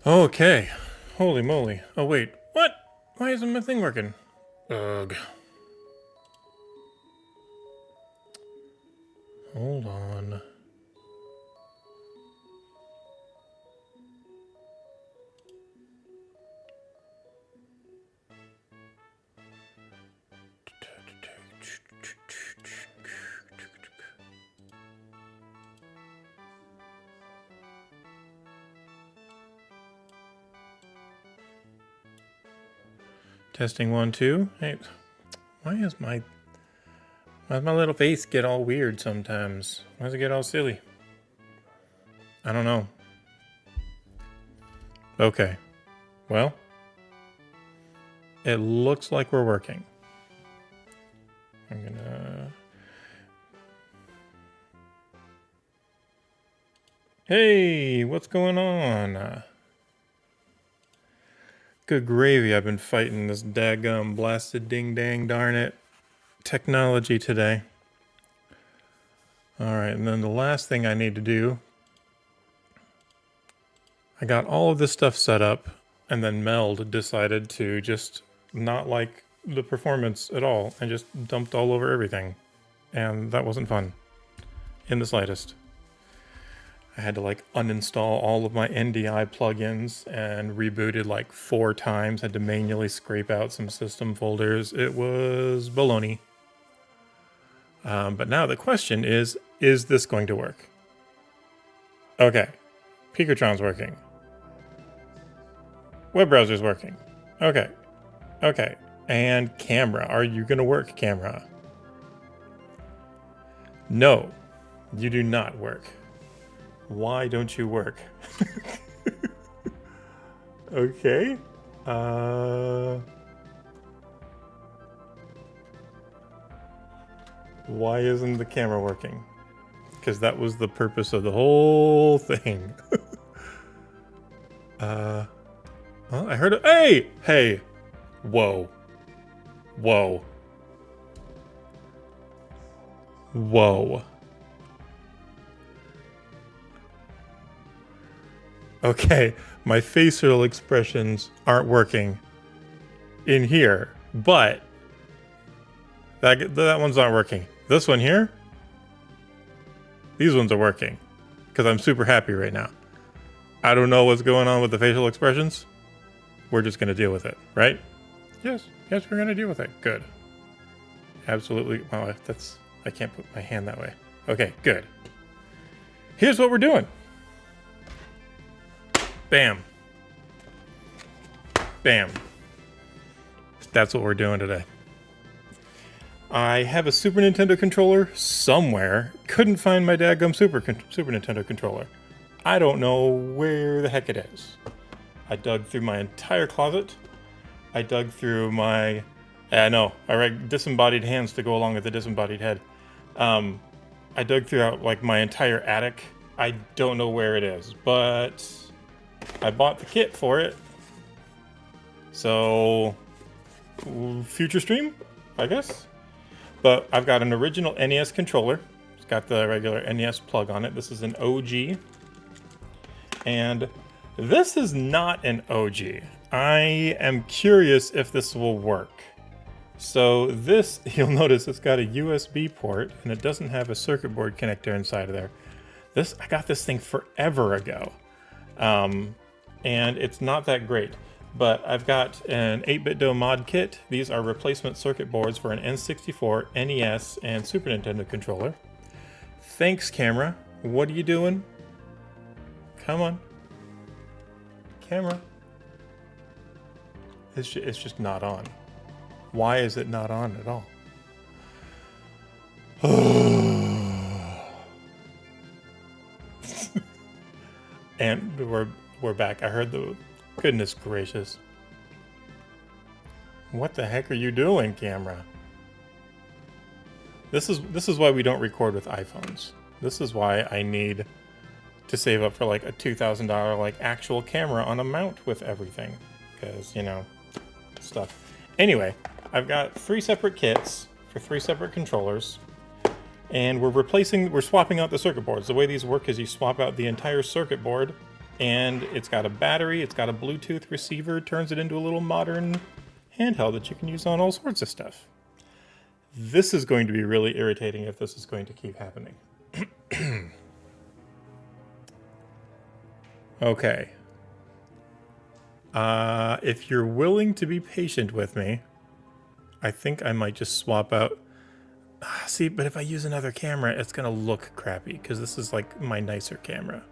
Okay. Holy moly. Oh, wait. What? Why isn't my thing working? Ugh. Hold on. Testing 1, 2. Hey, why does my little face get all weird sometimes? Why does it get all silly? I don't know. Okay. Well, it looks like we're working. I'm gonna... Hey, what's going on? Good gravy, I've been fighting this daggum blasted ding dang darn it technology today. Alright, and then the last thing I need to do, I got all of this stuff set up, and then Meld decided to just not like the performance at all, and just dumped all over everything. And that wasn't fun. In the slightest. I had to like uninstall all of my NDI plugins and rebooted like 4 times. Had to manually scrape out some system folders. It was baloney. But now the question is this going to work? Okay. Picotron's working. Web browser's working. Okay. Okay. And camera. Are you going to work, camera? No. You do not work. Why don't you work? Okay. Why isn't the camera working? Because that was the purpose of the whole thing. Well, I heard it. Hey! Hey! Whoa. Whoa. Whoa. Okay, my facial expressions aren't working in here, but that one's not working. This one here, these ones are working because I'm super happy right now. I don't know what's going on with the facial expressions. We're just going to deal with it, right? Yes, we're going to deal with it. Good. Absolutely. Oh, I can't put my hand that way. Okay, good. Here's what we're doing. Bam. Bam. That's what we're doing today. I have a Super Nintendo controller somewhere. Couldn't find my dadgum Super Nintendo controller. I don't know where the heck it is. I dug through my entire closet. I dug through my... I read disembodied hands to go along with the disembodied head. I dug throughout like my entire attic. I don't know where it is, but... I bought the kit for it. So, future stream, I guess. But I've got an original NES controller. It's got the regular NES plug on it. This is an OG. And this is not an OG. I am curious if this will work. So this, you'll notice it's got a USB port and it doesn't have a circuit board connector inside of there. I got this thing forever ago. And it's not that great, but I've got an 8BitDo mod kit. These are replacement circuit boards for an N64, NES, and Super Nintendo controller. Thanks, camera. What are you doing? Come on. Camera. It's just not on. Why is it not on at all? And we're back. I heard the... Goodness gracious. What the heck are you doing, camera? This is why we don't record with iPhones. This is why I need to save up for like a $2,000 like actual camera on a mount with everything. Because, you know, stuff. Anyway, I've got 3 separate kits for 3 separate controllers. And we're swapping out the circuit boards. The way these work is you swap out the entire circuit board And it's got a battery, it's got a Bluetooth receiver, turns it into a little modern handheld that you can use on all sorts of stuff. This is going to be really irritating if this is going to keep happening. Okay. If you're willing to be patient with me, I think I might just swap out. See, but if I use another camera, it's gonna look crappy because this is like my nicer camera.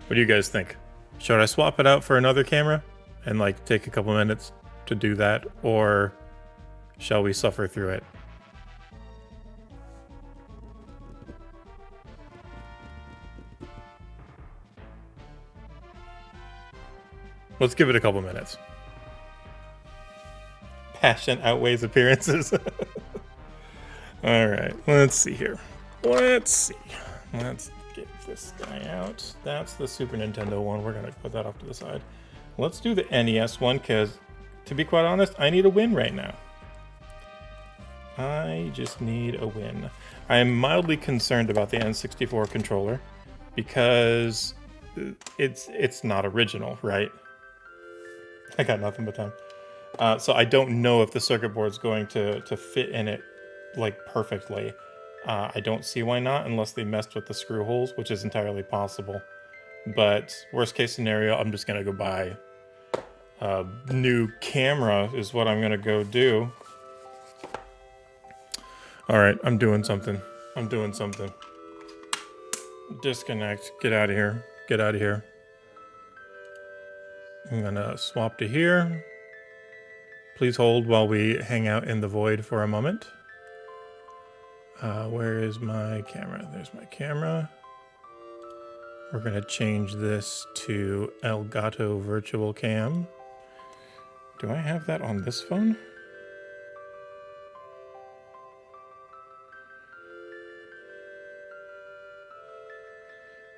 What do you guys think? Should I swap it out for another camera and like take a couple minutes to do that, or shall we suffer through it? Let's give it a couple minutes. Passion outweighs appearances. All right, let's see here. Let's see. Let's get this guy out. That's the Super Nintendo one. We're gonna put that off to the side. Let's do the NES one, because to be quite honest, I need a win right now. I just need a win. I am mildly concerned about the N64 controller because it's not original, right? I got nothing but time. So I don't know if the circuit board's going to fit in it like perfectly. I don't see why not, unless they messed with the screw holes, which is entirely possible. But worst case scenario, I'm just gonna go buy a new camera is what I'm gonna go do. All right, I'm doing something. I'm doing something. Disconnect, get out of here. Get out of here. I'm gonna swap to here. Please hold while we hang out in the void for a moment. Where is my camera? There's my camera. We're gonna change this to Elgato Virtual Cam. Do I have that on this phone?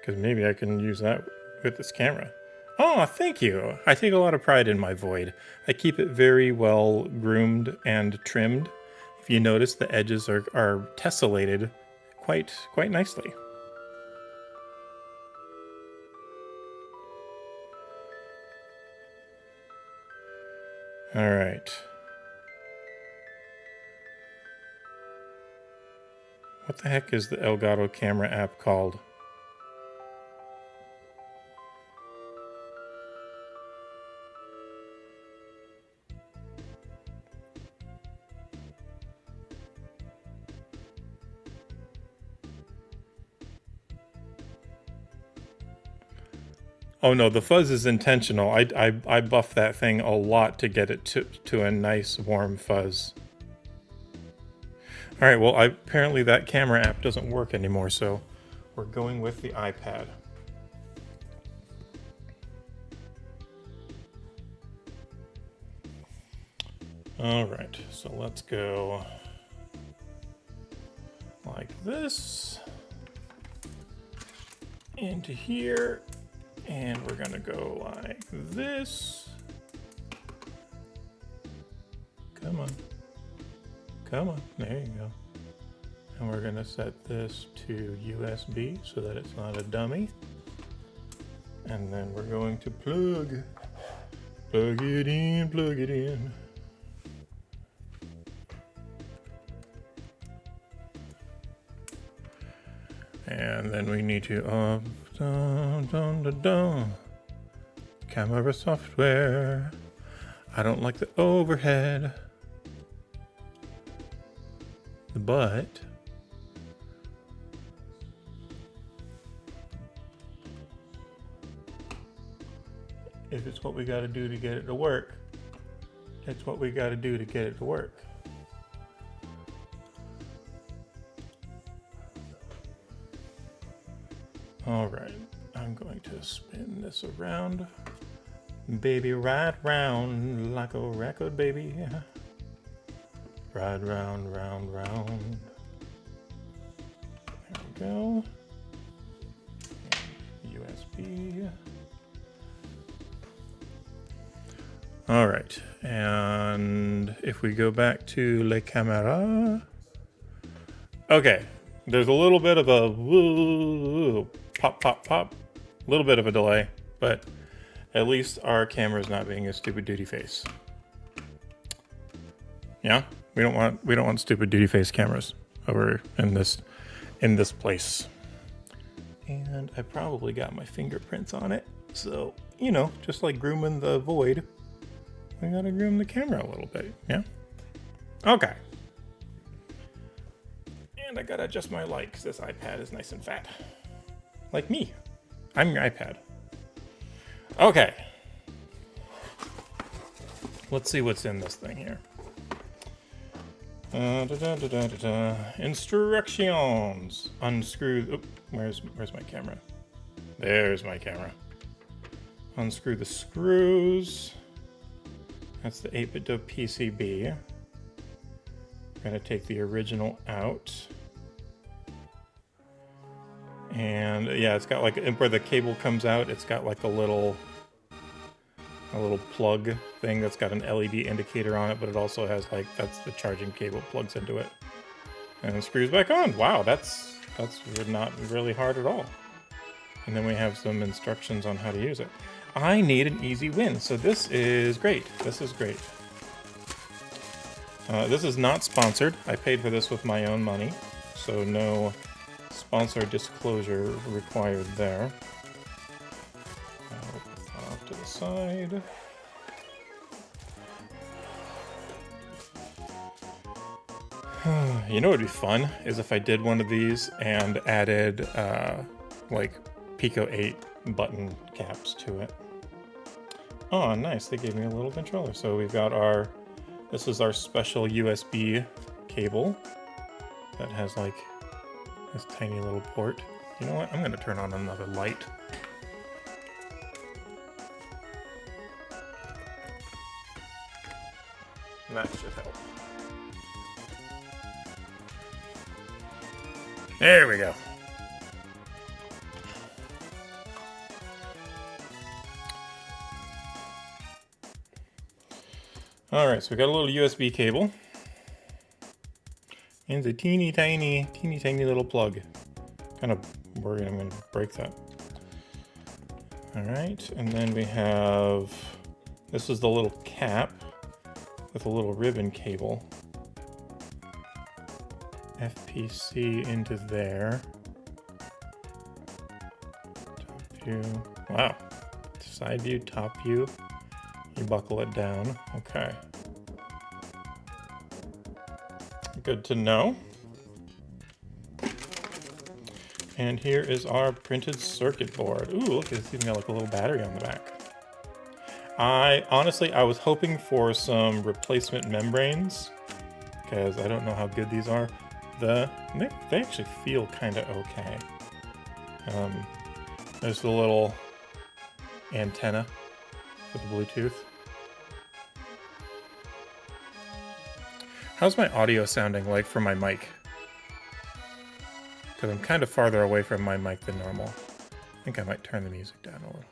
Because maybe I can use that with this camera. Oh, thank you. I take a lot of pride in my void. I keep it very well groomed and trimmed. If you notice, the edges are tessellated quite nicely. All right. What the heck is the Elgato camera app called? Oh no, the fuzz is intentional. I buffed that thing a lot to get it to a nice warm fuzz. All right, well, apparently that camera app doesn't work anymore, so we're going with the iPad. All right, so let's go like this into here. And we're gonna go like this. Come on. Come on, there you go. And we're gonna set this to USB so that it's not a dummy. And then we're going to plug it in, plug it in. And then we need to camera software. I don't like the overhead, but if it's what we got to do to get it to work, it's what we got to do to get it to work. All right, I'm going to spin this around. Baby, ride round like a record, baby. Ride round, round, round. There we go. USB. All right, and if we go back to La Camera. Okay, There's a little bit of a woo, pop, pop, pop. A little bit of a delay, but at least our camera's not being a stupid duty face. Yeah, we don't want stupid duty face cameras over in this place. And I probably got my fingerprints on it, so you know, just like grooming the void, we gotta groom the camera a little bit. Yeah. Okay. And I gotta adjust my light because this iPad is nice and fat. Like me. I'm your iPad. Okay. Let's see what's in this thing here. Instructions. Unscrew. Oop, where's my camera? There's my camera. Unscrew the screws. That's the 8-bit PCB. Gotta take the original out. And yeah, it's got like, where the cable comes out, it's got like a little plug thing that's got an LED indicator on it, but it also has like, that's the charging cable plugs into it. And it screws back on. Wow, that's not really hard at all. And then we have some instructions on how to use it. I need an easy win, so this is great. This is great. This is not sponsored. I paid for this with my own money, so no sponsor disclosure required there. I'll put that off to the side. You know what would be fun is if I did one of these and added like Pico 8 button caps to it. Oh, nice. They gave me a little controller. So we've got this is our special USB cable that has like this tiny little port. You know what? I'm going to turn on another light. That should help. There we go. Alright, so we got a little USB cable. And a teeny tiny little plug. Kind of worried I'm going to break that. Alright, and then we have, this is the little cap with a little ribbon cable. FPC into there. Top view. Wow. Side view, top view. You buckle it down. Okay. Good to know. And here is our printed circuit board. Ooh, look, it's even got like a little battery on the back. I was hoping for some replacement membranes because I don't know how good these are. They actually feel kind of okay. There's the little antenna with Bluetooth. How's my audio sounding like for my mic? Because I'm kind of farther away from my mic than normal. I think I might turn the music down a little.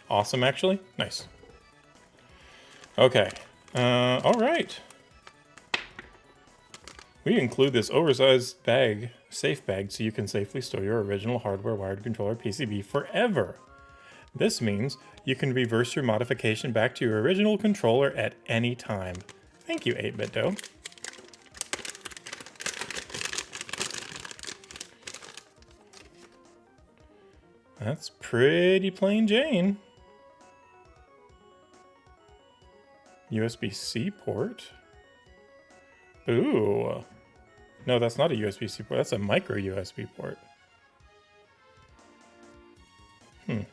Awesome, actually. Nice. Okay. All right. We include this oversized bag, safe bag, so you can safely store your original hardware wired controller PCB forever. This means you can reverse your modification back to your original controller at any time. Thank you, 8-bit dough. That's pretty plain Jane. USB-C port. Ooh. No, that's not a USB-C port. That's a micro USB port. I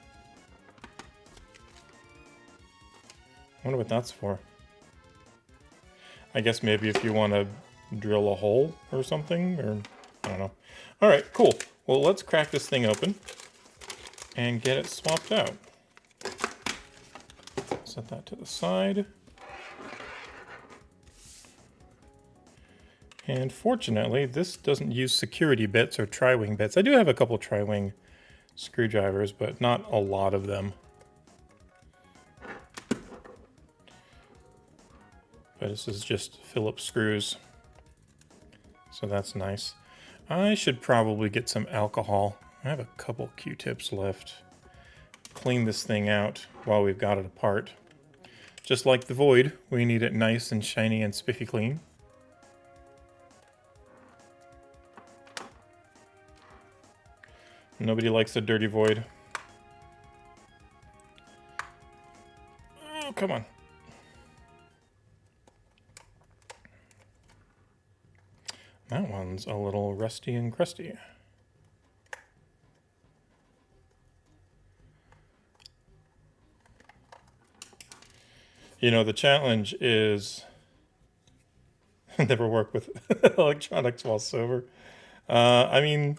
wonder what that's for. I guess maybe if you want to drill a hole or something, or I don't know. All right, cool. Well, let's crack this thing open and get it swapped out. Set that to the side. And fortunately, this doesn't use security bits or tri-wing bits. I do have a couple tri-wing screwdrivers, but not a lot of them. But this is just Phillips screws. So that's nice. I should probably get some alcohol. I have a couple Q-tips left. Clean this thing out while we've got it apart. Just like the Void, we need it nice and shiny and spiffy clean. Nobody likes a dirty Void. Oh, come on. That one's a little rusty and crusty. You know, the challenge is never work with electronics while sober. I mean,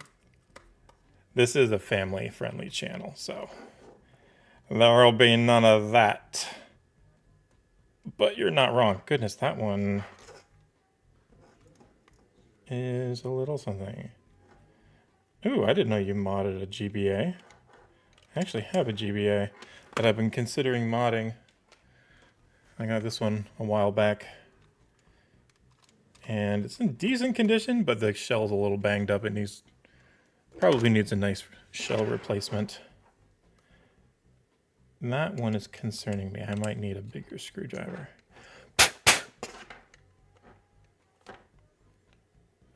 this is a family-friendly channel, so there'll be none of that. But you're not wrong. Goodness, that one is a little something. Ooh, I didn't know you modded a GBA. I actually have a GBA that I've been considering modding. I got this one a while back. And it's in decent condition, but the shell's a little banged up. It probably needs a nice shell replacement. And that one is concerning me. I might need a bigger screwdriver.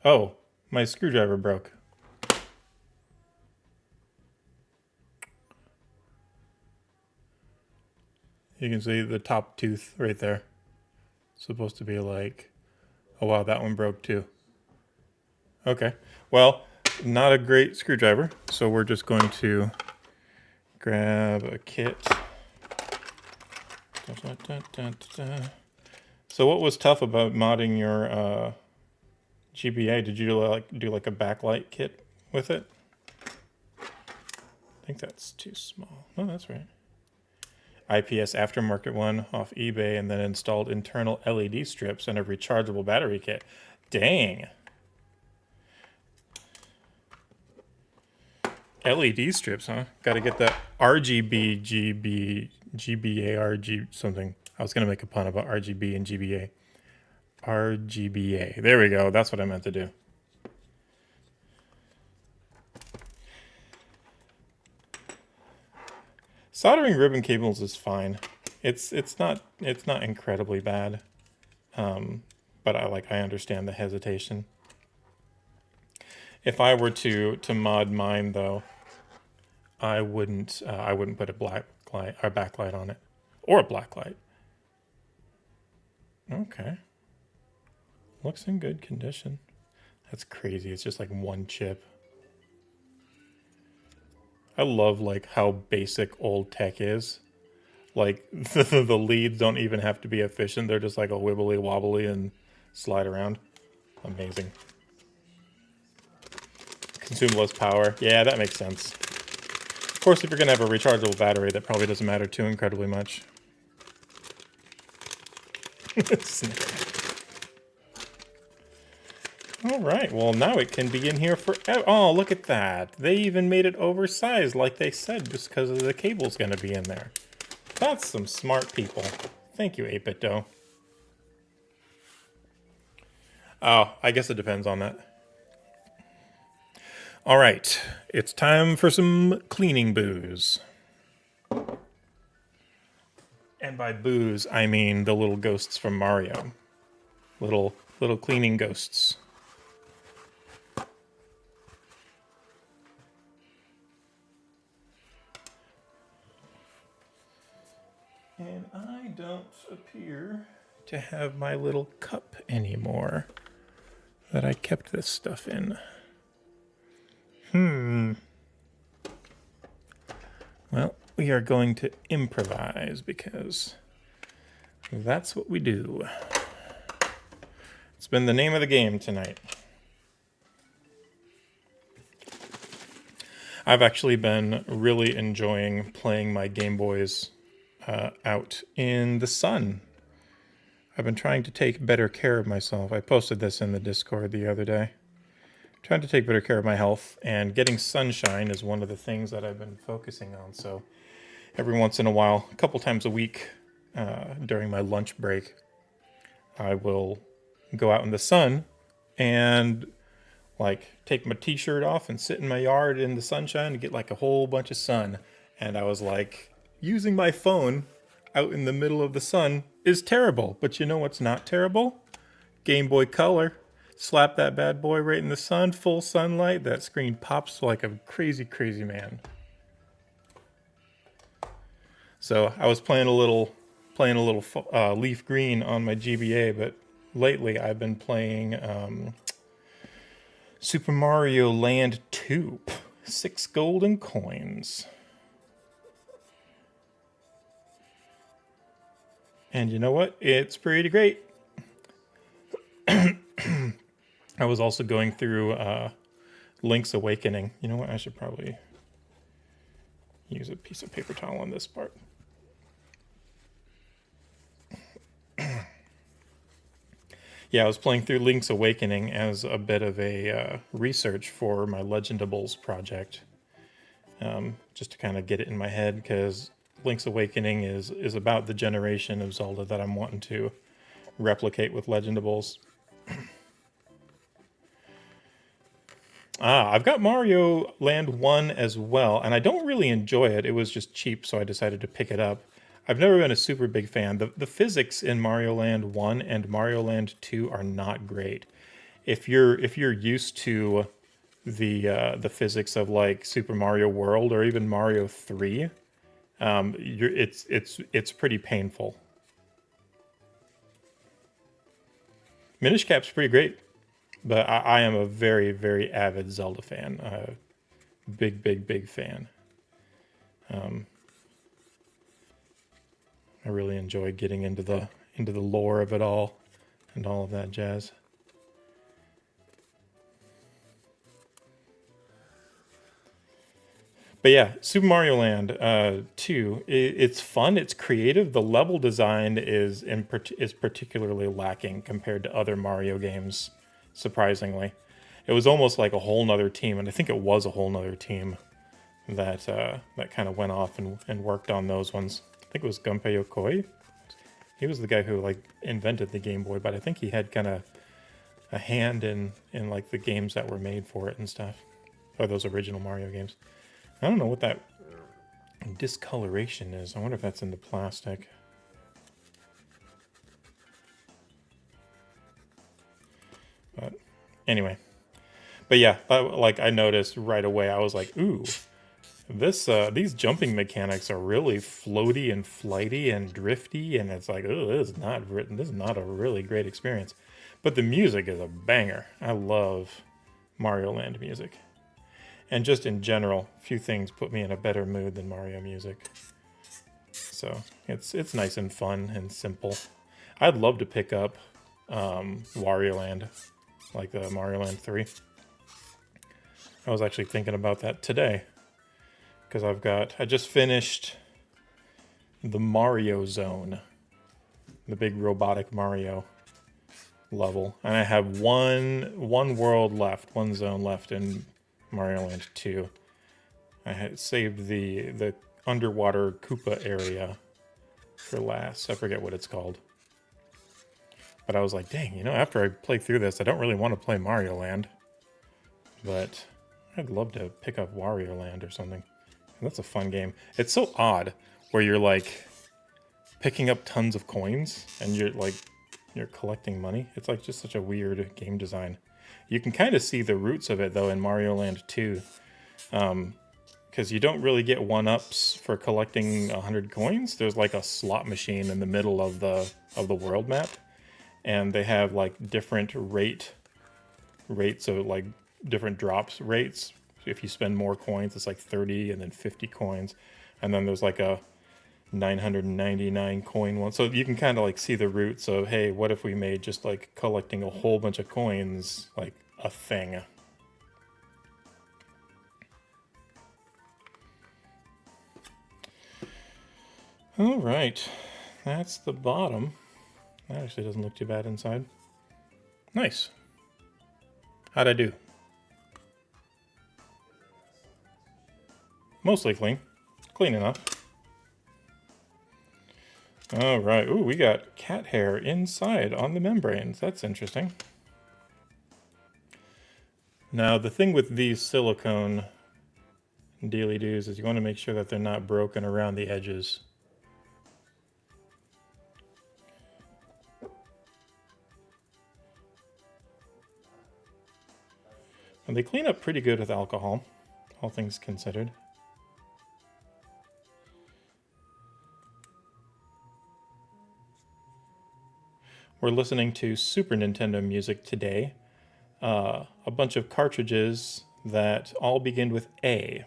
Oh, my screwdriver broke. You can see the top tooth right there. It's supposed to be like, oh wow, that one broke too. Okay, well, not a great screwdriver, so we're just going to grab a kit. So what was tough about modding your GBA? Did you do like a backlight kit with it? I think that's too small. No, that's right. IPS aftermarket one off eBay, and then installed internal LED strips and a rechargeable battery kit. Dang. LED strips, huh? Gotta get that RGB, GBA, something. I was gonna make a pun about RGB and GBA. RGBA. There we go. That's what I meant to do. Soldering ribbon cables is fine. It's not incredibly bad, but I understand the hesitation. If I were to mod mine though, I wouldn't put a black light or backlight on it, or a black light. Okay, looks in good condition. That's crazy. It's just like one chip. I love like how basic old tech is. Like the leads don't even have to be efficient. They're just like a wibbly wobbly and slide around. Amazing. Consume less power. Yeah, that makes sense. Of course, if you're gonna have a rechargeable battery, that probably doesn't matter too incredibly much. All right, well now it can be in here forever. Oh, look at that. They even made it oversized like they said just because of the cable's gonna be in there. That's some smart people. Thank you, 8-Bit Dough. Oh, I guess it depends on that. All right, it's time for some cleaning booze. And by booze, I mean the little ghosts from Mario. Little cleaning ghosts. And I don't appear to have my little cup anymore that I kept this stuff in. Well, we are going to improvise because that's what we do. It's been the name of the game tonight. I've actually been really enjoying playing my Game Boys out in the sun. I've been trying to take better care of myself. I posted this in the Discord the other day. Trying to take better care of my health, and getting sunshine is one of the things that I've been focusing on. So every once in a while, a couple times a week during my lunch break, I will go out in the sun and like take my t-shirt off and sit in my yard in the sunshine and get like a whole bunch of sun. And I was like, using my phone out in the middle of the sun is terrible. But you know what's not terrible? Game Boy Color. Slap that bad boy right in the sun, full sunlight. That screen pops like a crazy, crazy man. So I was playing a little leaf green on my GBA, but lately I've been playing Super Mario Land 2. 6 golden coins. And you know what? It's pretty great. I was also going through Link's Awakening. You know what? I should probably use a piece of paper towel on this part. Yeah, I was playing through Link's Awakening as a bit of a research for my Legendables project. Just to kind of get it in my head, because Link's Awakening is about the generation of Zelda that I'm wanting to replicate with Legendables. I've got Mario Land 1 as well, and I don't really enjoy it. It was just cheap, so I decided to pick it up. I've never been a super big fan. The physics in Mario Land 1 and Mario Land 2 are not great. If you're used to the physics of like Super Mario World or even Mario 3, it's pretty painful. Minish Cap's pretty great. But I am a very, very avid Zelda fan. Big, big, big fan. I really enjoy getting into the lore of it all and all of that jazz. But yeah, Super Mario Land 2. It's fun. It's creative. The level design is particularly lacking compared to other Mario games. Surprisingly, it was almost like a whole nother team, and I think it was a whole nother team that kind of went off and worked on those ones. I think it was Gunpei Yokoi. He was the guy who like invented the Game Boy, but I think he had kind of a hand in like the games that were made for it and stuff, or those original Mario games. I don't know what that discoloration is. I wonder if that's in the plastic. But anyway, but yeah, like I noticed right away, I was like, ooh, these jumping mechanics are really floaty and flighty and drifty, and it's like, oh, this is not a really great experience. But the music is a banger. I love Mario Land music. And just in general, few things put me in a better mood than Mario music. So it's nice and fun and simple. I'd love to pick up Wario Land, like the Mario Land 3. I was actually thinking about that today, because I just finished the Mario Zone, the big robotic Mario level, and I have one world left, one zone left in Mario Land 2. I had saved the underwater Koopa area for last. I forget what it's called. But I was like, dang, after I play through this, I don't really want to play Mario Land. But I'd love to pick up Wario Land or something. That's a fun game. It's so odd where you're like picking up tons of coins and you're collecting money. It's like just such a weird game design. You can kind of see the roots of it though in Mario Land 2. Because you don't really get 1-ups for collecting 100 coins. There's like a slot machine in the middle of the world map. And they have like different rates of like different drops rates. If you spend more coins, it's like 30 and then 50 coins. And then there's like a 999 coin one. So you can kind of like see the roots of, hey, what if we made just like collecting a whole bunch of coins like a thing? All right, that's the bottom. That actually doesn't look too bad inside. Nice. How'd I do? Mostly clean. Clean enough. All right. Ooh, we got cat hair inside on the membranes. That's interesting. Now, the thing with these silicone dealy-doos is you want to make sure that they're not broken around the edges. And they clean up pretty good with alcohol, all things considered. We're listening to Super Nintendo music today. A bunch of cartridges that all begin with A.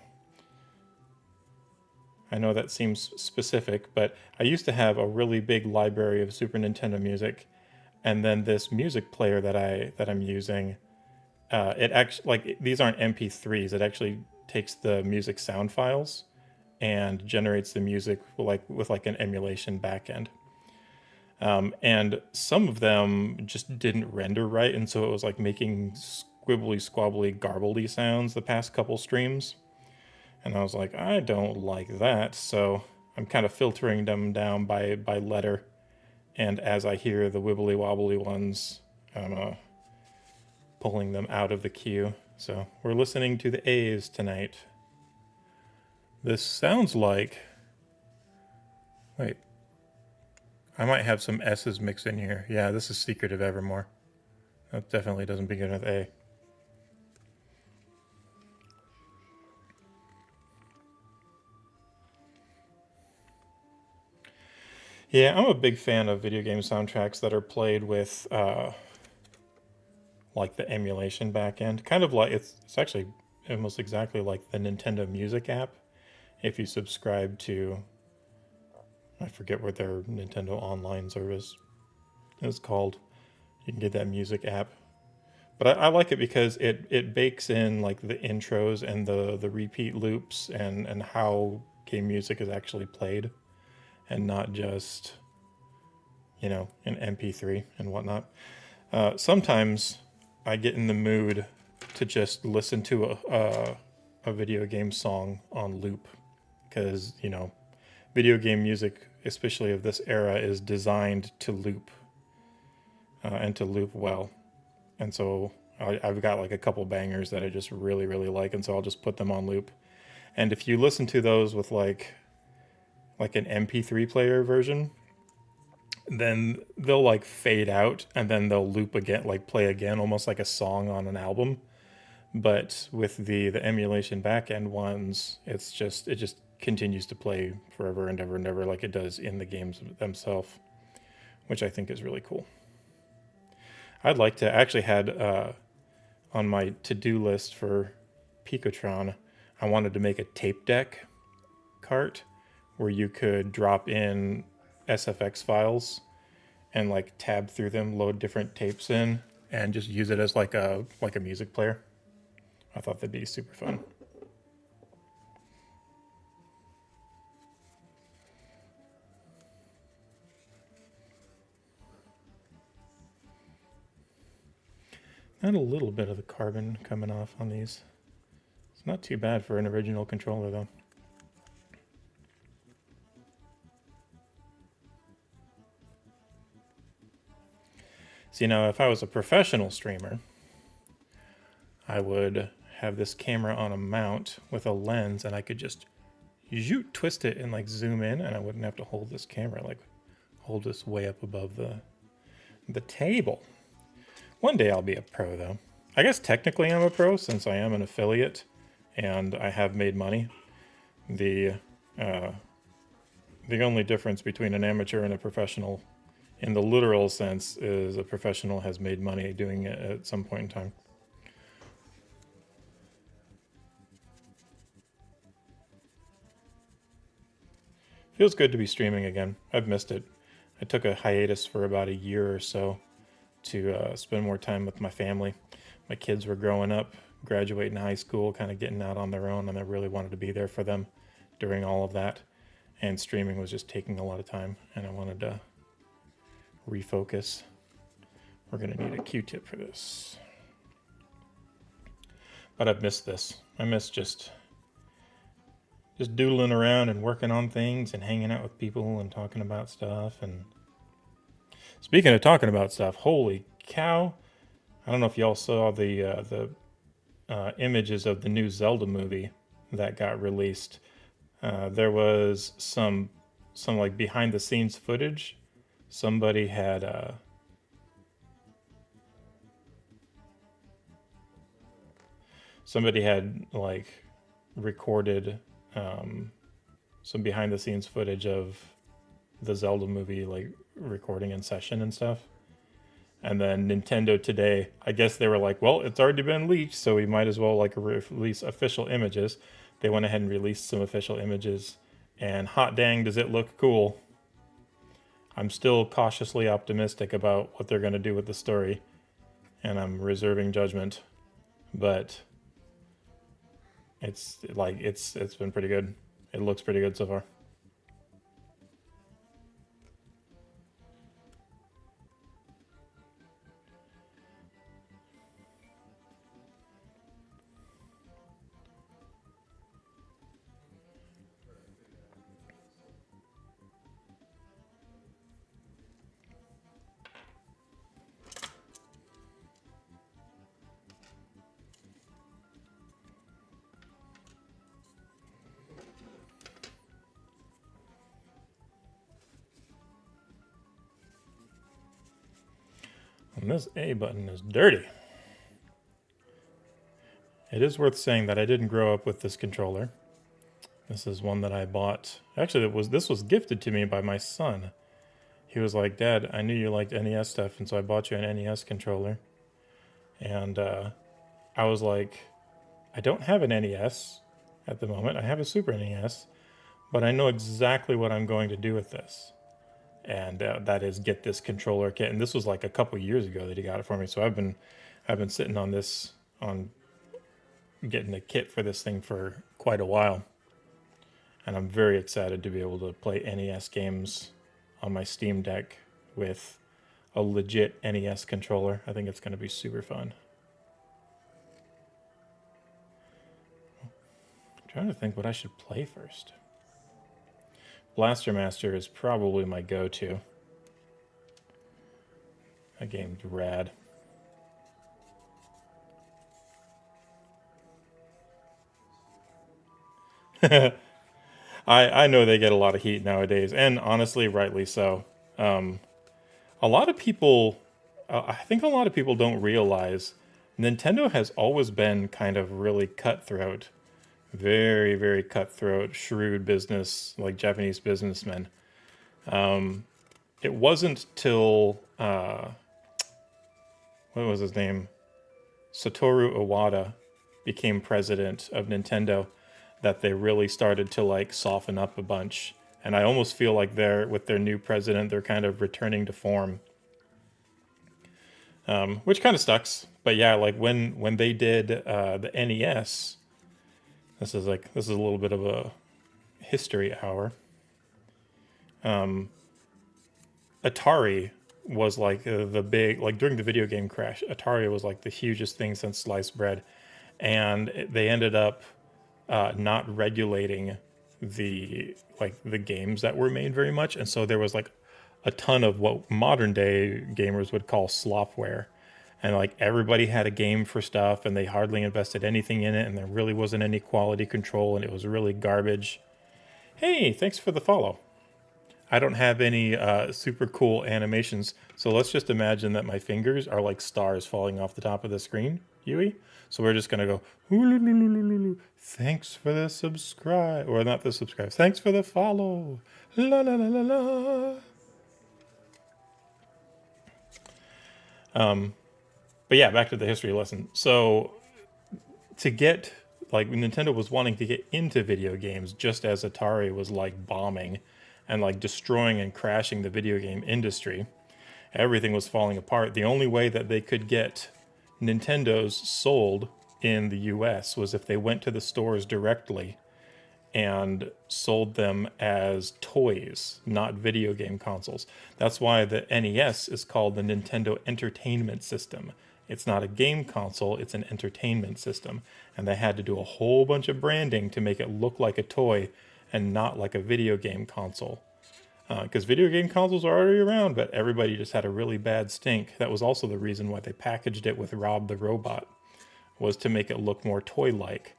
I know that seems specific, but I used to have a really big library of Super Nintendo music, and then this music player that I'm using, it actually, like, these aren't MP3s. It actually takes the music sound files and generates the music with like an emulation backend. And some of them just didn't render right, and so it was like making squibbly, squabbly, garbledy sounds the past couple streams. And I was like, I don't like that, so I'm kind of filtering them down by letter. And as I hear the wibbly wobbly ones, I'm pulling them out of the queue. So we're listening to the A's tonight. This sounds like... Wait. I might have some S's mixed in here. Yeah, this is Secret of Evermore. That definitely doesn't begin with A. Yeah, I'm a big fan of video game soundtracks that are played with like the emulation backend. Kind of like it's actually almost exactly like the Nintendo Music app. If you subscribe to, I forget what their Nintendo Online service is called, you can get that music app. But I like it because it bakes in like the intros and the repeat loops and how game music is actually played, and not just, you know, an MP3 and whatnot. Sometimes I get in the mood to just listen to a video game song on loop because, you know, video game music, especially of this era, is designed to loop and to loop well. And so I've got like a couple bangers that I just really, really like, and so I'll just put them on loop. And if you listen to those with like an MP3 player version, then they'll like fade out and then they'll loop again, like play again, almost like a song on an album. But with the emulation backend ones, it just continues to play forever and ever and ever, like it does in the games themselves, which I think is really cool. I'd like to actually had on my to-do list for Picotron, I wanted to make a tape deck cart where you could drop in SFX files and like tab through them, load different tapes in, and just use it as like a music player. I thought that'd be super fun. Not a little bit of the carbon coming off on these. It's not too bad for an original controller though. See, now if I was a professional streamer, I would have this camera on a mount with a lens, and I could just twist it and like zoom in, and I wouldn't have to hold this camera, like hold this way up above the table. One day I'll be a pro though. I guess technically I'm a pro since I am an affiliate and I have made money. The only difference between an amateur and a professional in the literal sense is a professional has made money doing it at some point in time. Feels good to be streaming again. I've missed it. I took a hiatus for about a year or so to spend more time with my family. My kids were growing up, graduating high school, kind of getting out on their own, and I really wanted to be there for them during all of that. And streaming was just taking a lot of time, and I wanted to refocus. We're going to need a Q-tip for this. But I've missed this. I miss just just doodling around and working on things and hanging out with people and talking about stuff. And speaking of talking about stuff, holy cow! I don't know if y'all saw the images of the new Zelda movie that got released. There was some like behind the scenes footage. Somebody had like recorded some behind the scenes footage of the Zelda movie, like recording in session and stuff. And then Nintendo today, I guess they were like, well, it's already been leaked, so we might as well like release official images. They went ahead and released some official images, and hot dang, does it look cool. I'm still cautiously optimistic about what they're going to do with the story, and I'm reserving judgment. But it's been pretty good. It looks pretty good so far. And this A button is dirty. It is worth saying that I didn't grow up with this controller. This is one that I bought. Actually, this was gifted to me by my son. He was like, "Dad, I knew you liked NES stuff, and so I bought you an NES controller." And I was like, "I don't have an NES at the moment. I have a Super NES, but I know exactly what I'm going to do with this." And that is get this controller kit. And this was like a couple years ago that he got it for me. So I've been sitting on getting a kit for this thing for quite a while. And I'm very excited to be able to play NES games on my Steam Deck with a legit NES controller. I think it's going to be super fun. I'm trying to think what I should play first. Blaster Master is probably my go-to. That game's rad. I know they get a lot of heat nowadays, and honestly, rightly so. A lot of people, I think a lot of people don't realize Nintendo has always been kind of really cutthroat, very, very cutthroat, shrewd business, like Japanese businessmen. It wasn't till, what was his name? Satoru Iwata became president of Nintendo that they really started to like soften up a bunch. And I almost feel like with their new president, they're kind of returning to form, which kind of sucks. But yeah, like when they did the NES, this is a little bit of a history hour. Atari was like the big, like during the video game crash, Atari was like the hugest thing since sliced bread, and they ended up not regulating the games that were made very much, and so there was like a ton of what modern day gamers would call slopware, and like everybody had a game for stuff, and they hardly invested anything in it, and there really wasn't any quality control, and it was really garbage. Hey, thanks for the follow. I don't have any super cool animations, so let's just imagine that my fingers are like stars falling off the top of the screen, Yui. So we're just gonna go, thanks for the subscribe, or not the subscribe, thanks for the follow, la la la la la. But yeah, back to the history lesson. So to get, like, Nintendo was wanting to get into video games just as Atari was like bombing and like destroying and crashing the video game industry. Everything was falling apart. The only way that they could get Nintendos sold in the US was if they went to the stores directly and sold them as toys, not video game consoles. That's why the NES is called the Nintendo Entertainment System. It's not a game console, it's an entertainment system. And they had to do a whole bunch of branding to make it look like a toy and not like a video game console. Because video game consoles are already around, but everybody just had a really bad stink. That was also the reason why they packaged it with Rob the Robot, was to make it look more toy-like.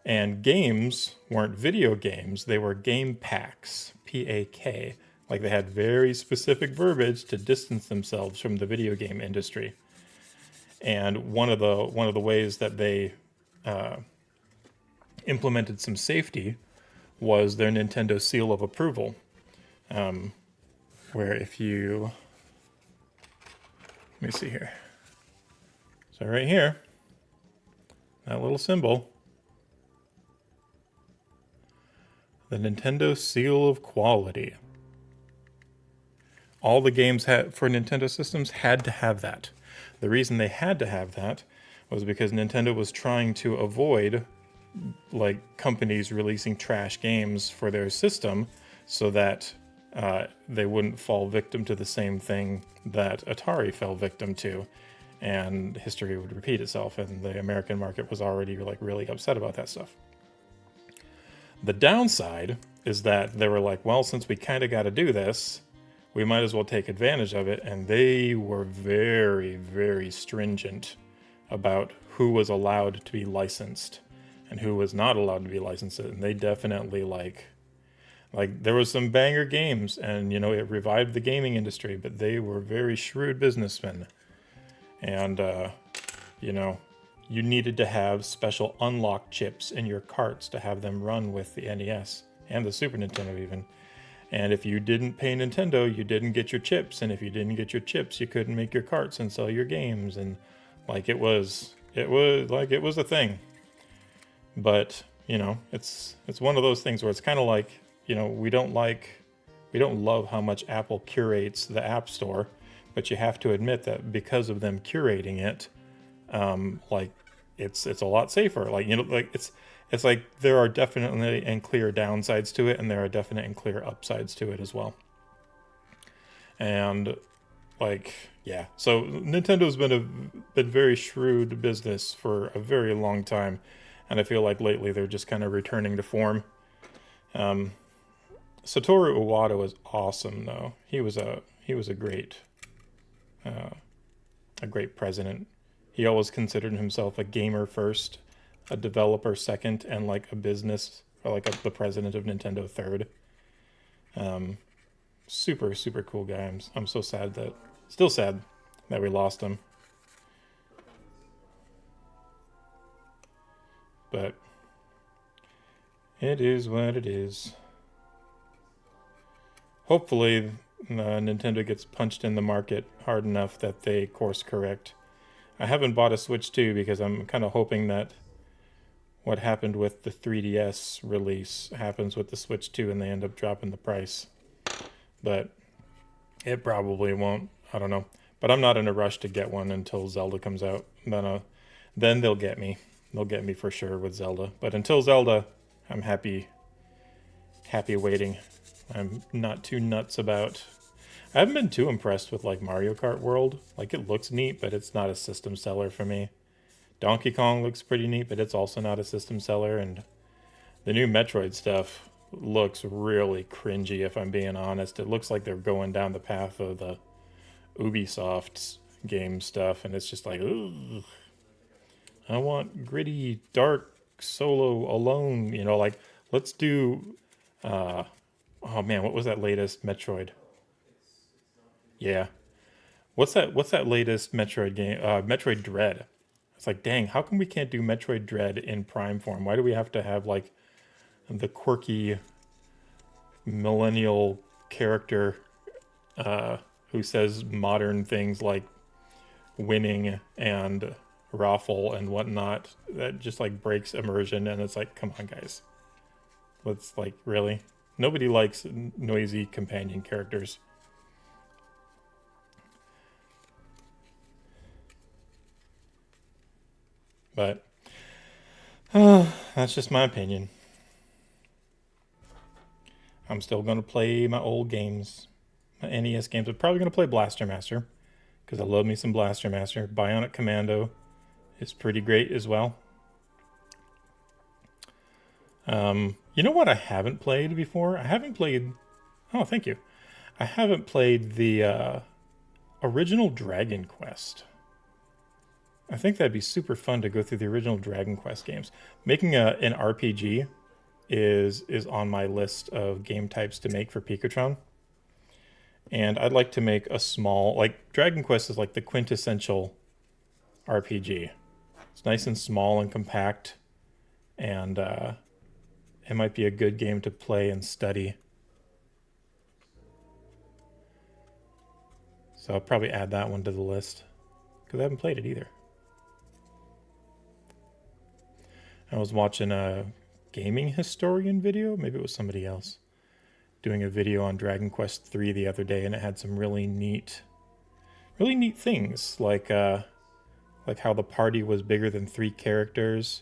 And games weren't video games, they were game packs, P-A-K. Like they had very specific verbiage to distance themselves from the video game industry. And one of the ways that they implemented some safety was their Nintendo seal of approval. Where if you, let me see here. So right here, that little symbol, the Nintendo seal of quality. All the games for Nintendo systems had to have that. The reason they had to have that was because Nintendo was trying to avoid like companies releasing trash games for their system so that they wouldn't fall victim to the same thing that Atari fell victim to, and history would repeat itself, and the American market was already like really upset about that stuff. The downside is that they were like, well, since we kind of got to do this, we might as well take advantage of it, and they were very, very stringent about who was allowed to be licensed and who was not allowed to be licensed, and they definitely like there was some banger games, and you know, it revived the gaming industry, but they were very shrewd businessmen. And you know, you needed to have special unlock chips in your carts to have them run with the NES and the Super Nintendo even. And if you didn't pay Nintendo, you didn't get your chips, and if you didn't get your chips, you couldn't make your carts and sell your games, and like it was a thing. But you know, it's one of those things where it's kind of like, you know, we don't love how much Apple curates the App Store, but you have to admit that because of them curating it, like it's a lot safer. Like, you know, like it's like there are definitely and clear downsides to it, and there are definite and clear upsides to it as well. And like, yeah, so Nintendo's been very shrewd business for a very long time, and I feel like lately they're just kind of returning to form. Satoru Iwata was awesome, though. He was a great president. He always considered himself a gamer first, a developer second, and like a business, or like the president of Nintendo third. Super, super cool guy. I'm so still sad that we lost him. But it is what it is. Hopefully, Nintendo gets punched in the market hard enough that they course correct. I haven't bought a Switch 2 because I'm kind of hoping that what happened with the 3DS release happens with the Switch 2 and they end up dropping the price. But it probably won't. I don't know. But I'm not in a rush to get one until Zelda comes out. Then they'll get me. They'll get me for sure with Zelda. But until Zelda, I'm happy waiting. I'm not too nuts about... I haven't been too impressed with like Mario Kart World. Like, it looks neat, but it's not a system seller for me. Donkey Kong looks pretty neat, but it's also not a system seller. And the new Metroid stuff looks really cringy, if I'm being honest. It looks like they're going down the path of the Ubisoft game stuff, and it's just like, ugh. I want gritty, dark, solo, alone, you know, like, let's do... oh man, what was that latest Metroid? Yeah. What's that latest Metroid game? Metroid Dread. It's like, dang, how come we can't do Metroid Dread in Prime form? Why do we have to have like the quirky millennial character who says modern things like winning and raffle and whatnot that just like breaks immersion? And it's like, come on, guys. Let's like, really? Nobody likes noisy companion characters. But that's just my opinion. I'm still going to play my old games, my NES games. I'm probably going to play Blaster Master because I love me some Blaster Master. Bionic Commando is pretty great as well. You know what I haven't played before? I haven't played... Oh, thank you. I haven't played the original Dragon Quest. I think that'd be super fun to go through the original Dragon Quest games. Making an RPG is on my list of game types to make for Picotron. And I'd like to make a small... Like, Dragon Quest is like the quintessential RPG. It's nice and small and compact. And it might be a good game to play and study. So I'll probably add that one to the list, because I haven't played it either. I was watching a gaming historian video, maybe it was somebody else, doing a video on Dragon Quest III the other day, and it had some really neat things, like how the party was bigger than 3 characters,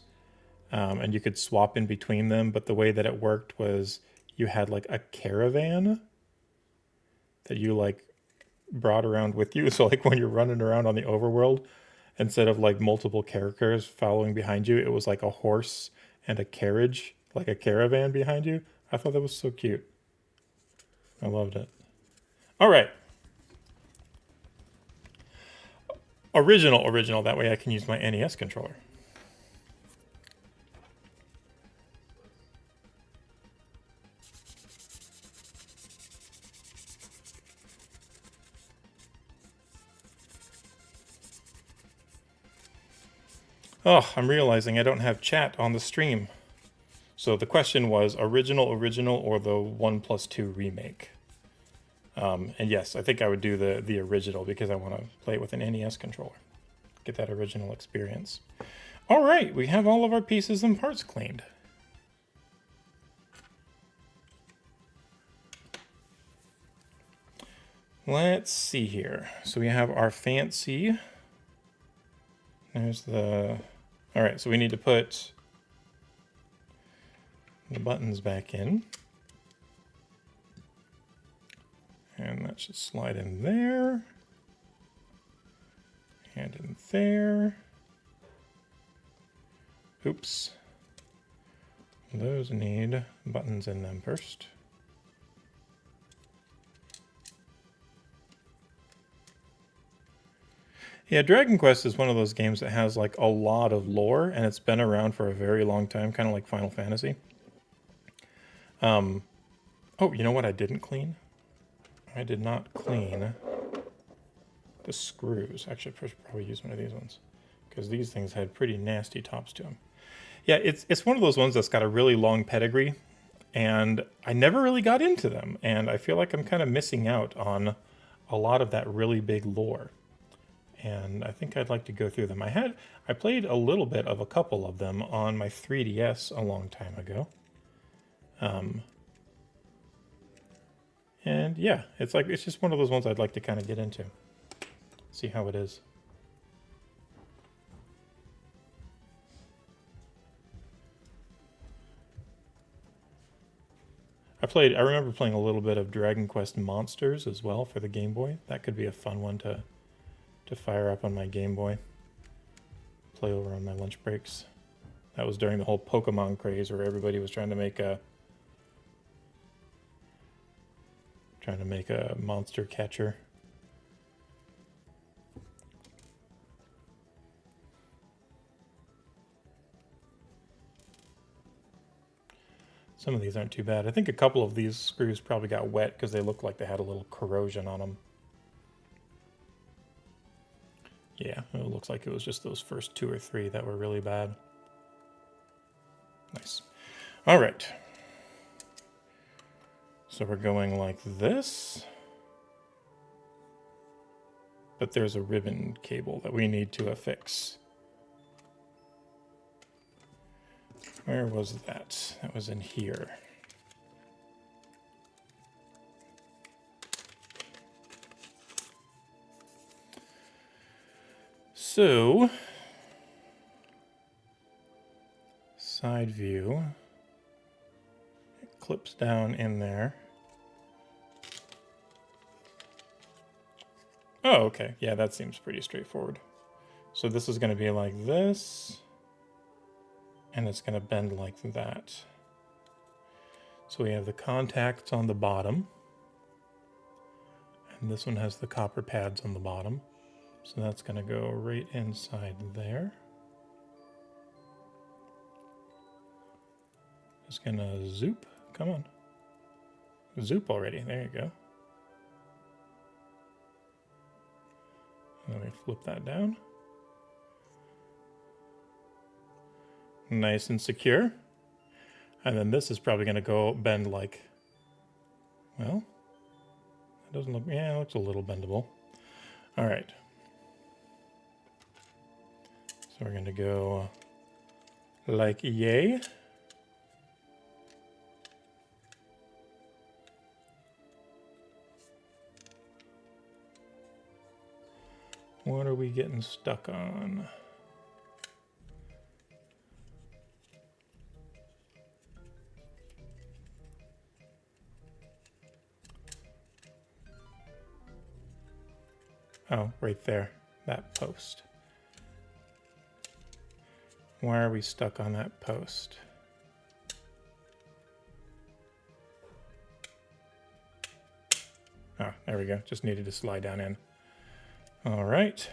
and you could swap in between them, but the way that it worked was you had like a caravan that you like brought around with you. So like when you're running around on the overworld, instead of like multiple characters following behind you, it was like a horse and a carriage, like a caravan behind you. I thought that was so cute. I loved it. All right. Original. That way I can use my NES controller. Oh, I'm realizing I don't have chat on the stream. So the question was original or the 1+2 remake. And yes, I think I would do the original because I want to play it with an NES controller. Get that original experience. All right, we have all of our pieces and parts cleaned. Let's see here. So we have our fancy. There's the... All right, so we need to put the buttons back in. And that should slide in there. And in there. Oops. Those need buttons in them first. Yeah, Dragon Quest is one of those games that has like a lot of lore, and it's been around for a very long time, kind of like Final Fantasy. Oh, you know what I didn't clean? I did not clean the screws. Actually, I should probably use one of these ones, because these things had pretty nasty tops to them. Yeah, it's one of those ones that's got a really long pedigree, and I never really got into them, and I feel like I'm kind of missing out on a lot of that really big lore. And I think I'd like to go through them. I played a little bit of a couple of them on my 3DS a long time ago. And yeah, it's just one of those ones I'd like to kind of get into. See how it is. I remember playing a little bit of Dragon Quest Monsters as well for the Game Boy. That could be a fun one to fire up on my Game Boy. Play over on my lunch breaks. That was during the whole Pokemon craze where everybody was trying to make a monster catcher. Some of these aren't too bad. I think a couple of these screws probably got wet because they looked like they had a little corrosion on them. Yeah, it looks like it was just those first 2 or 3 that were really bad. Nice. All right. So we're going like this. But there's a ribbon cable that we need to affix. Where was that? That was in here. So, side view, it clips down in there. Oh, okay. Yeah, that seems pretty straightforward. So this is going to be like this, and it's going to bend like that. So we have the contacts on the bottom, and this one has the copper pads on the bottom. So that's going to go right inside there. Just going to zoop. Come on. Zoop already. There you go. Let me flip that down. Nice and secure. And then this is probably going to go bend like, well, it doesn't look, yeah, it looks a little bendable. All right. So we're going to go like yay. What are we getting stuck on? Oh, right there, that post. Why are we stuck on that post? Oh, there we go. Just needed to slide down in. All right.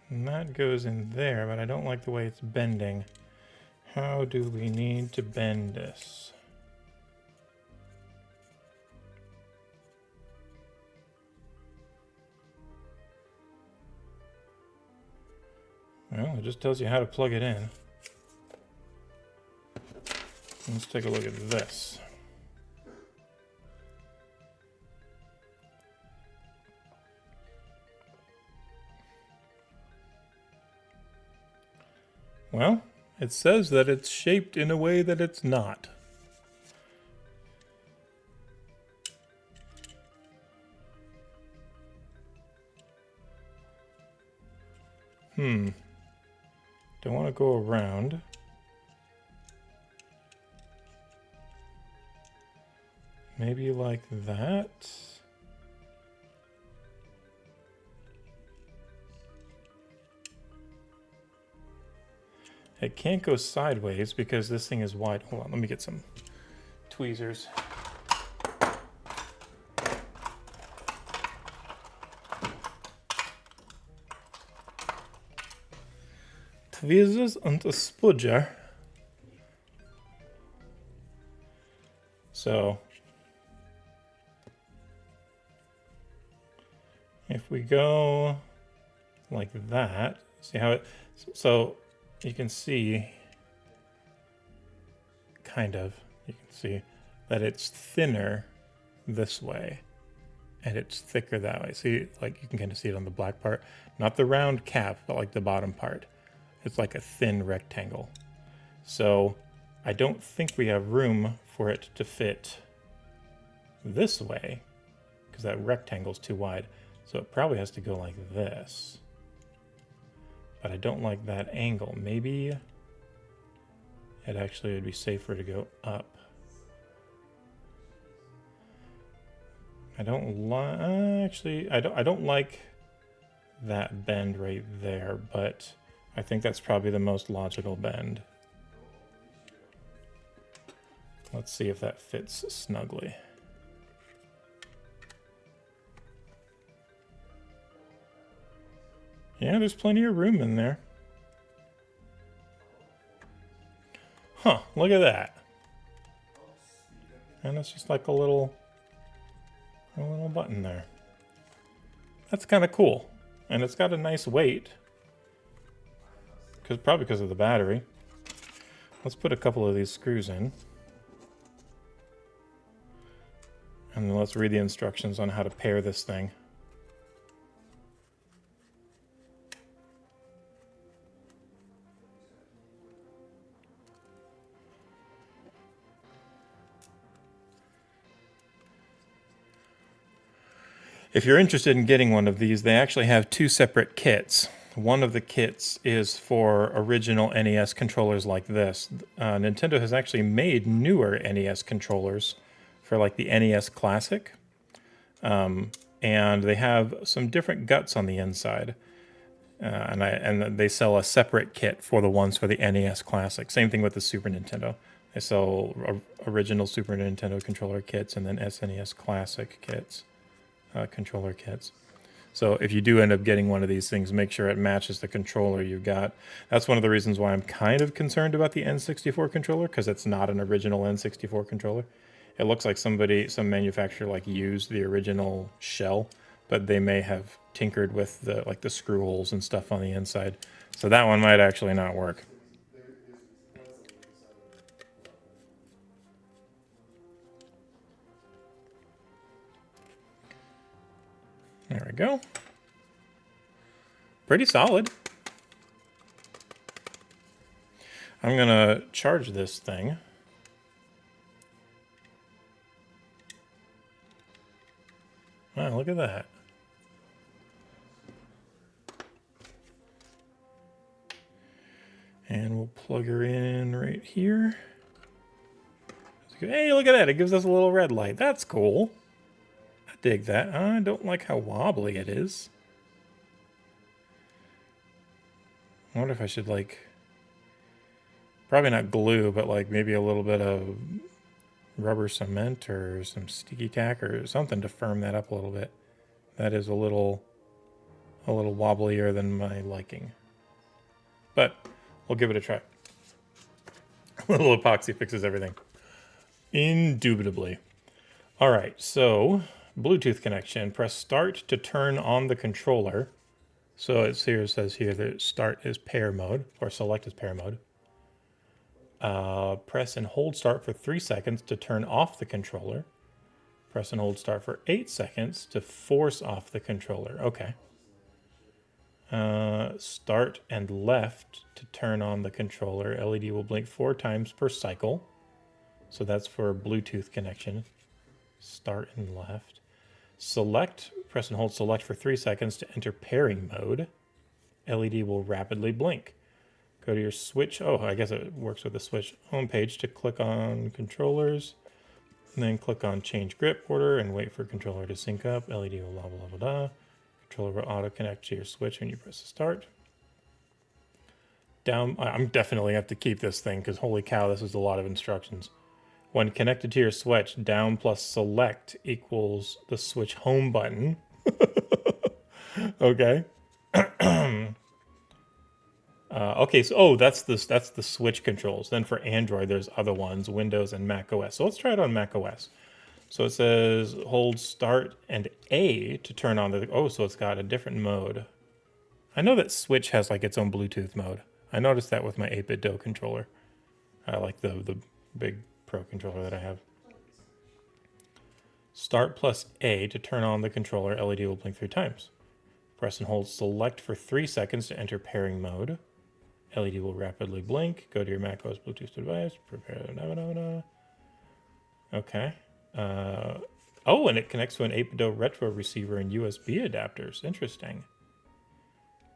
And that goes in there, but I don't like the way it's bending. How do we need to bend this? Well, it just tells you how to plug it in. Let's take a look at this. Well, it says that it's shaped in a way that it's not. Don't want to go around. Maybe like that. It can't go sideways because this thing is wide. Hold on, let me get some tweezers. Tweezers and a spudger. So if we go like that, see how it, so you can see, kind of, you can see that it's thinner this way and it's thicker that way. See, like you can kind of see it on the black part, not the round cap, but like the bottom part. It's like a thin rectangle. So I don't think we have room for it to fit this way because that rectangle's too wide. So it probably has to go like this. But I don't like that angle. Maybe it actually would be safer to go up. I don't like, actually, I don't like that bend right there, but I think that's probably the most logical bend. Let's see if that fits snugly. Yeah, there's plenty of room in there. Huh, look at that. And it's just like a little button there. That's kind of cool. And it's got a nice weight. Probably because of the battery. Let's put a couple of these screws in. And then let's read the instructions on how to pair this thing. If you're interested in getting one of these, they actually have two separate kits. one of the kits is for original NES controllers like this. Nintendo has actually made newer NES controllers for like the NES Classic. And they have some different guts on the inside. And they sell a separate kit for the ones for the NES Classic. Same thing with the Super Nintendo. They sell original Super Nintendo controller kits and then SNES Classic kits, controller kits. So if you do end up getting one of these things, make sure it matches the controller you've got. That's one of the reasons why I'm kind of concerned about the N64 controller, because it's not an original N64 controller. It looks like some manufacturer like used the original shell, but they may have tinkered with the screw holes and stuff on the inside. So that one might actually not work. There we go. Pretty solid. I'm gonna charge this thing. Wow, look at that. And we'll plug her in right here. Hey, look at that. It gives us a little red light. That's cool. I dig that. I don't like how wobbly it is. I wonder if I should, like, probably not glue, but like maybe a little bit of rubber cement or some sticky tack or something to firm that up a little bit. That is a little wobblier than my liking. But we'll give it a try. A little epoxy fixes everything. Indubitably. All right, so Bluetooth connection. Press start to turn on the controller. So it says here that start is pair mode, or select is pair mode. Press and hold start for 3 seconds to turn off the controller. Press and hold start for 8 seconds to force off the controller. Okay. Start and left to turn on the controller. LED will blink 4 times per cycle. So that's for Bluetooth connection. Start and left. Select, press and hold select for 3 seconds to enter pairing mode. LED will rapidly blink. Go to your Switch. Oh, I guess it works with the Switch homepage to click on controllers. And then click on change grip order and wait for controller to sync up. LED will blah, blah, blah, blah. Controller will auto connect to your Switch when you press start. Down, I'm definitely have to keep this thing because holy cow, this is a lot of instructions. When connected to your Switch, down plus select equals the Switch home button. Okay. Okay, so that's the Switch controls. Then for Android, there's other ones, Windows and Mac OS. So let's try it on Mac OS. So it says hold start and A to turn on the. Oh, so it's got a different mode. I know that Switch has like its own Bluetooth mode. I noticed that with my 8-bit Do controller. I like the big Pro controller that I have. Start plus A to turn on the controller. LED will blink 3 times. Press and hold select for 3 seconds to enter pairing mode. LED will rapidly blink. Go to your macOS Bluetooth device. Prepare. Okay. Oh, and it connects to an 8-bit retro receiver and USB adapters. Interesting.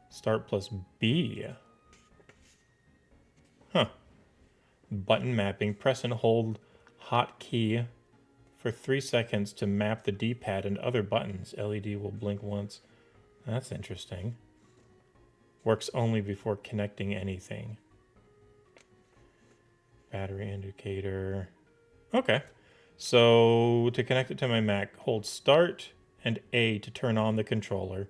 Start plus B. Huh. Button mapping. Press and hold hotkey for 3 seconds to map the D-pad and other buttons. LED will blink once. That's interesting. Works only before connecting anything. Battery indicator. Okay. So to connect it to my Mac, hold start and A to turn on the controller,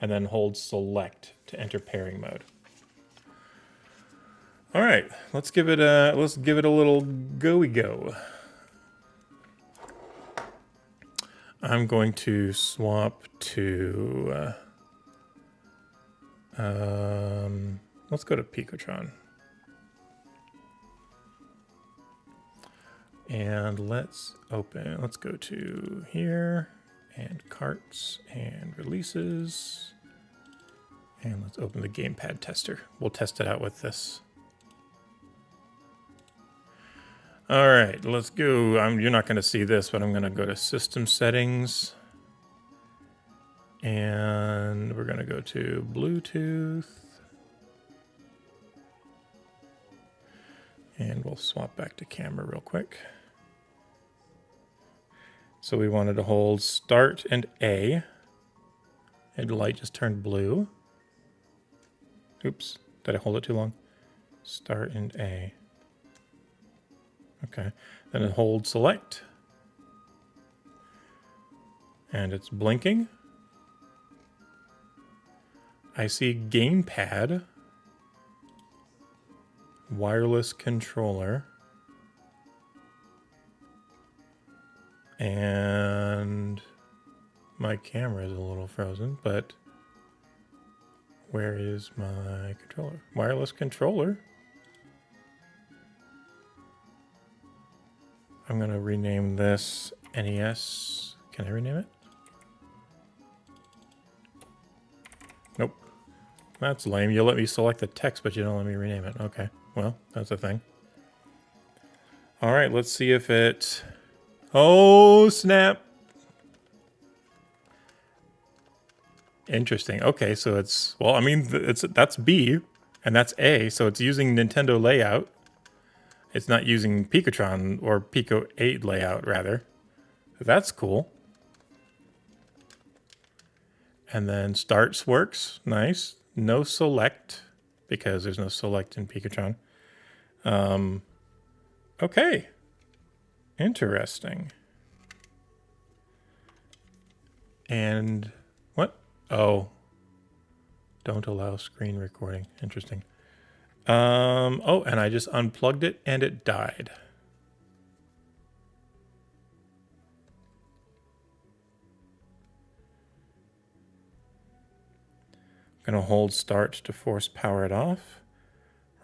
and then hold select to enter pairing mode. All right, let's give it a little go. I'm going to swap to let's go to Picotron. And let's go to here and carts and releases. And let's open the gamepad tester. We'll test it out with this. All right, let's go. You're not going to see this, but I'm going to go to System Settings. And we're going to go to Bluetooth. And we'll swap back to camera real quick. So we wanted to hold start and A. And the light just turned blue. Oops, did I hold it too long? Start and A. Okay, then hold select. And it's blinking. I see gamepad, wireless controller, and my camera is a little frozen, but where is my controller? Wireless controller. I'm going to rename this NES. Can I rename it? Nope. That's lame. You let me select the text, but you don't let me rename it. Okay. Well, that's a thing. All right, let's see if it... Oh, snap. Interesting. Okay, so it's... Well, I mean, that's B, and that's A, so it's using Nintendo layout. It's not using Picotron, or Pico 8 layout, rather. That's cool. And then starts works. Nice. No select, because there's no select in Picotron. Okay. Interesting. And what? Oh. Don't allow screen recording. Interesting. Oh, and I just unplugged it and it died. I'm going to hold start to force power it off.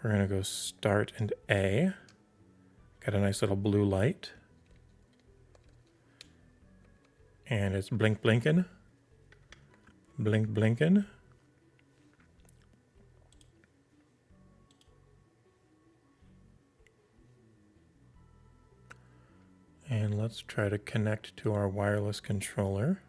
We're going to go start and A. Got a nice little blue light. And it's blink blinking. Blink blinking. And let's try to connect to our wireless controller.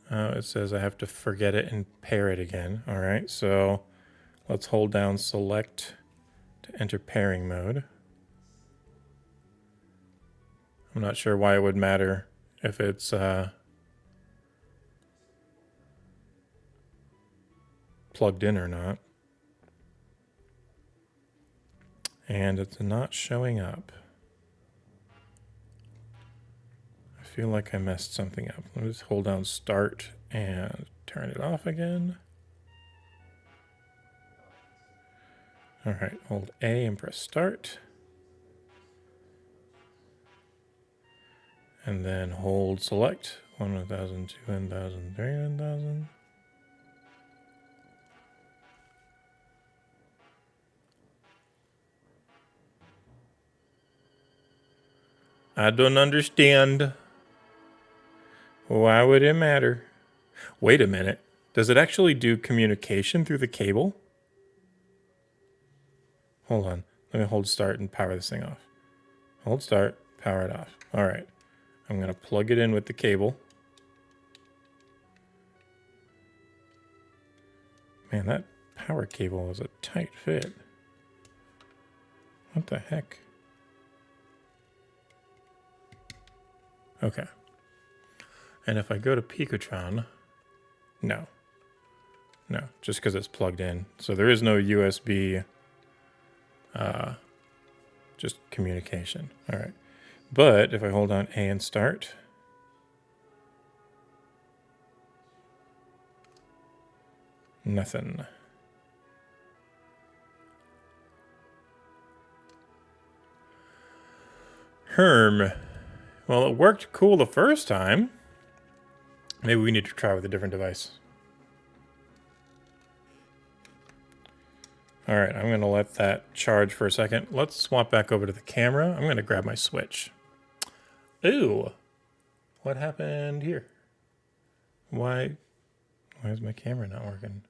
Oh, it says I have to forget it and pair it again. All right, so let's hold down select to enter pairing mode. I'm not sure why it would matter if it's plugged in or not. And it's not showing up. I feel like I messed something up. Let me just hold down start and turn it off again. All right, hold A and press start. And then hold select. 1,000, 2,000, 3,000. I don't understand. Why would it matter? Wait a minute. Does it actually do communication through the cable? Hold on. Let me hold start and power this thing off. Hold start, power it off. All right. I'm going to plug it in with the cable. Man, that power cable is a tight fit. What the heck? Okay. And if I go to Picotron, no, just because it's plugged in. So there is no USB, just communication. All right. But if I hold on A and start, nothing. Herm. Well, it worked cool the first time. Maybe we need to try with a different device. All right, I'm going to let that charge for a second. Let's swap back over to the camera. I'm going to grab my Switch. Ooh, what happened here? Why is my camera not working?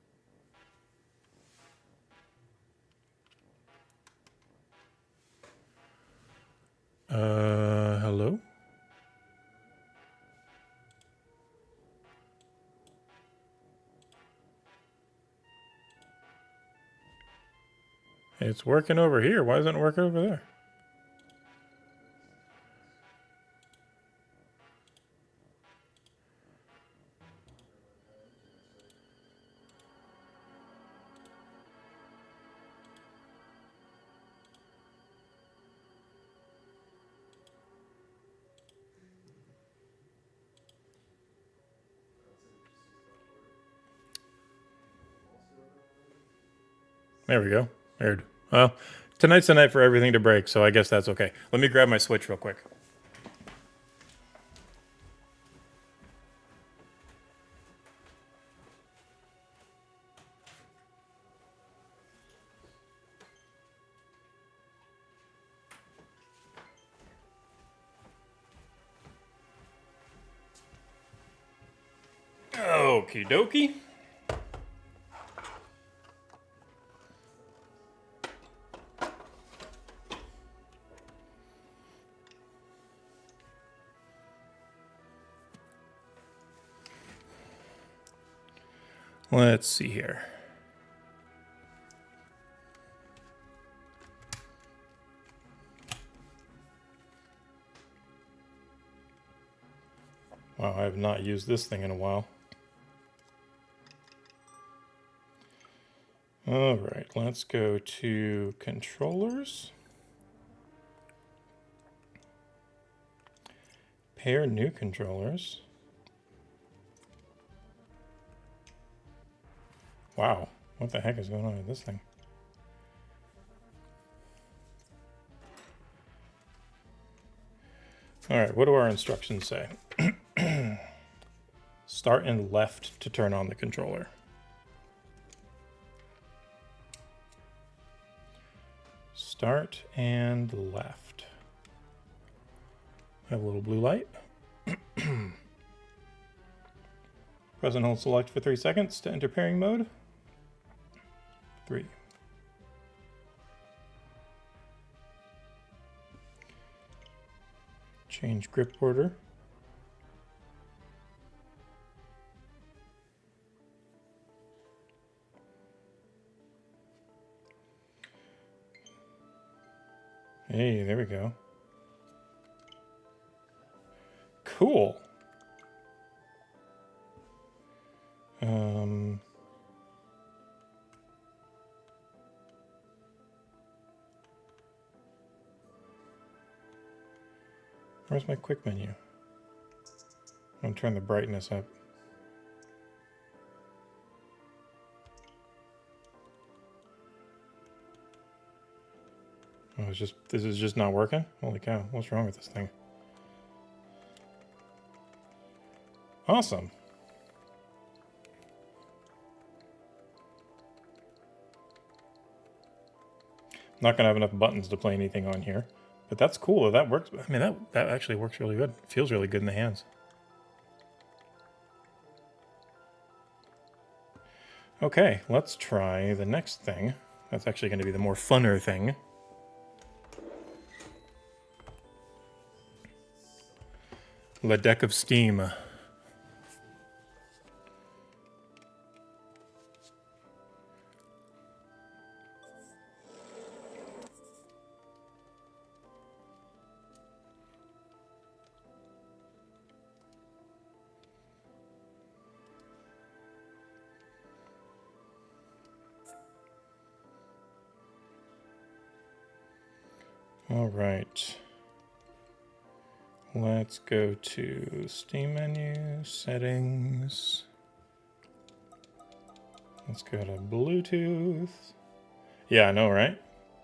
Hello? It's working over here. Why doesn't it work over there? There we go. Weird. Well, tonight's the night for everything to break, so I guess that's okay. Let me grab my Switch real quick. Okie dokie. Let's see here. Wow, I have not used this thing in a while. All right, let's go to controllers. Pair new controllers. Wow, what the heck is going on with this thing? All right, what do our instructions say? Start and left to turn on the controller. Start and left. I have a little blue light. Press and hold select for 3 seconds to enter pairing mode. 3. Change grip order. Hey, there we go. Cool. Where's my quick menu? I'm gonna turn the brightness up. Oh, this is just not working? Holy cow, what's wrong with this thing? Awesome. Not gonna have enough buttons to play anything on here, but that's cool. That works. I mean, that actually works really good. It feels really good in the hands. Okay, let's try the next thing. That's actually going to be the more funner thing. The deck of steam. All right. Let's go to Steam menu, settings. Let's go to Bluetooth. Yeah, I know, right?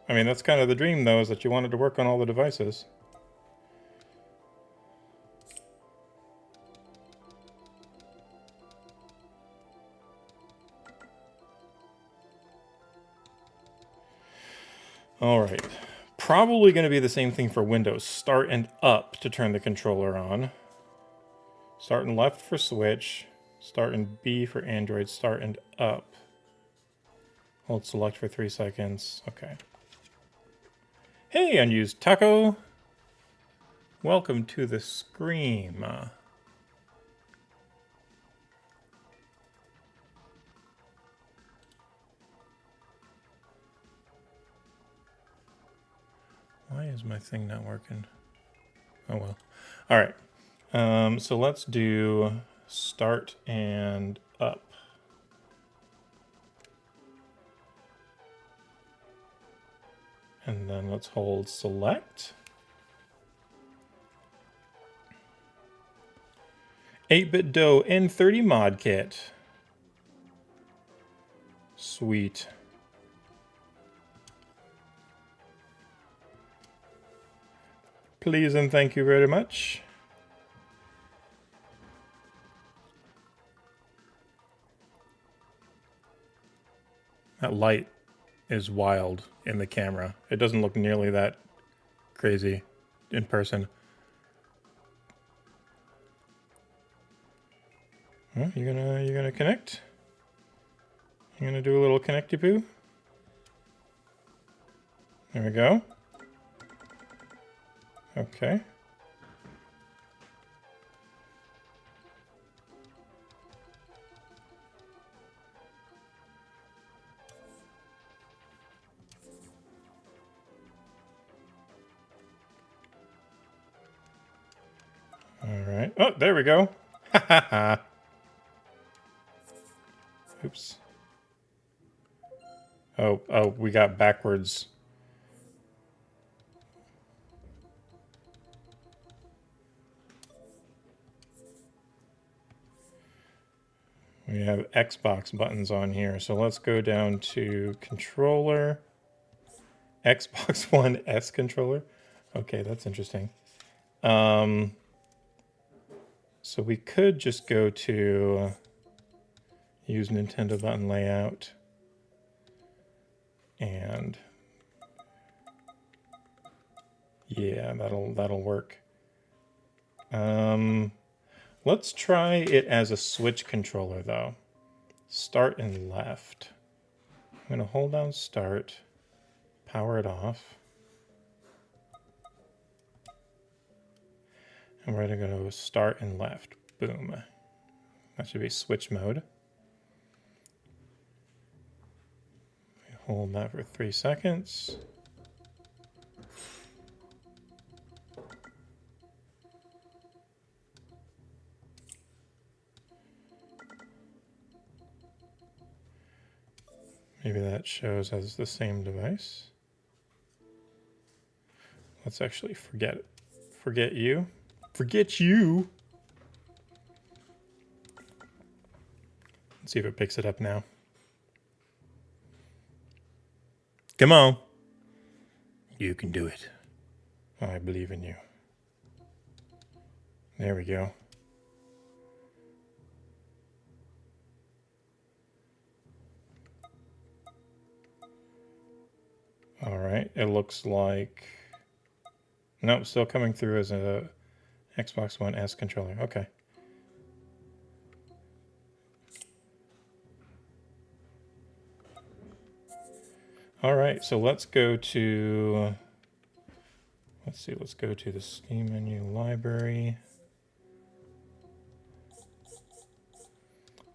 I mean, that's kind of the dream, though, is that you want it to work on all the devices. All right. Probably going to be the same thing for Windows. Start and up to turn the controller on. Start and left for Switch. Start and B for Android. Start and up. Hold select for 3 seconds. Okay. Hey, unused taco. Welcome to the Scream. Why is my thing not working? Oh well. All right. So let's do start and up. And then let's hold select. 8-bit dough N30 mod kit. Sweet. Please and thank you very much. That light is wild in the camera. It doesn't look nearly that crazy in person. Well, you gonna connect? You gonna do a little connecty poo? There we go. Okay. All right. Oh, there we go. Ha ha ha. Oops. Oh, we got backwards. We have Xbox buttons on here, so let's go down to controller. Xbox One S controller. Okay, that's interesting. So we could just go to use Nintendo button layout, and yeah, that'll work. Let's try it as a Switch controller though. Start and left. I'm gonna hold down start, power it off, and we're gonna go start and left. Boom. That should be Switch mode. Hold that for 3 seconds. Maybe that shows as the same device. Let's actually forget it. Forget you. Forget you! Let's see if it picks it up now. Come on. You can do it. I believe in you. There we go. All right, it looks like... Nope, still coming through as a Xbox One S controller. Okay. All right, so let's go to... let's go to the Steam menu library.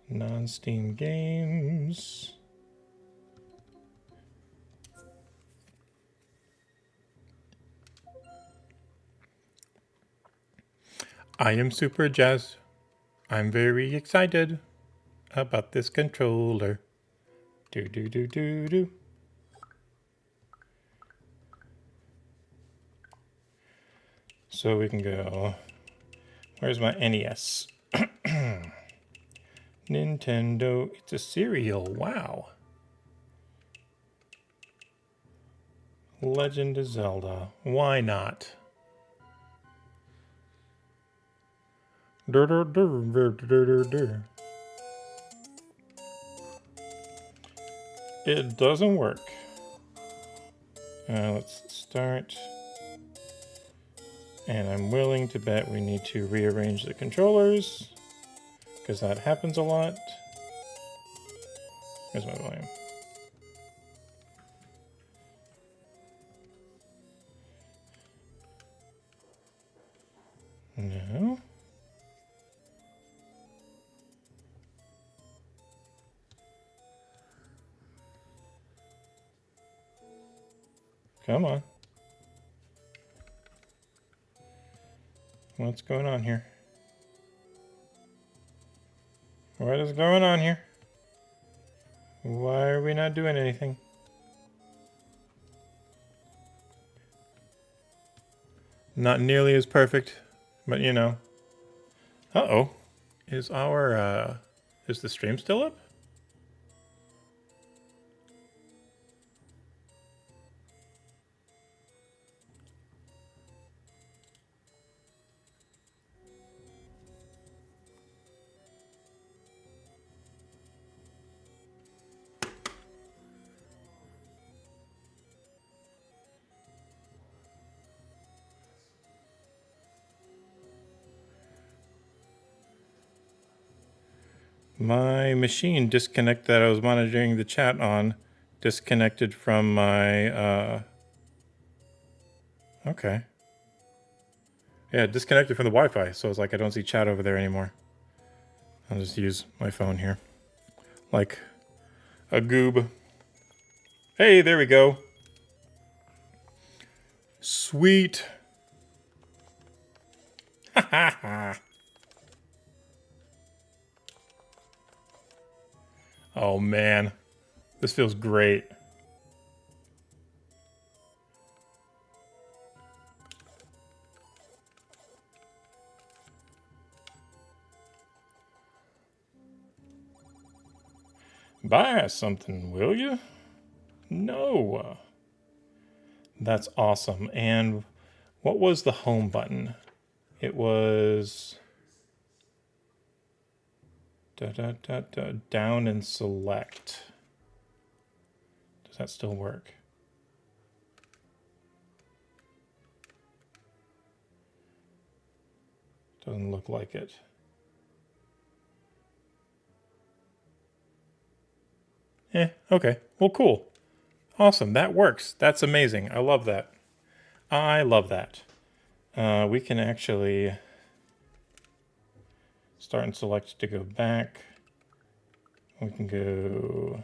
Non-Steam games. I am super jazzed. I'm very excited about this controller. Do do do do do. So we can go. Where's my NES? Nintendo. It's a cereal. Wow. Legend of Zelda. Why not? It doesn't work. Let's start. And I'm willing to bet we need to rearrange the controllers, because that happens a lot. Here's my volume. Come on. What's going on here? What is going on here? Why are we not doing anything? Not nearly as perfect, but you know. Uh-oh. Is is the stream still up? My machine that I was monitoring the chat on disconnected from my okay. Yeah, disconnected from the Wi-Fi, so it's like I don't see chat over there anymore. I'll just use my phone here. Like a goob. Hey, there we go. Sweet. Ha ha ha. Oh man, this feels great. Buy something, will you? No. That's awesome. And what was the home button? It was down and select. Does that still work? Doesn't look like it. Okay. Well, cool. Awesome. That works. That's amazing. I love that. I love that. We can actually start and select to go back. We can go...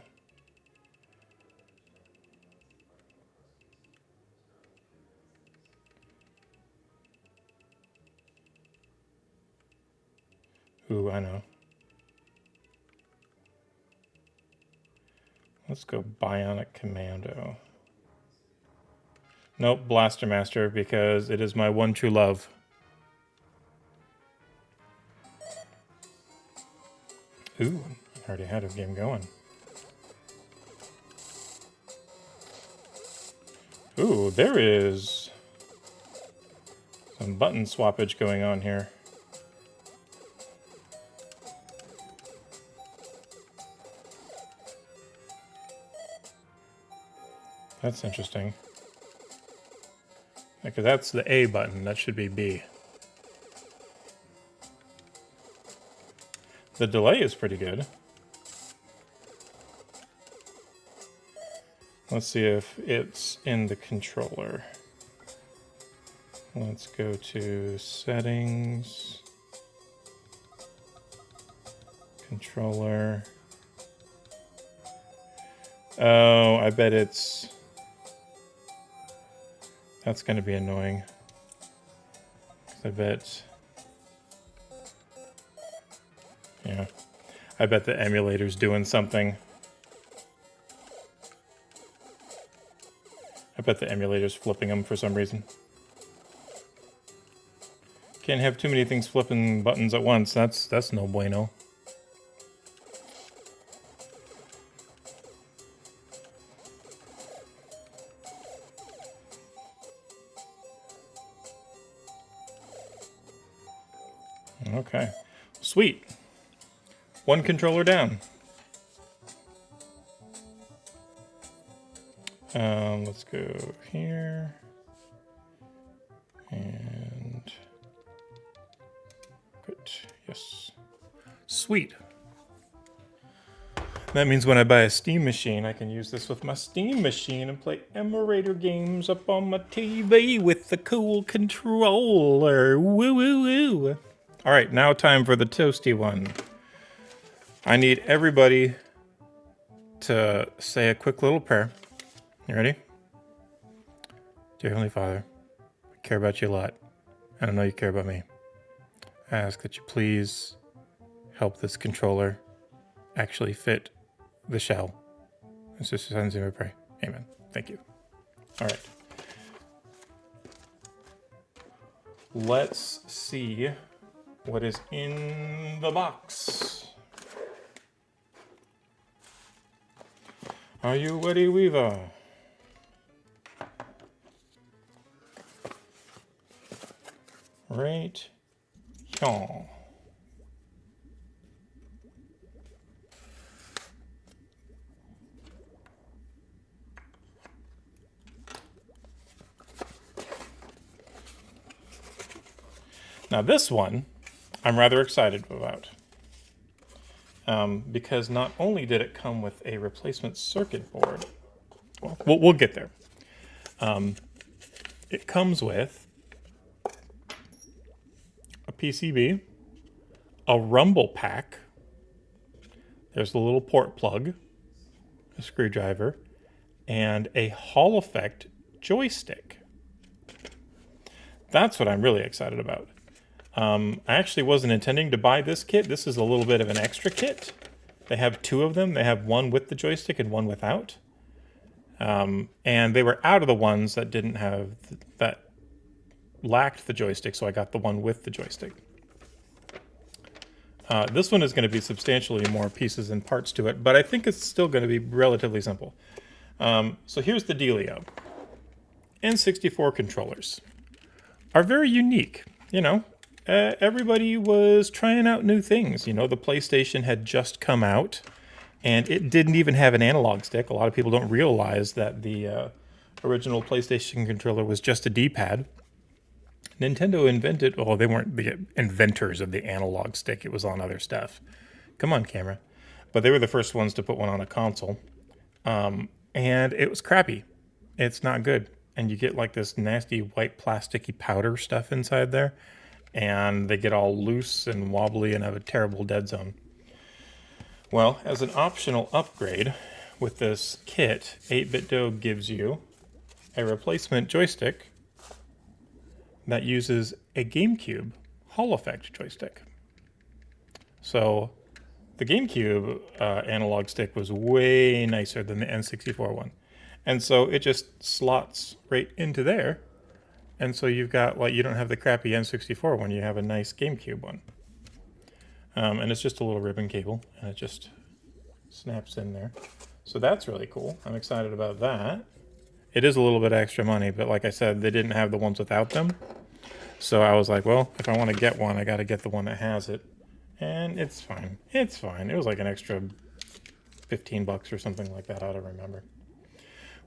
Ooh, I know. Let's go Bionic Commando. Nope, Blaster Master, because it is my one true love. Ooh, I already had a game going. Ooh, there is some button swappage going on here. That's interesting. Because that's the A button, that should be B. The delay is pretty good. Let's see if it's in the controller. Let's go to settings, controller. Oh, I bet it's... That's going to be annoying. I bet... Yeah. I bet the emulator's doing something. I bet the emulator's flipping them for some reason. Can't have too many things flipping buttons at once. That's no bueno. Okay. Sweet. One controller down. Let's go here. And good. Yes. Sweet. That means when I buy a Steam machine, I can use this with my Steam machine and play emulator games up on my TV with the cool controller. Woo woo woo. All right, now time for the toasty one. I need everybody to say a quick little prayer. You ready? Dear Heavenly Father, I care about you a lot. And I know you care about me. I ask that you please help this controller actually fit the shell. It's just a son's name we pray. Amen. Thank you. All right. Let's see what is in the box. Are you ready, Weaver? Right here. Now this one, I'm rather excited about. Because not only did it come with a replacement circuit board, well, we'll get there. It comes with a PCB, a rumble pack, there's the little port plug, a screwdriver, and a Hall effect joystick. That's what I'm really excited about. I actually wasn't intending to buy this kit. This is a little bit of an extra kit. They have two of them. They have one with the joystick and one without. And they were out of the ones that didn't have, that lacked the joystick, so I got the one with the joystick. This one is going to be substantially more pieces and parts to it, but I think it's still going to be relatively simple. So here's the dealio. N64 controllers are very unique, you know. Everybody was trying out new things. You know, the PlayStation had just come out, and it didn't even have an analog stick. A lot of people don't realize that the original PlayStation controller was just a D-pad. Nintendo invented, oh, they weren't the inventors of the analog stick. It was on other stuff. Come on, camera. But they were the first ones to put one on a console. And it was crappy. It's not good. And you get like this nasty white plasticky powder stuff inside there. And they get all loose and wobbly and have a terrible dead zone. Well, as an optional upgrade with this kit, 8BitDo gives you a replacement joystick that uses a GameCube Hall effect joystick. So the GameCube analog stick was way nicer than the N64 one. And so it just slots right into there. And so you've got, like, you don't have the crappy N64 one, you have a nice GameCube one. And it's just a little ribbon cable, and it just snaps in there. So that's really cool. I'm excited about that. It is a little bit extra money, but like I said, they didn't have the ones without them. So I was like, well, if I want to get one, I got to get the one that has it. And it's fine. It's fine. It was like an extra 15 bucks or something like that, I don't remember.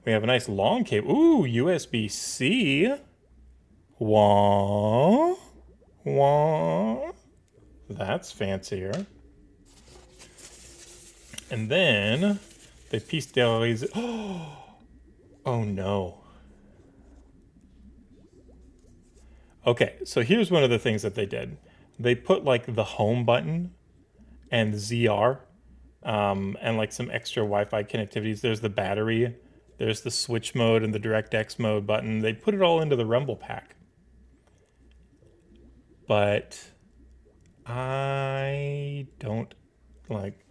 We have a nice long cable. Ooh, USB-C. Wah, wah. That's fancier. And then they pieced down these. Oh no. Okay, so here's one of the things that they did. They put like the home button and ZR and like some extra Wi-Fi connectivities. There's the battery, there's the switch mode and the DirectX mode button. They put it all into the Rumble pack. But I don't like.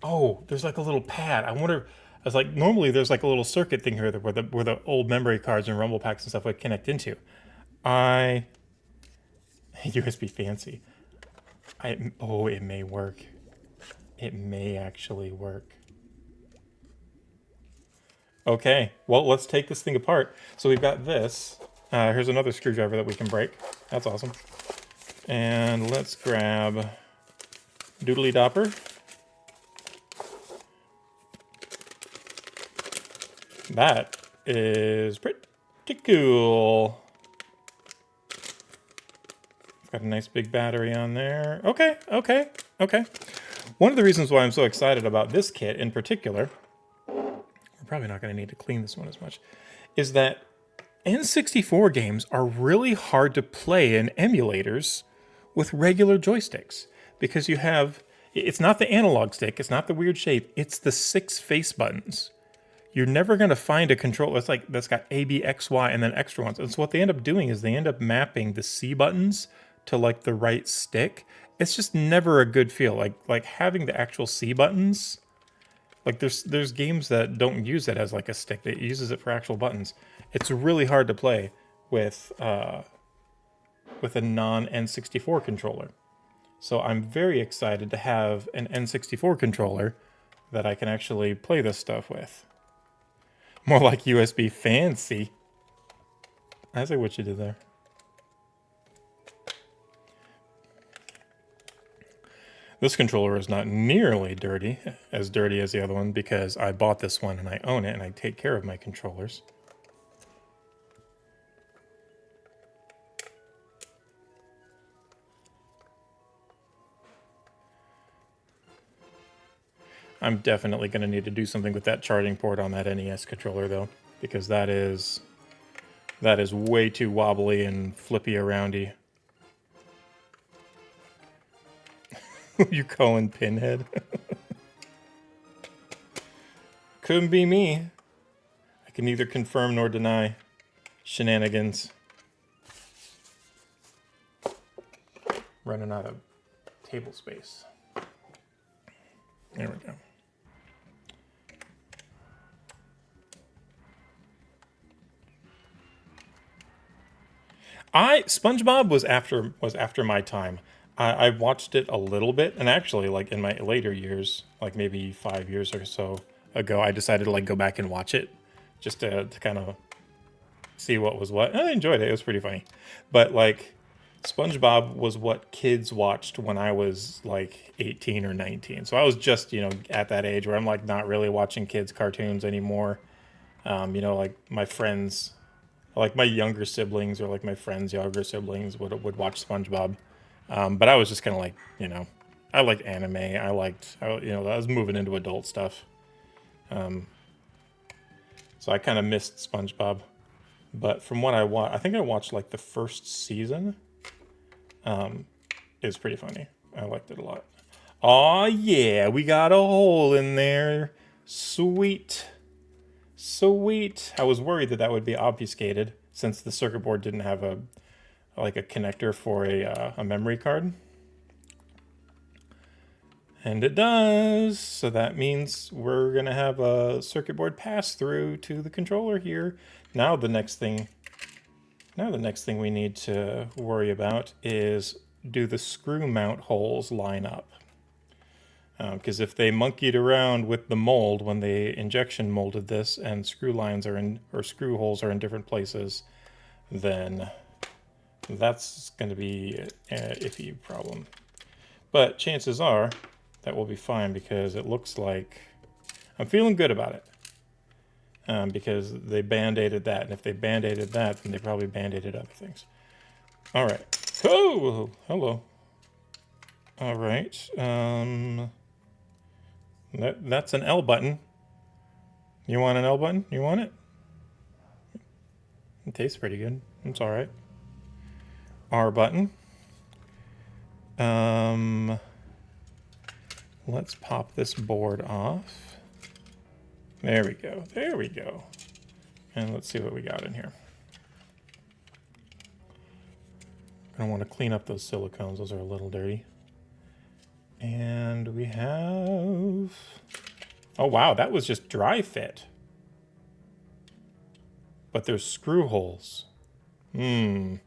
Oh, there's like a little pad. I wonder. I was like, normally there's like a little circuit thing here where the old memory cards and Rumble packs and stuff would connect into. USB fancy. It may work. It may actually work. Okay, well, let's take this thing apart. So we've got this. Here's another screwdriver that we can break. That's awesome. And let's grab Doodly Dopper. That is pretty cool. Got a nice big battery on there. Okay. One of the reasons why I'm so excited about this kit in particular, we're probably not going to need to clean this one as much, is that N64 games are really hard to play in emulators with regular joysticks because it's not the analog stick, it's not the weird shape, it's the 6 face buttons. you're never going to find a controller that's got A, B, X, Y, and then extra ones. And so what they end up doing is they end up mapping the C buttons to like the right stick. It's just never a good feel. Like having the actual C buttons. Like there's games that don't use it as like a stick. That uses it for actual buttons. It's really hard to play with a non N64 controller. So I'm very excited to have an N64 controller that I can actually play this stuff with. More like USB fancy. I see what you did there. This controller is not nearly as dirty as the other one, because I bought this one and I own it and I take care of my controllers. I'm definitely going to need to do something with that charging port on that NES controller though, because that is way too wobbly and flippy aroundy. You calling Pinhead? Couldn't be me. I can neither confirm nor deny shenanigans. Running out of table space. There we go. SpongeBob was after my time. I watched it a little bit, and actually, like in my later years, like maybe 5 years or so ago, I decided to like go back and watch it just to kind of see what was what. And I enjoyed it. It was pretty funny. But like SpongeBob was what kids watched when I was like 18 or 19. So I was just, at that age where I'm like not really watching kids cartoons anymore. Like my friends, like my younger siblings or like my friends' younger siblings would watch SpongeBob. But I was just kind of like, I liked anime. I was moving into adult stuff. So I kind of missed SpongeBob. But from what I watched, I think I watched like the first season. It was pretty funny. I liked it a lot. Aw, yeah, we got a hole in there. Sweet. Sweet. I was worried that would be obfuscated since the circuit board didn't have a connector for a memory card. And it does. So that means we're going to have a circuit board pass through to the controller here. Now the next thing we need to worry about is, do the screw mount holes line up? Because if they monkeyed around with the mold when they injection molded this and screw holes are in different places, then that's going to be an iffy problem. But chances are that will be fine, because it looks like I'm feeling good about it. Because they band-aided that, and if they band-aided that, then they probably band-aided other things. All right. Oh, hello. All right. That's an L button. You want an L button? You want it? It tastes pretty good. It's all right. R button. Let's pop this board off. There we go. There we go. And let's see what we got in here. I want to clean up those silicones. Those are a little dirty. And we have... Oh, wow. That was just dry fit. But there's screw holes. And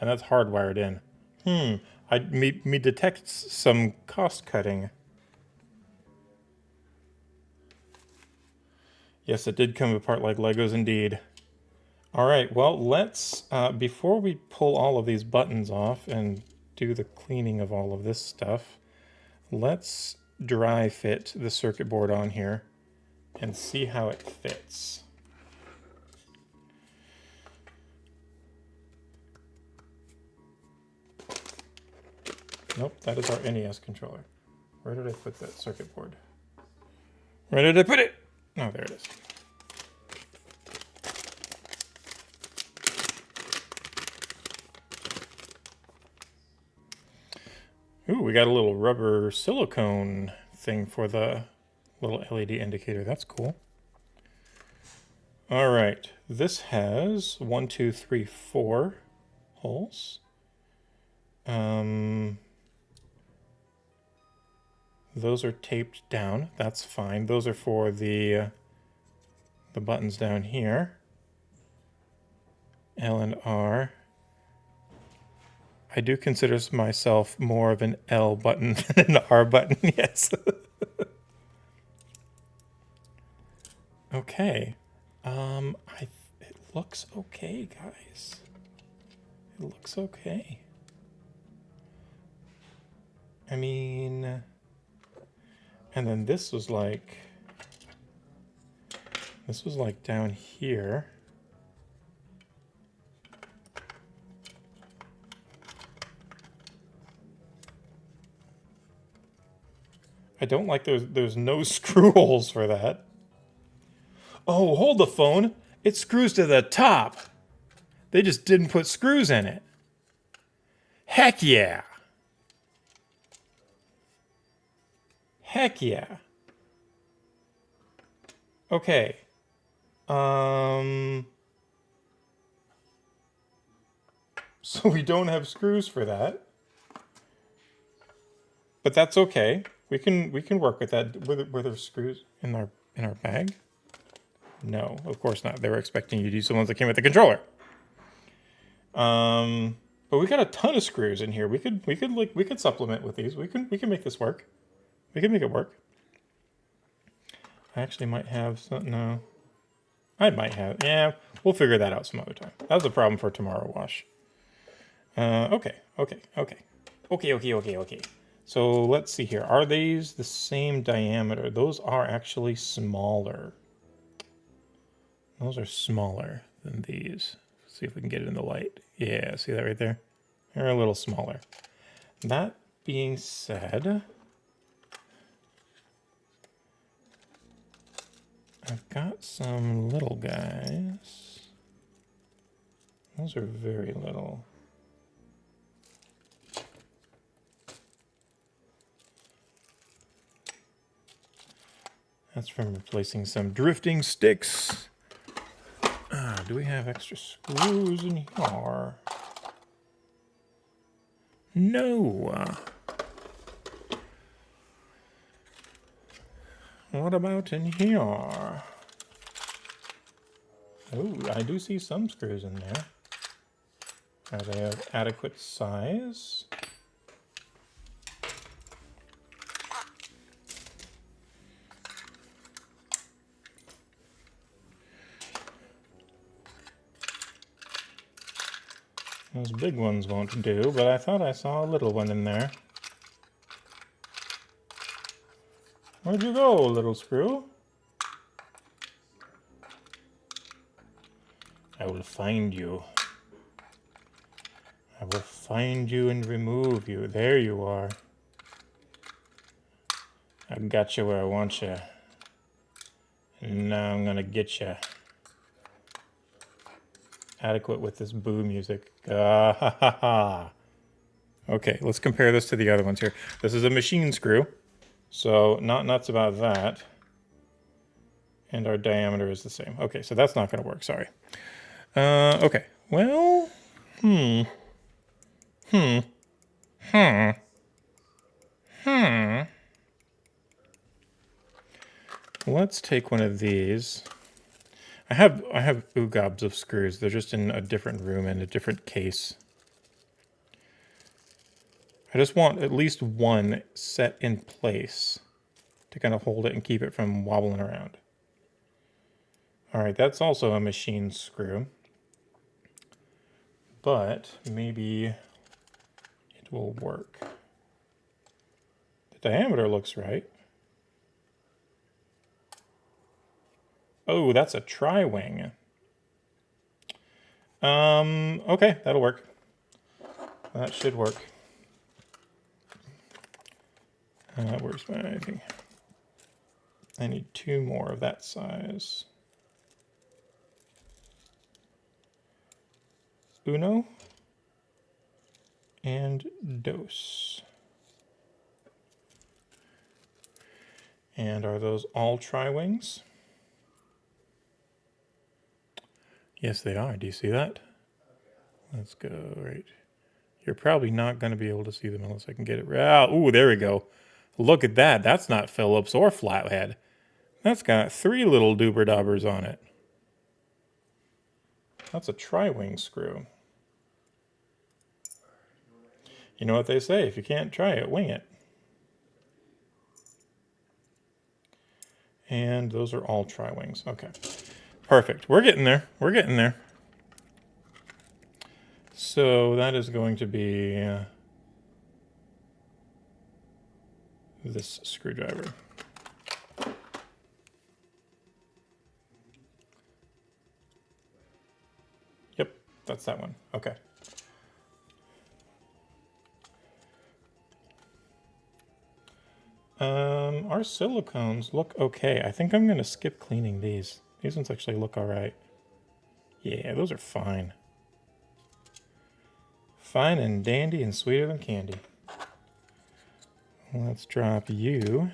that's hardwired in. Me detects some cost cutting. Yes, it did come apart like Legos indeed. All right, well, let's, before we pull all of these buttons off and do the cleaning of all of this stuff, let's dry fit the circuit board on here and see how it fits. Nope, that is our NES controller. Where did I put that circuit board? Where did I put it? Oh, there it is. Ooh, we got a little rubber silicone thing for the little LED indicator. That's cool. All right, this has 1, 2, 3, 4 holes. Those are taped down. That's fine. Those are for the buttons down here. L and R. I do consider myself more of an L button than an R button, yes. Okay. It looks okay, guys. It looks okay. I mean, and then this was like down here. I don't like there's no screw holes for that. Oh, hold the phone. It screws to the top. They just didn't put screws in it. Heck yeah. Heck yeah. Okay. So we don't have screws for that. But that's okay. We can work with that. Were there screws in our bag? No, of course not. They were expecting you to use the ones that came with the controller. But we got a ton of screws in here. We could supplement with these. We can make this work. We can make it work. I actually might have some. No, I might have. Yeah, we'll figure that out some other time. That was a problem for tomorrow wash. Okay. So let's see here. Are these the same diameter? Those are actually smaller. Those are smaller than these. Let's see if we can get it in the light. Yeah, see that right there? They're a little smaller. That being said, I've got some little guys. Those are very little. That's from replacing some drifting sticks. Do we have extra screws in here? No. What about in here? Oh, I do see some screws in there. Are they of adequate size? Those big ones won't do, but I thought I saw a little one in there. Where'd you go, little screw? I will find you. I will find you and remove you. There you are. I got you where I want you. And now I'm gonna get you. Adequate with this boo music. Ah, ha, ha, ha. Okay, let's compare this to the other ones here. This is a machine screw, so not nuts about that. And our diameter is the same. Okay, so that's not going to work, sorry. Okay, well, Let's take one of these. I have oogobs of screws. They're just in a different room and a different case. I just want at least one set in place to kind of hold it and keep it from wobbling around. All right, that's also a machine screw, but maybe it will work. The diameter looks right. Oh, that's a tri-wing. Okay, that'll work. That should work. Where's my thing? I need 2 more of that size. Uno and dos. And are those all tri-wings? Yes, they are. Do you see that? Let's go right. You're probably not going to be able to see them unless I can get it right. Ooh, there we go. Look at that. That's not Phillips or Flathead. That's got 3 little doober daubers on it. That's a tri-wing screw. You know what they say, if you can't try it, wing it. And those are all tri-wings. Okay, perfect. We're getting there. We're getting there. So that is going to be this screwdriver. Yep, that's that one. Okay. Our silicones look okay. I think I'm going to skip cleaning these. These ones actually look all right. Yeah, those are fine. Fine and dandy and sweeter than candy. Let's drop you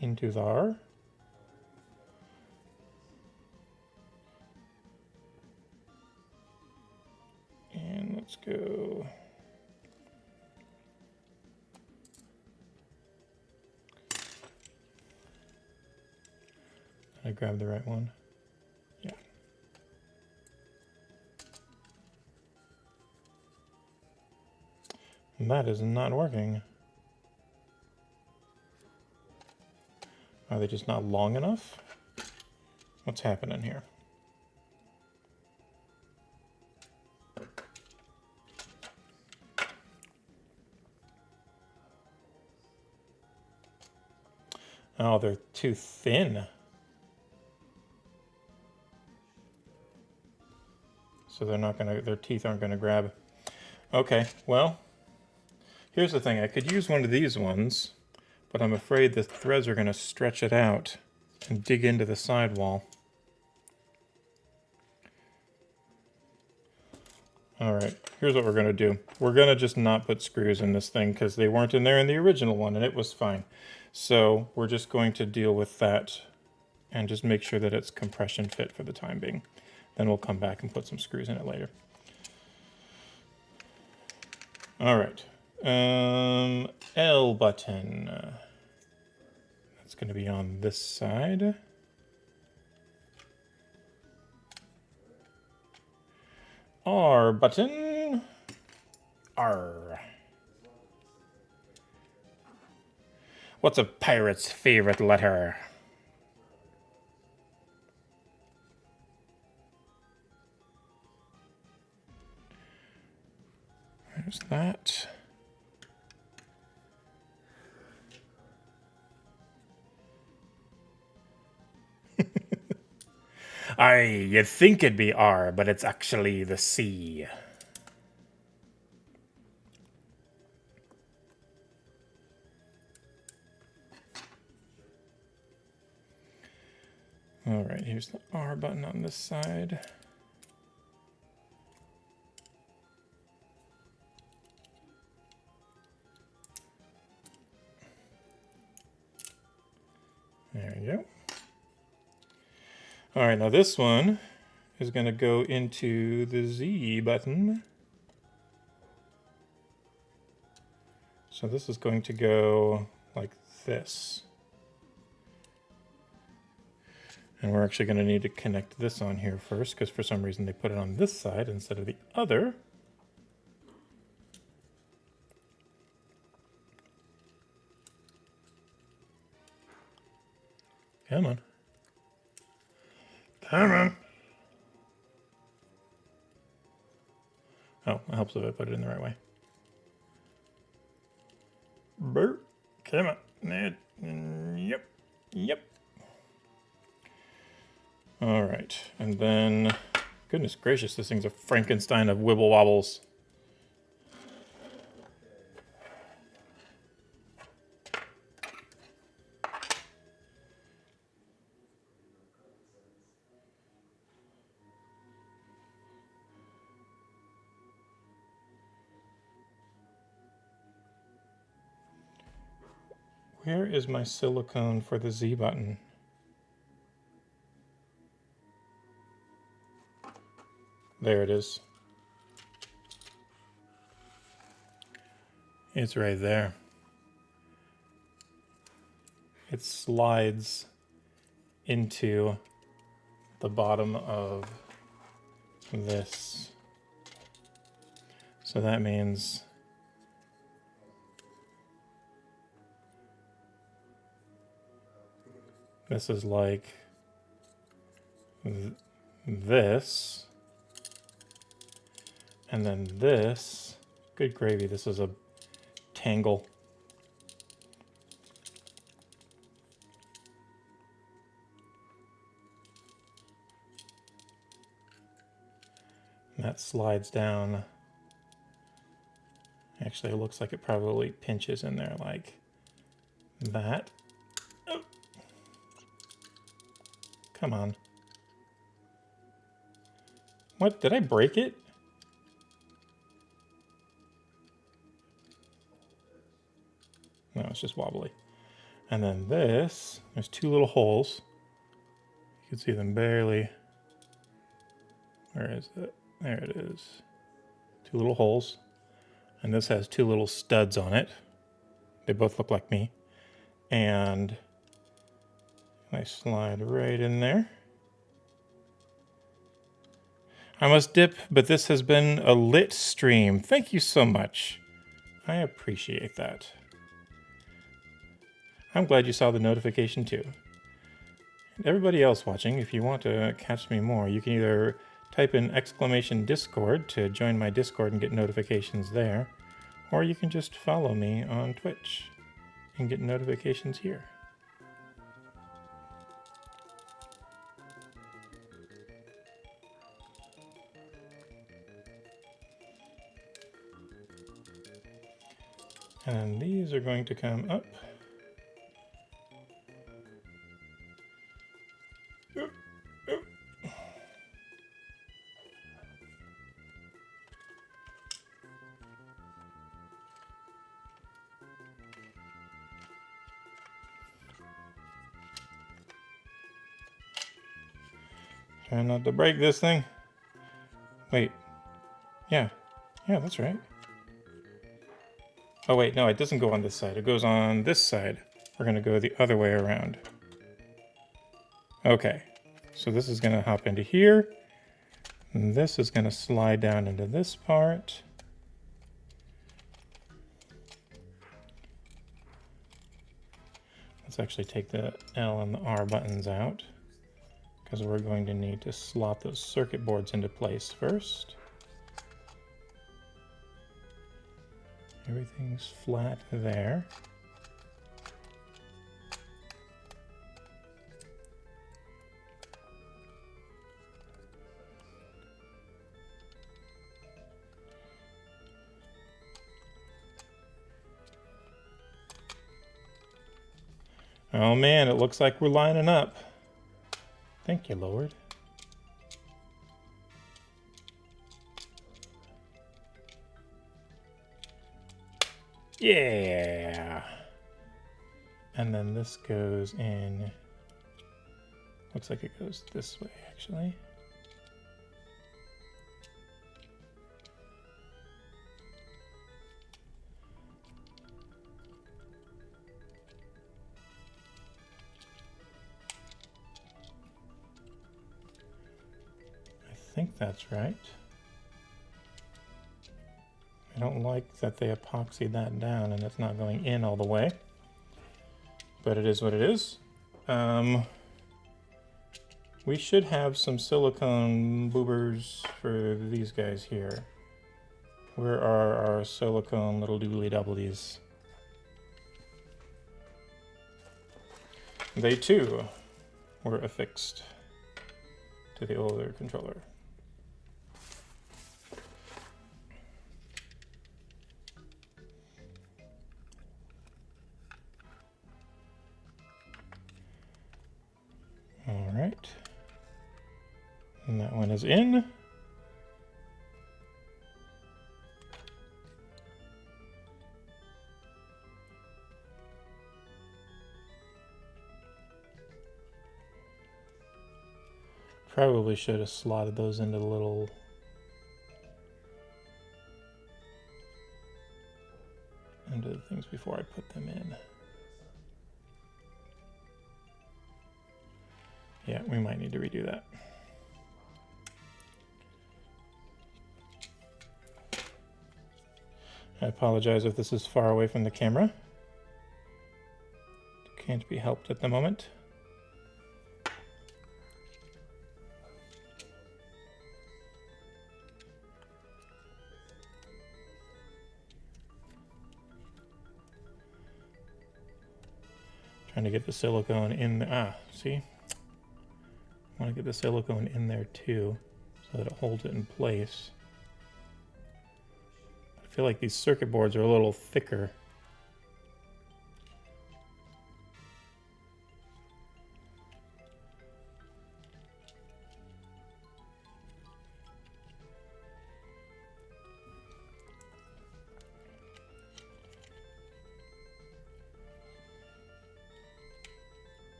into there. And let's go. Did I grab the right one? Yeah. And that is not working. Are they just not long enough? What's happening here? Oh, they're too thin. So they're not gonna, their teeth aren't gonna grab. Okay, well, here's the thing. I could use one of these ones, but I'm afraid the threads are gonna stretch it out and dig into the sidewall. All right, here's what we're gonna do. We're gonna just not put screws in this thing because they weren't in there in the original one and it was fine. So we're just going to deal with that and just make sure that it's compression fit for the time being. Then we'll come back and put some screws in it later. All right, L button. That's gonna be on this side. R button. R. What's a pirate's favorite letter? There's that. You'd think it'd be R, but it's actually the C. All right, here's the R button on this side. There you go. All right, now this one is going to go into the Z button. So this is going to go like this. And we're actually going to need to connect this on here first because for some reason they put it on this side instead of the other. Come on. Come on. Oh, it helps if I put it in the right way. Bert, come on. Yep. Yep. All right. And then, goodness gracious, this thing's a Frankenstein of wibble wobbles. Where is my silicone for the Z button? There it is. It's right there. It slides into the bottom of this. So that means this is like this, and then this. Good gravy, this is a tangle. And that slides down. Actually, it looks like it probably pinches in there like that. Oh. Come on. What, did I break it? No, it's just wobbly. And then this, there's two little holes. You can see them barely. Where is it? There it is. Two little holes. And this has two little studs on it. They both look like me. And I slide right in there. I must dip, but this has been a lit stream. Thank you so much. I appreciate that. I'm glad you saw the notification too. And everybody else watching, if you want to catch me more, you can either type in !Discord to join my Discord and get notifications there, or you can just follow me on Twitch and get notifications here. And these are going to come up. Try not to break this thing. Wait. Yeah, that's right. Oh wait, no, it doesn't go on this side. It goes on this side. We're gonna go the other way around. Okay, so this is gonna hop into here. And this is gonna slide down into this part. Let's actually take the L and the R buttons out, because we're going to need to slot those circuit boards into place first. Everything's flat there. Oh man, it looks like we're lining up. Thank you, Lord. Yeah. And then this goes in. Looks like it goes this way, actually. I think that's right. I don't like that they epoxied that down and it's not going in all the way, but it is what it is. We should have some silicone boobers for these guys here. Where are our silicone little doobly doublies? They too were affixed to the older controller. All right, and that one is in. Probably should have slotted those into the little... into the things before I put them in. Yeah, we might need to redo that. I apologize if this is far away from the camera. Can't be helped at the moment. Trying to get the silicone in the, see? I want to get the silicone in there too, so that it holds it in place. I feel like these circuit boards are a little thicker.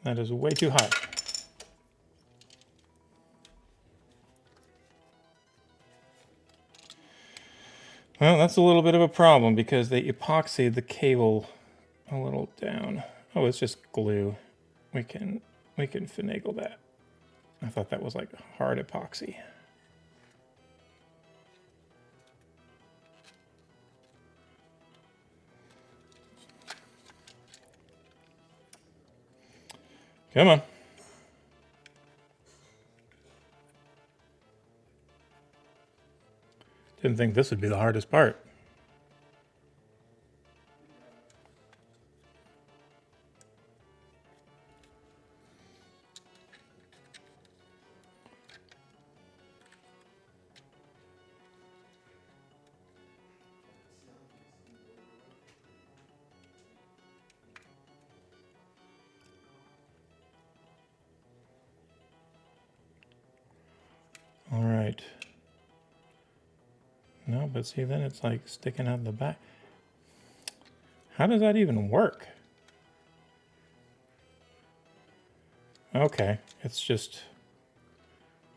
That is way too high. Well, that's a little bit of a problem because they epoxied the cable a little down. Oh, it's just glue. We can finagle that. I thought that was like hard epoxy. Come on. Didn't think this would be the hardest part. All right. No, but see, then it's like sticking out the back. How does that even work? Okay, it's just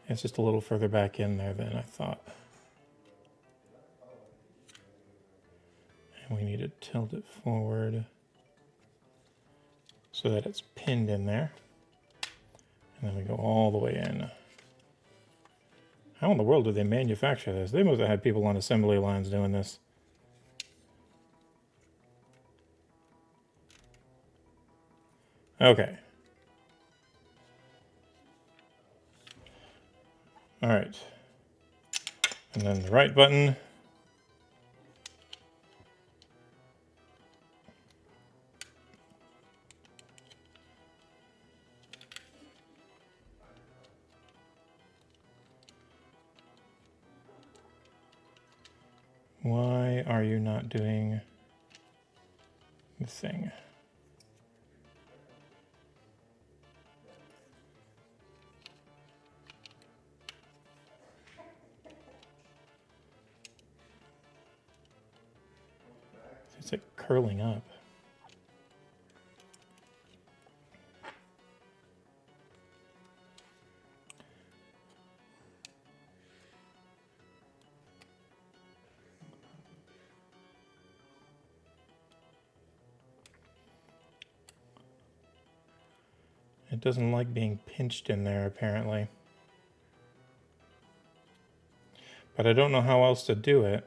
a little further back in there than I thought. And we need to tilt it forward so that it's pinned in there. And then we go all the way in. How in the world did they manufacture this? They must have had people on assembly lines doing this. Okay. All right. And then the right button. Why are you not doing the thing? It's like curling up. It doesn't like being pinched in there, apparently. But I don't know how else to do it.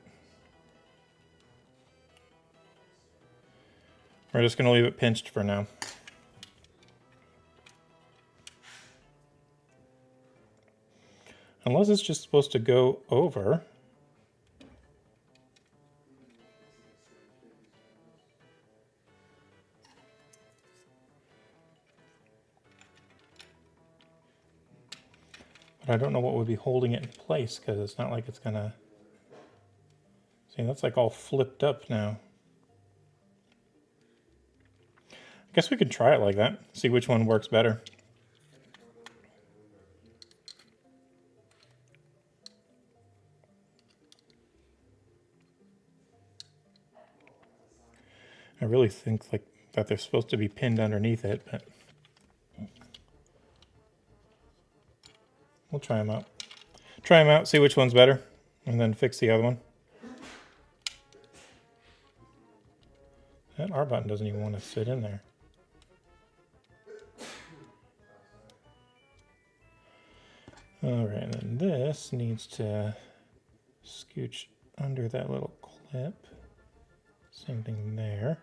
We're just going to leave it pinched for now. Unless it's just supposed to go over. But I don't know what would be holding it in place because it's not like it's going to... See, that's like all flipped up now. I guess we could try it like that. See which one works better. I really think like that they're supposed to be pinned underneath it, but we'll try them out. Try them out, see which one's better, and then fix the other one. That R button doesn't even want to sit in there. All right, and then this needs to scooch under that little clip. Same thing there.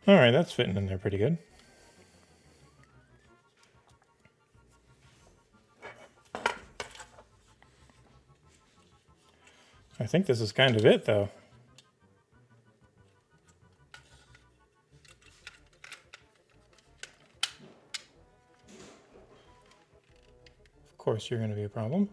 All right, that's fitting in there pretty good. I think this is kind of it, though. Of course, you're going to be a problem.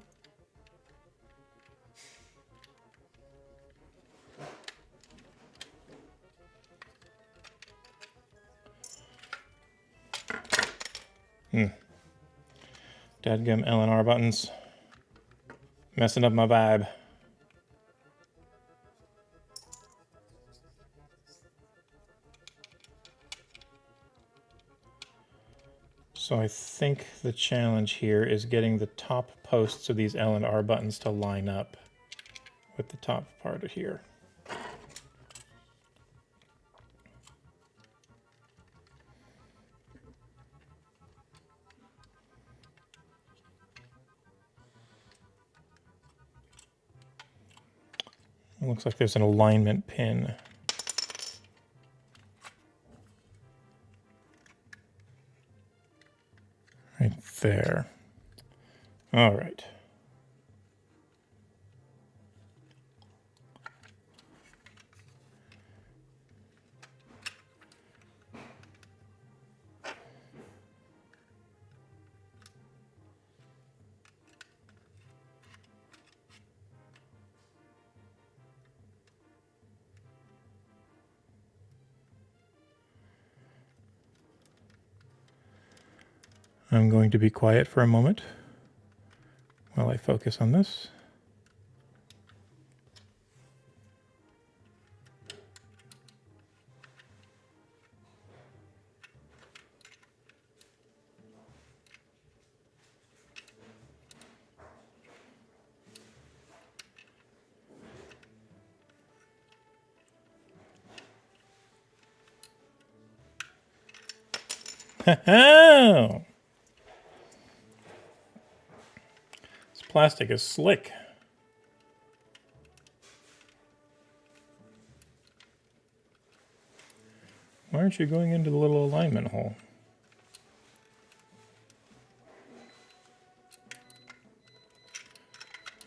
Dadgum L and R buttons. Messing up my vibe. So I think the challenge here is getting the top posts of these L and R buttons to line up with the top part of here. It looks like there's an alignment pin. Right there. All right. I'm going to be quiet for a moment while I focus on this. Oh! This plastic is slick. Why aren't you going into the little alignment hole?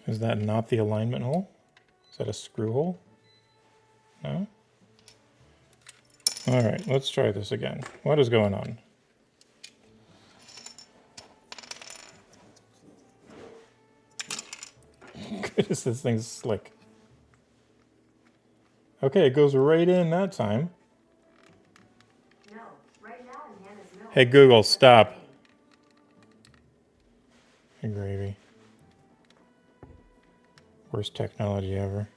Is that not the alignment hole? Is that a screw hole? No? All right, let's try this again. What is going on? Goodness, this thing's slick. Okay, it goes right in that time. No, right now in Hannah's milk. Hey Google, stop. Hey gravy. Worst technology ever.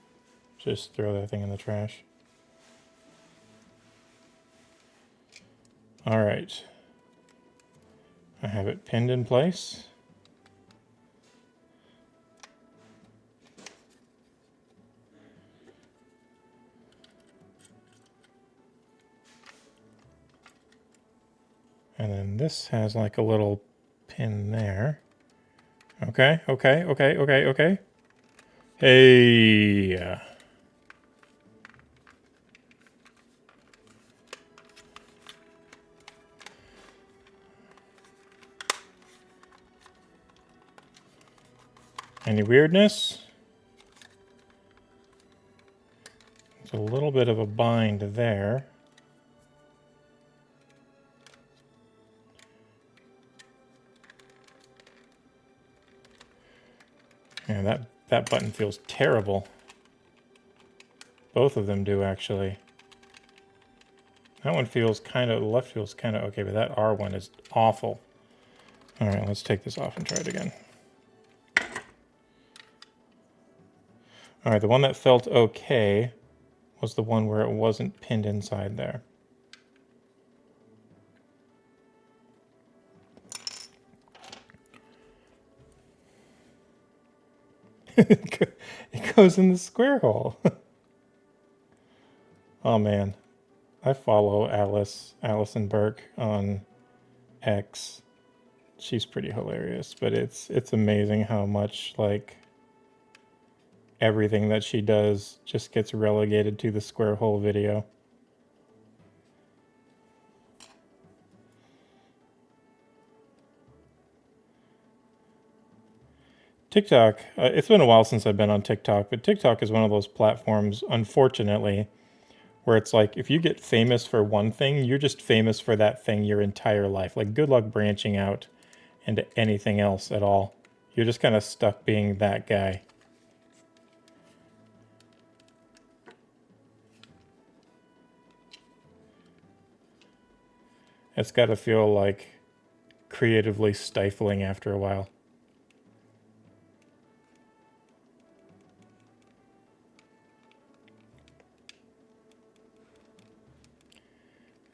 Just throw that thing in the trash. All right. I have it pinned in place. And then this has like a little pin there. Okay, okay, okay, okay, okay. Hey. Any weirdness? There's a little bit of a bind there. Yeah, that button feels terrible. Both of them do, actually. That one feels kind of, the left feels kind of okay, but that R one is awful. All right, let's take this off and try it again. All right, the one that felt okay was the one where it wasn't pinned inside there. It goes in the square hole. Oh man, I follow Allison Burke on X. She's pretty hilarious, but it's amazing how much like everything that she does just gets relegated to the square hole video. TikTok, it's been a while since I've been on TikTok, but TikTok is one of those platforms, unfortunately, where it's like if you get famous for one thing, you're just famous for that thing your entire life. Like, good luck branching out into anything else at all. You're just kind of stuck being that guy. It's got to feel like creatively stifling after a while.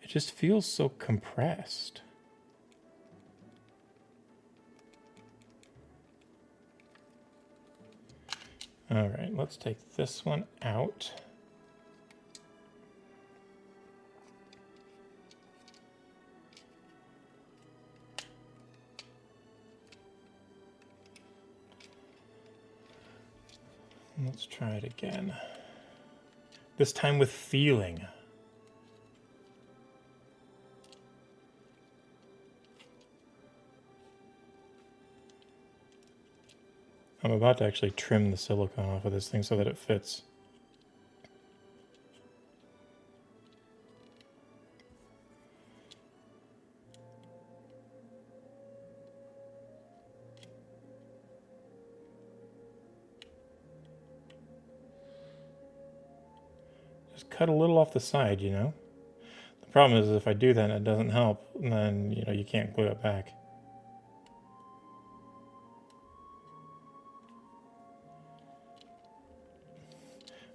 It just feels so compressed. All right, let's take this one out. Let's try it again. This time with feeling. I'm about to actually trim the silicone off of this thing so that it fits. Just cut a little off the side, you know? The problem is if I do that and it doesn't help, then, you know, you can't glue it back.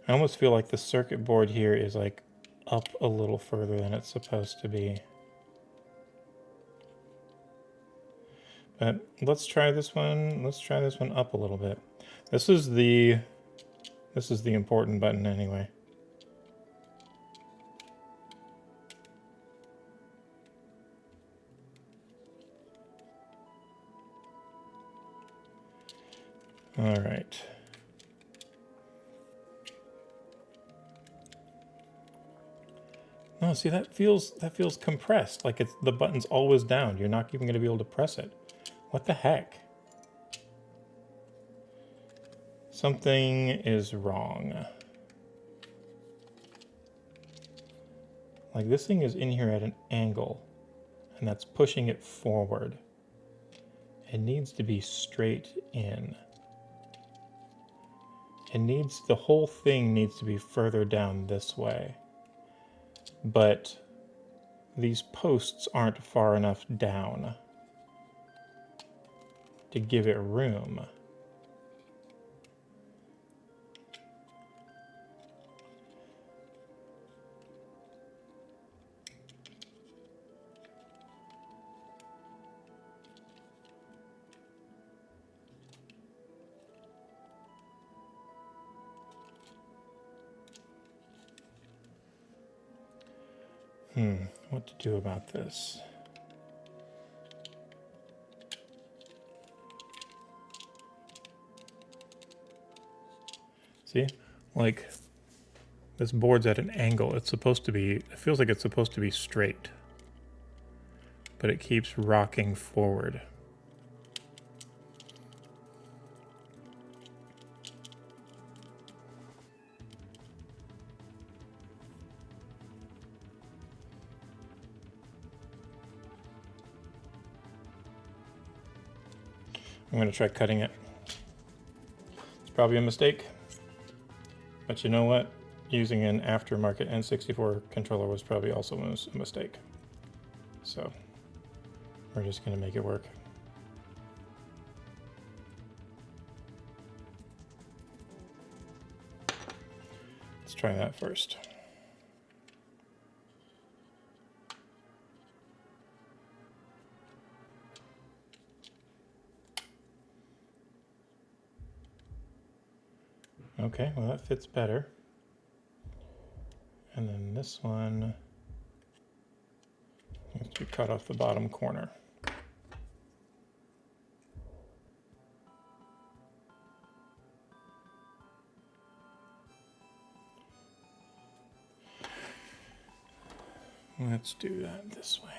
I almost feel like the circuit board here is like up a little further than it's supposed to be. But let's try this one. Let's try this one up a little bit. This is the important button anyway. All right. No, see, that feels compressed. Like the button's always down. You're not even going to be able to press it. What the heck? Something is wrong. Like, this thing is in here at an angle, and that's pushing it forward. It needs to be straight in. The whole thing needs to be further down this way. But these posts aren't far enough down to give it room. What to do about this? See, like this board's at an angle. It's supposed to be, it feels like it's supposed to be straight, but it keeps rocking forward. I'm going to try cutting it. It's probably a mistake, but you know what? using an aftermarket N64 controller was probably also a mistake. So we're just going to make it work. Let's try that first. Okay, well that fits better. And then this one needs to be cut off the bottom corner. Let's do that this way.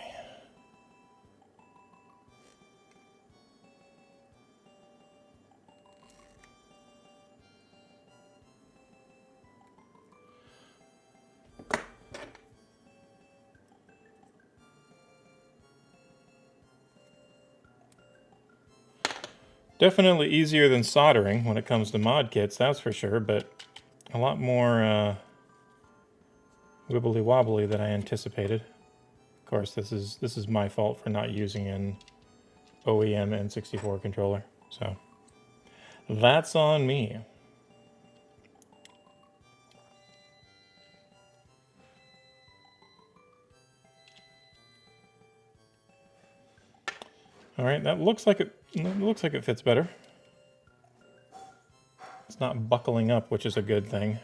Definitely easier than soldering when it comes to mod kits, that's for sure, but a lot more wibbly wobbly than I anticipated. Of course, this is my fault for not using an OEM N64 controller, so that's on me. All right, that looks like it fits better. It's not buckling up, which is a good thing.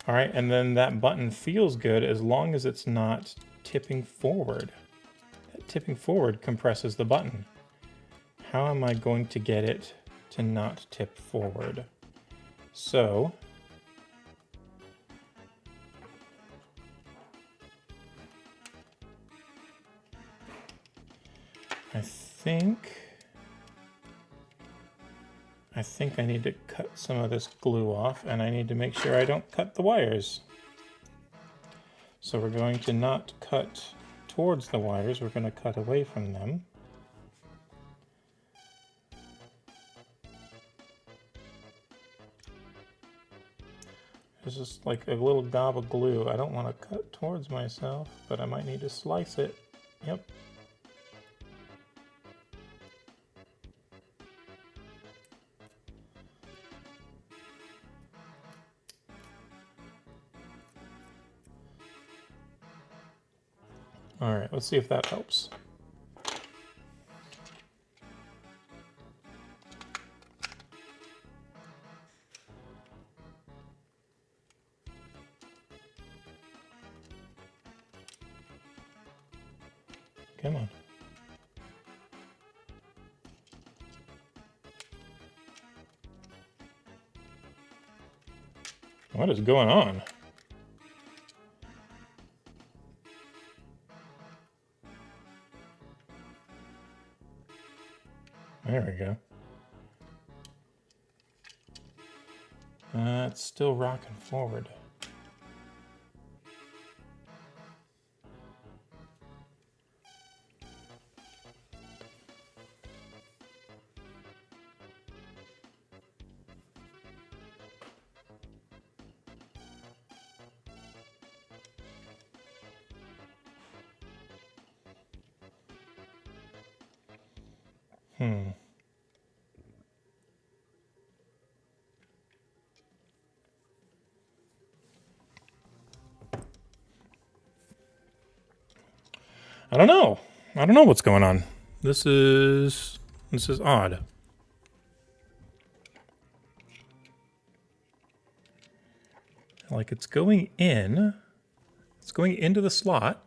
All right, and then that button feels good as long as it's not tipping forward. That tipping forward compresses the button. How am I going to get it to not tip forward? So, I think I need to cut some of this glue off, and I need to make sure I don't cut the wires. So we're going to not cut towards the wires, we're going to cut away from them. There's just like a little gob of glue. I don't want to cut towards myself, but I might need to slice it. Yep. All right, let's see if that helps. Come on. What is going on? There we go. It's still rocking forward. I don't know. I don't know what's going on. This is odd. Like it's going in. It's going into the slot.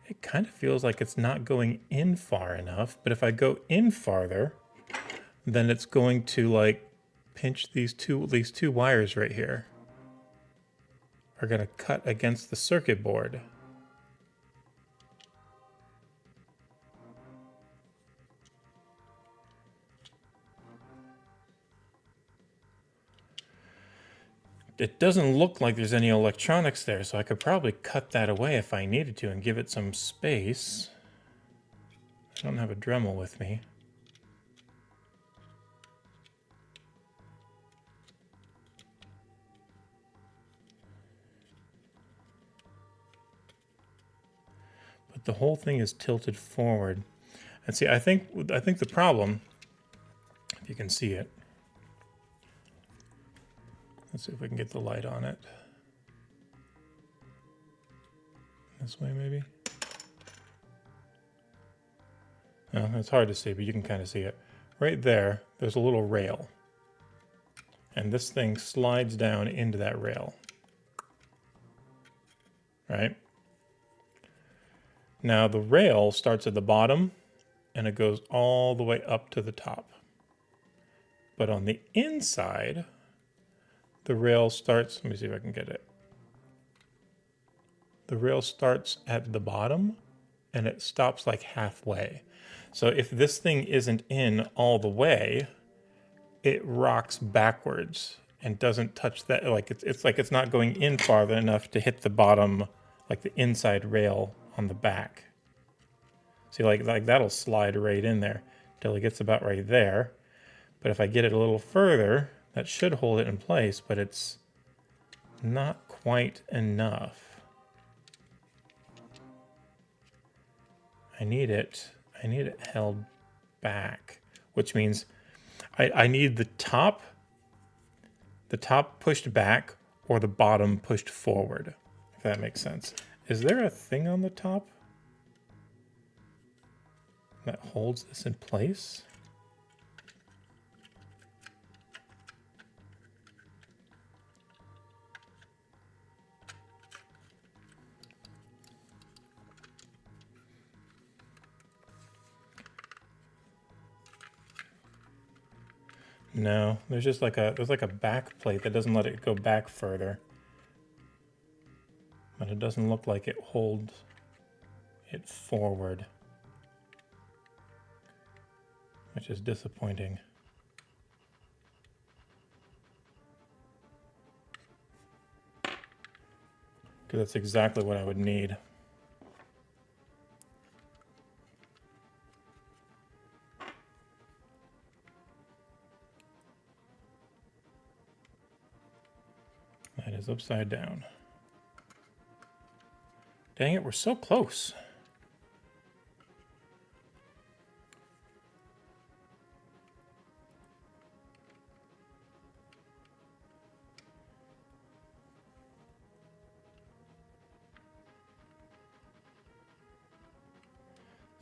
It kind of feels like it's not going in far enough, but if I go in farther, then it's going to like pinch these two wires right here. are going to cut against the circuit board. It doesn't look like there's any electronics there, so I could probably cut that away if I needed to and give it some space. I don't have a Dremel with me. But the whole thing is tilted forward. And see, I think the problem, if you can see it, let's see if we can get the light on it. This way, maybe? No, it's hard to see, but you can kind of see it. Right there, there's a little rail. And this thing slides down into that rail. Right? Now, the rail starts at the bottom, and it goes all the way up to the top. But on the inside, the rail starts, let me see if I can get it. The rail starts at the bottom and it stops like halfway. So if this thing isn't in all the way, it rocks backwards and doesn't touch that. Like it's like it's not going in farther enough to hit the bottom, like the inside rail on the back. See, like that'll slide right in there till it gets about right there. But if I get it a little further, that should hold it in place, but it's not quite enough. I need it held back, which means I need the top pushed back or the bottom pushed forward, if that makes sense. Is there a thing on the top that holds this in place? No, there's just like there's like a back plate that doesn't let it go back further. But it doesn't look like it holds it forward, which is disappointing. Because that's exactly what I would need. That is upside down. Dang it, we're so close.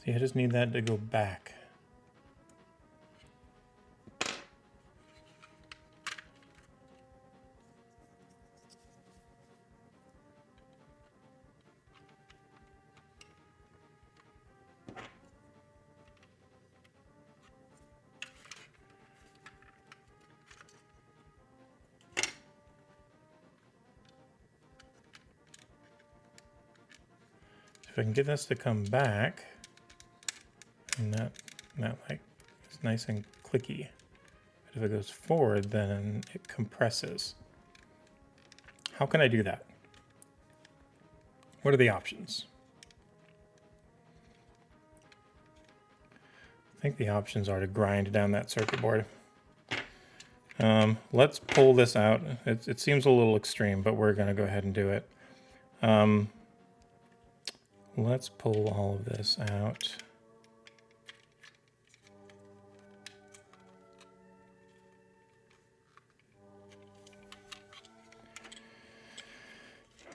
See, I just need that to go back. If I can get this to come back, and that like it's nice and clicky. But if it goes forward, then it compresses. How can I do that? What are the options? I think the options are to grind down that circuit board. Let's pull this out. It seems a little extreme, but we're going to go ahead and do it. Let's pull all of this out.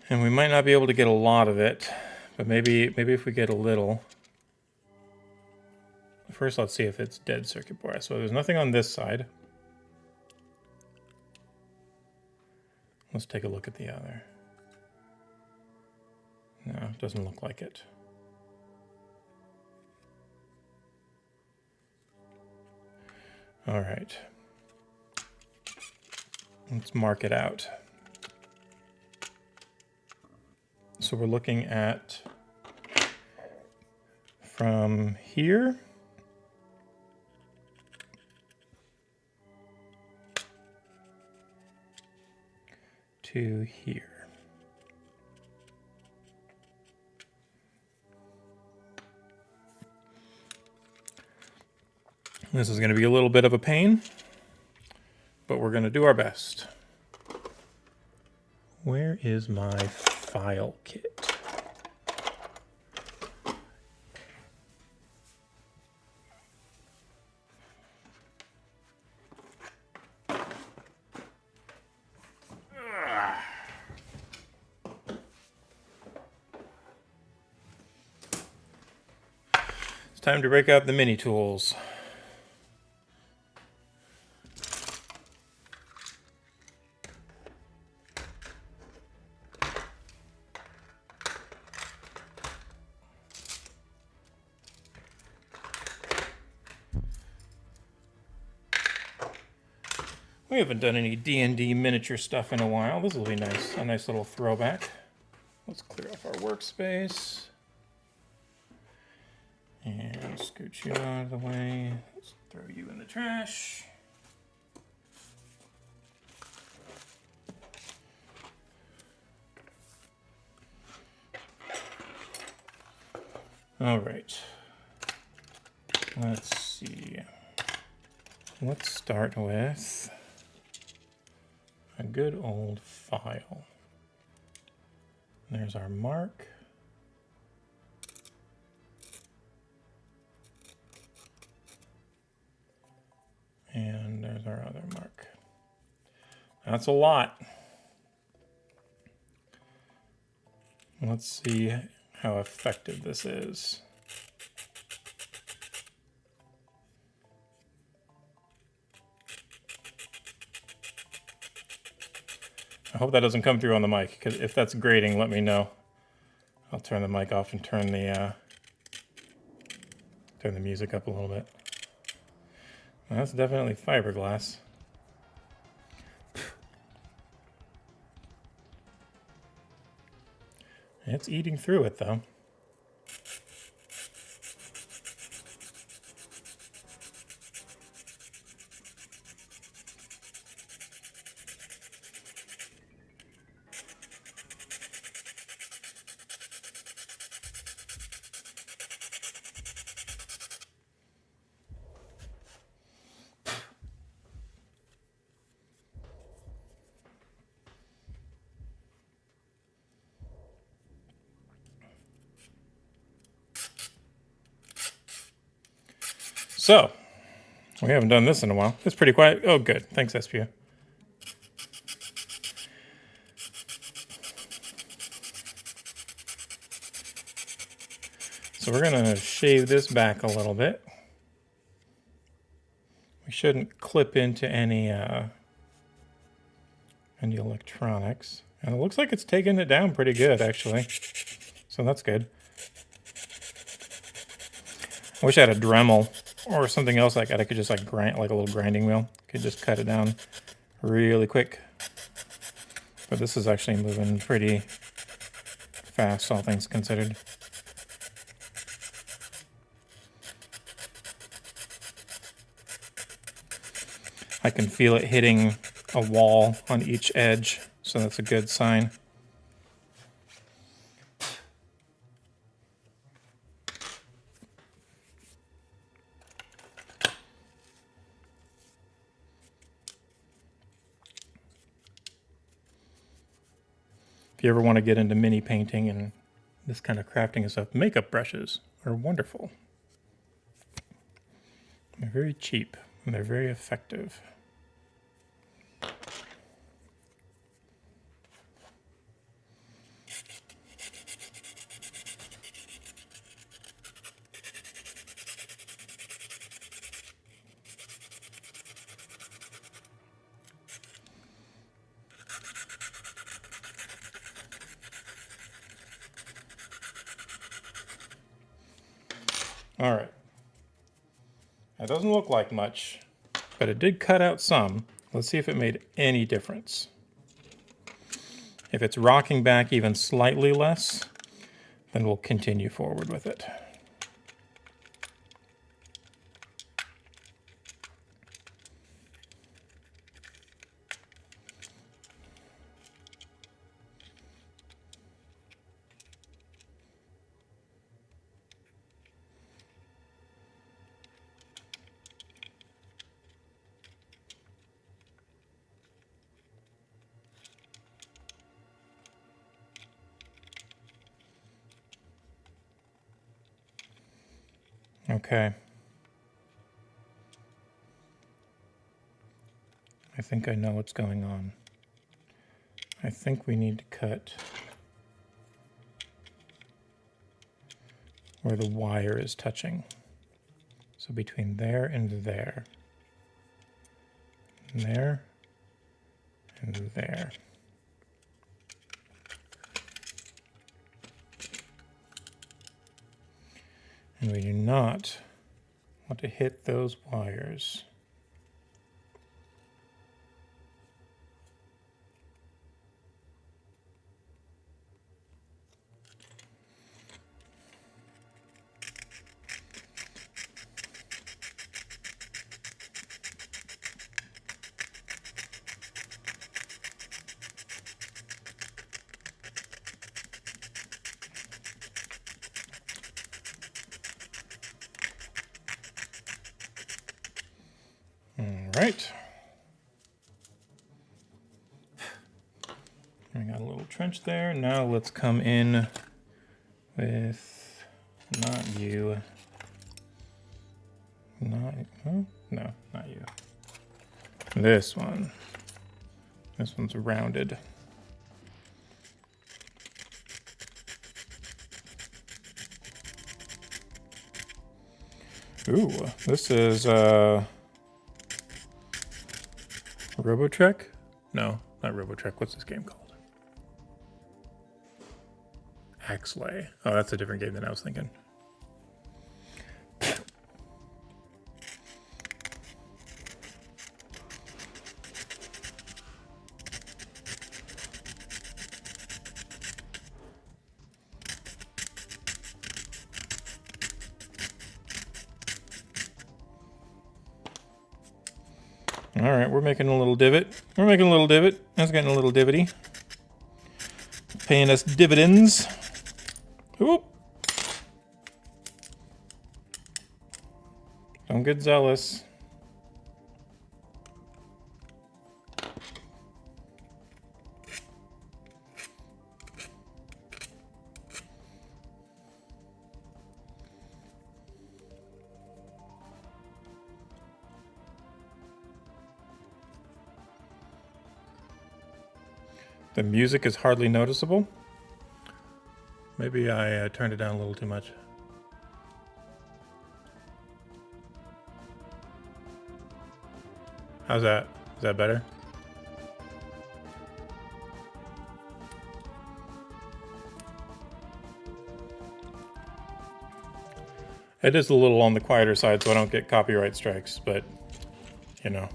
And we might not be able to get a lot of it, but maybe if we get a little. First, let's see if it's dead circuit board. So there's nothing on this side. Let's take a look at the other. No, it doesn't look like it. All right. Let's mark it out. So we're looking at from here to here. This is going to be a little bit of a pain, but we're going to do our best. Where is my file kit? It's time to break out the mini tools. We haven't done any D&D miniature stuff in a while. This will be nice, a nice little throwback. Let's clear off our workspace. And scoot you out of the way. Let's throw you in the trash. All right. Let's see. Let's start with a good old file. There's our mark. And there's our other mark. That's a lot. Let's see how effective this is. I hope that doesn't come through on the mic, because if that's grating, let me know. I'll turn the mic off and turn the music up a little bit. Well, that's definitely fiberglass. It's eating through it, though. So, we haven't done this in a while. It's pretty quiet. Oh, good. Thanks, SPU. So we're going to shave this back a little bit. We shouldn't clip into any electronics. And it looks like it's taking it down pretty good, actually. So that's good. I wish I had a Dremel or something else like that. I could just like grind, like a little grinding wheel. Could just cut it down really quick. But this is actually moving pretty fast, all things considered. I can feel it hitting a wall on each edge, so that's a good sign. If you ever want to get into mini painting and this kind of crafting and stuff, makeup brushes are wonderful. They're very cheap and they're very effective. All right. That doesn't look like much, but it did cut out some. Let's see if it made any difference. If it's rocking back even slightly less, then we'll continue forward with it. Okay. I think I know what's going on. I think we need to cut where the wire is touching. So between there and there. And there and there. And we do not want to hit those wires. Right. We got a little trench there. Now let's come in with not you. Not oh, no, not you. This one. This one's rounded. Ooh, this is Robotrek? No, not Robotrek. What's this game called? Axlay. Oh, that's a different game than I was thinking. All right, we're making a little divot. We're making a little divot. That's getting a little divotty. Paying us dividends. Oop. Don't get zealous. The music is hardly noticeable. Maybe I turned it down a little too much. How's that? Is that better? It is a little on the quieter side, so I don't get copyright strikes, but, you know.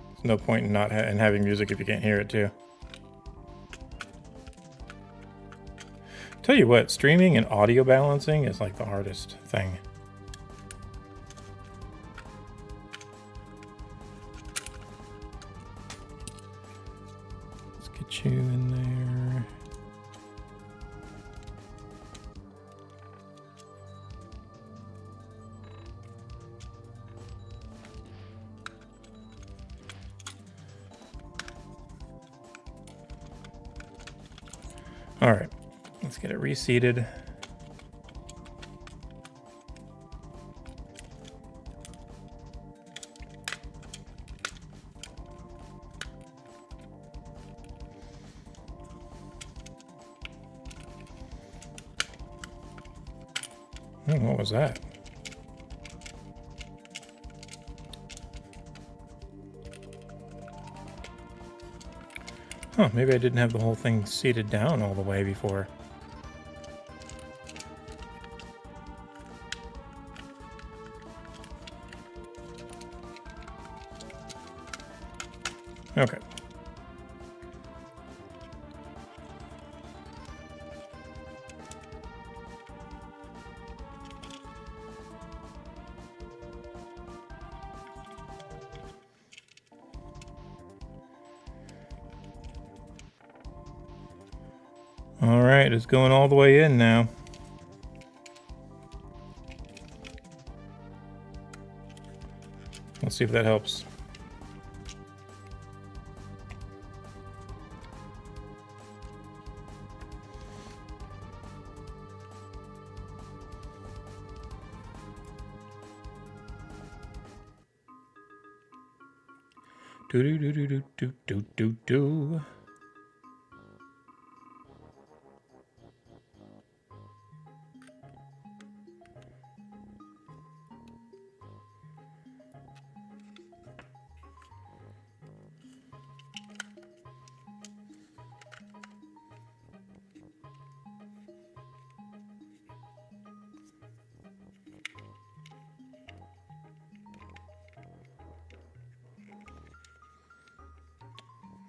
There's no point in not in having music if you can't hear it, too. Tell you what, streaming and audio balancing is like the hardest thing. Let's get you in there. All right. Let's get it reseated. Oh, what was that? Huh, maybe I didn't have the whole thing seated down all the way before. Okay. All right, it's going all the way in now. Let's see if that helps. Do do do do do do do do do.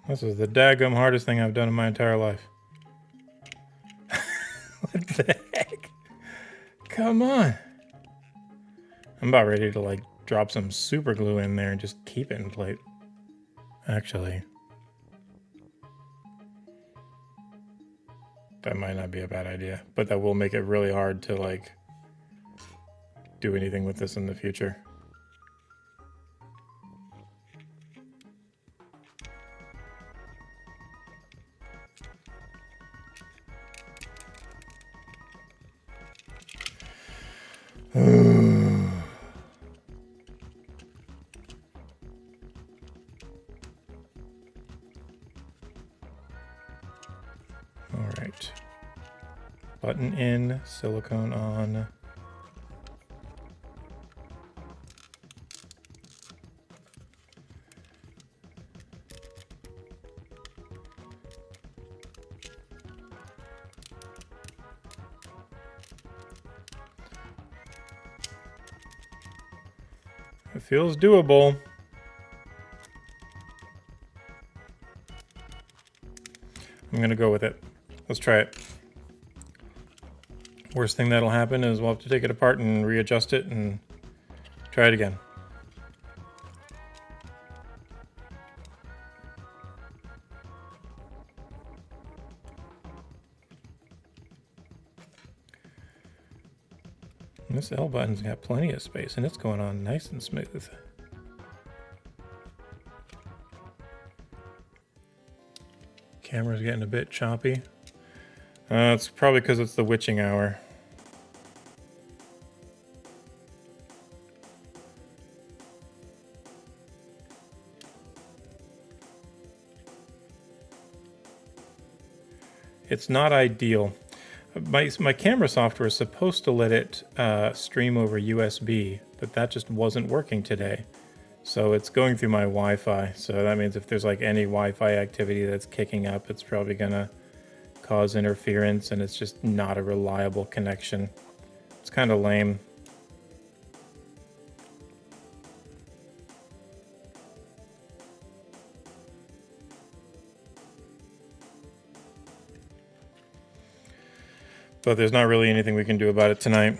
This is the daggum hardest thing I've done in my entire life. What the heck? Come on. I'm about ready to like drop some super glue in there and just keep it in place. Actually, that might not be a bad idea, but that will make it really hard to like do anything with this in the future. All right. Button in, silicone on. It feels doable. I'm gonna go with it. Let's try it. Worst thing that'll happen is we'll have to take it apart and readjust it and try it again. And this L button's got plenty of space and it's going on nice and smooth. Camera's getting a bit choppy. It's probably because it's the witching hour. It's not ideal. My camera software is supposed to let it stream over USB, but that just wasn't working today. So it's going through my Wi-Fi. So that means if there's like any Wi-Fi activity that's kicking up, it's probably gonna cause interference, and it's just not a reliable connection. It's kind of lame. But there's not really anything we can do about it tonight.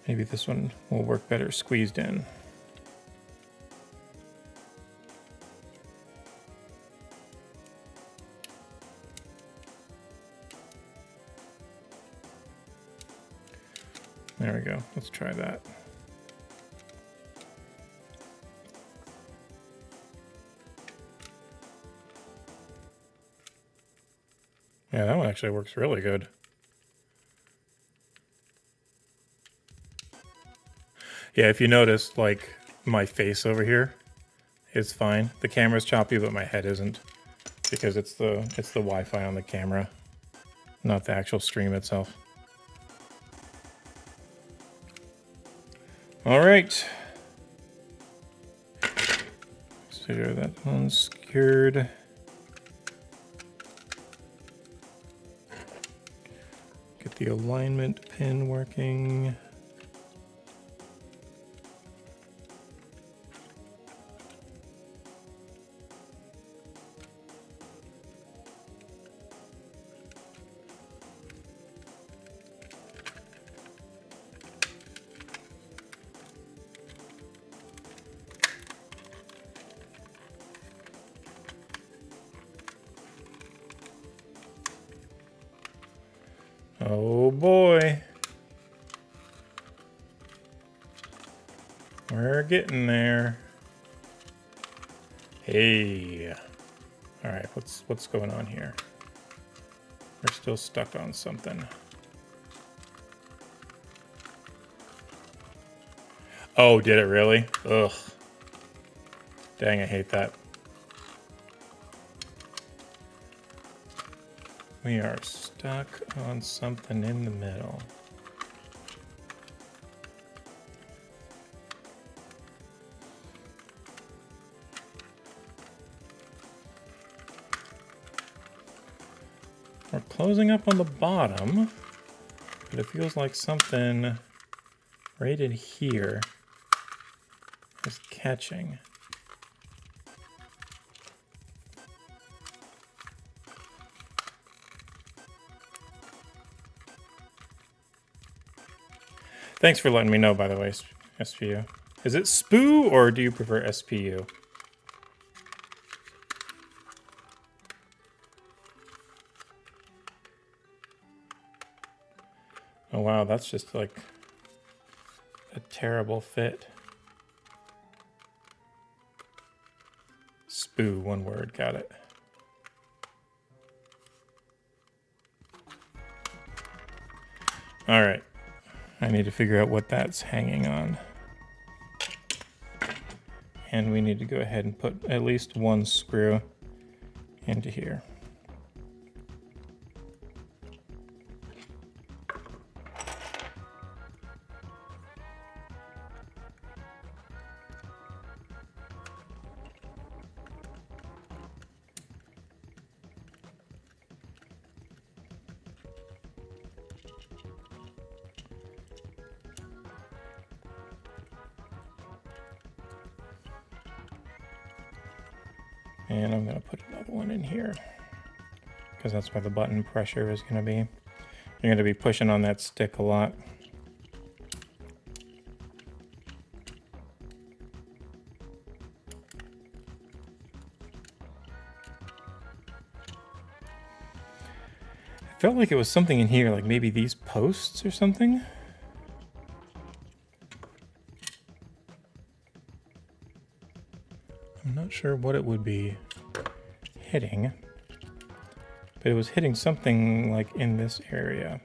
Maybe this one will work better squeezed in. There we go. Let's try that. Yeah, that one actually works really good. Yeah, if you notice, like, my face over here is fine. The camera's choppy, but my head isn't, because it's the Wi-Fi on the camera, not the actual stream itself. All right. So that one's secured. Get the alignment pin working. boy. We're getting there. Hey. All right, what's going on here? We're still stuck on something. Oh, did it really? Ugh. Dang, I hate that. We are stuck on something in the middle. We're closing up on the bottom, but it feels like something right in here is catching. Thanks for letting me know, by the way, SPU. Is it SPU or do you prefer SPU? Oh wow, that's just like a terrible fit. SPU, one word, got it. All right, I need to figure out what that's hanging on. And we need to go ahead and put at least one screw into here. And I'm going to put another one in here because that's where the button pressure is going to be. You're going to be pushing on that stick a lot. I felt like it was something in here, like maybe these posts or something. I'm not sure what it would be hitting, but it was hitting something like in this area.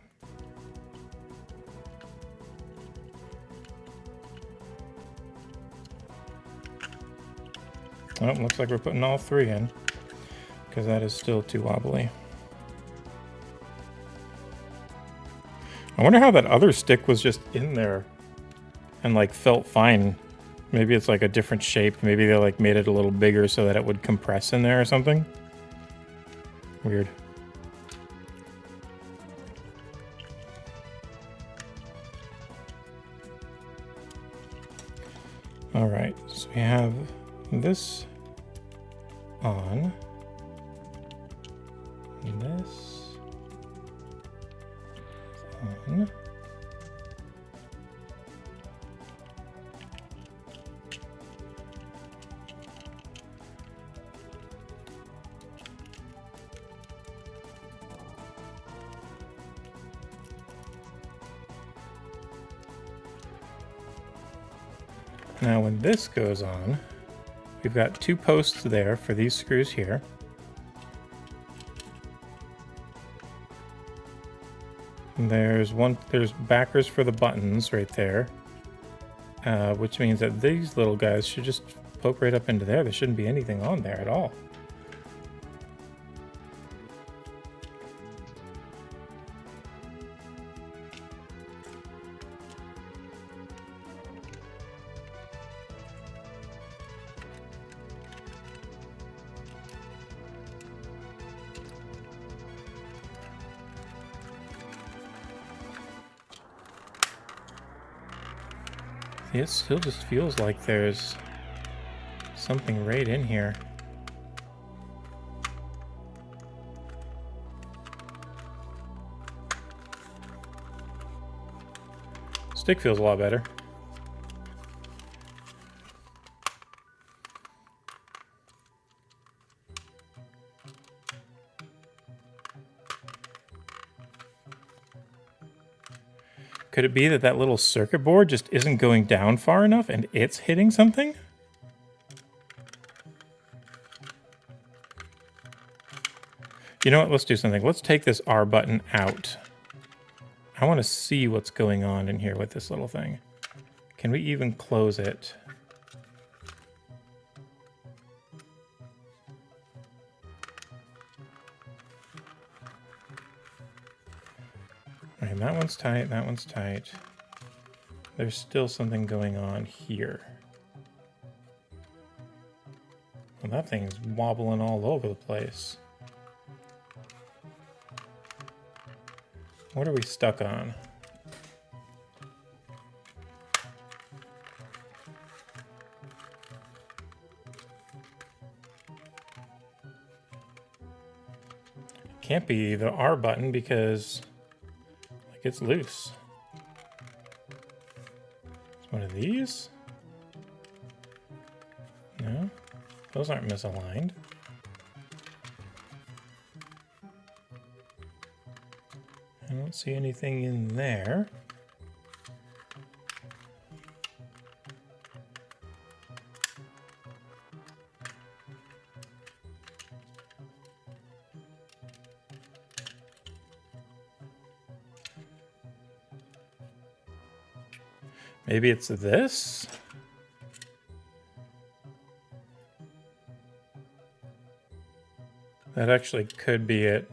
Oh, looks like we're putting all three in because that is still too wobbly. I wonder how that other stick was just in there and like felt fine. Maybe it's like a different shape. Maybe they like made it a little bigger so that it would compress in there or something. Weird. All right, so we have this on, and this on. Now when this goes on, we've got two posts there for these screws here. And there's backers for the buttons right there, which means that these little guys should just poke right up into there. There shouldn't be anything on there at all. It still just feels like there's something right in here. Stick feels a lot better. Could it be that that little circuit board just isn't going down far enough and it's hitting something? You know what? Let's do something. Let's take this R button out. I want to see what's going on in here with this little thing. Can we even close it? Okay, that one's tight, that one's tight. There's still something going on here. Well, that thing's wobbling all over the place. What are we stuck on? Can't be the R button because like it's loose. It's one of these? No, those aren't misaligned. I don't see anything in there. Maybe it's this? That actually could be it.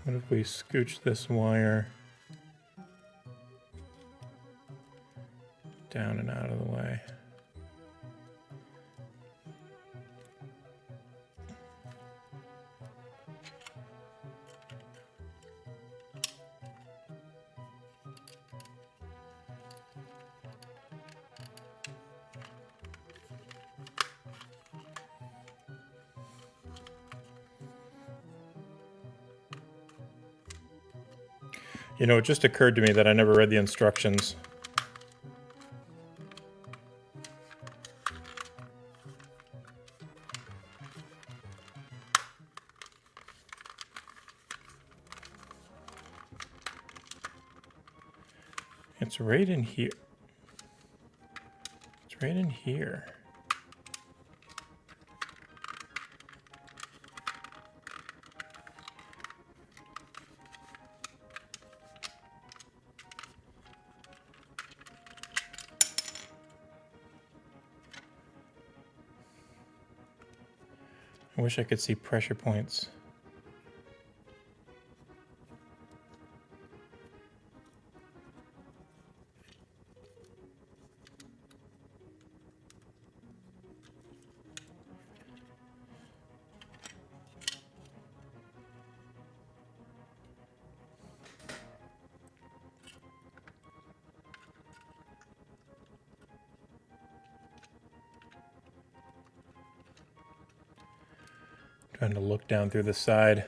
What if we scooch this wire down and out of the way? You know, it just occurred to me that I never read the instructions. It's right in here. It's right in here. I wish I could see pressure points. Trying to look down through the side.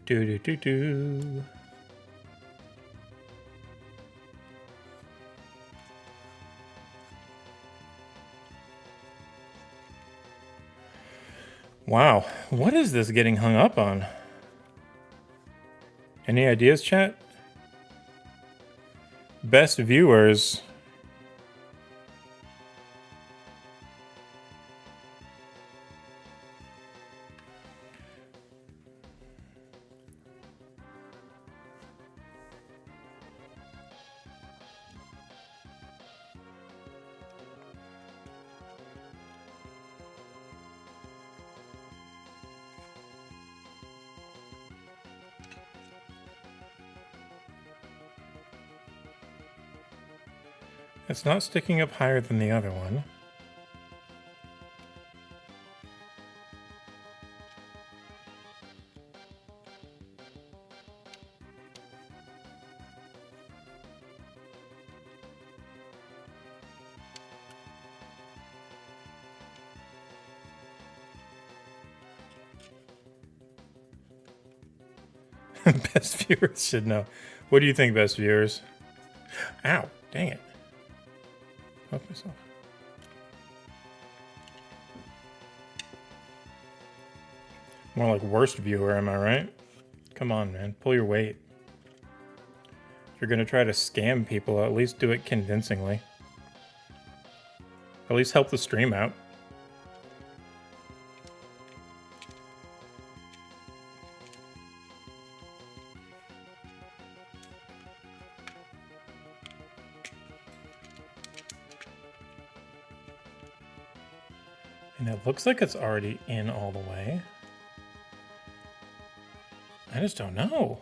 Do do do do. Wow, what is this getting hung up on? Any ideas, chat? Best viewers. It's not sticking up higher than the other one. Best viewers should know. What do you think, best viewers? Ow, dang it. Fuck myself. More like worst viewer, am I right? Come on, man. Pull your weight. If you're gonna try to scam people, at least do it convincingly. At least help the stream out. And it looks like it's already in all the way. I just don't know.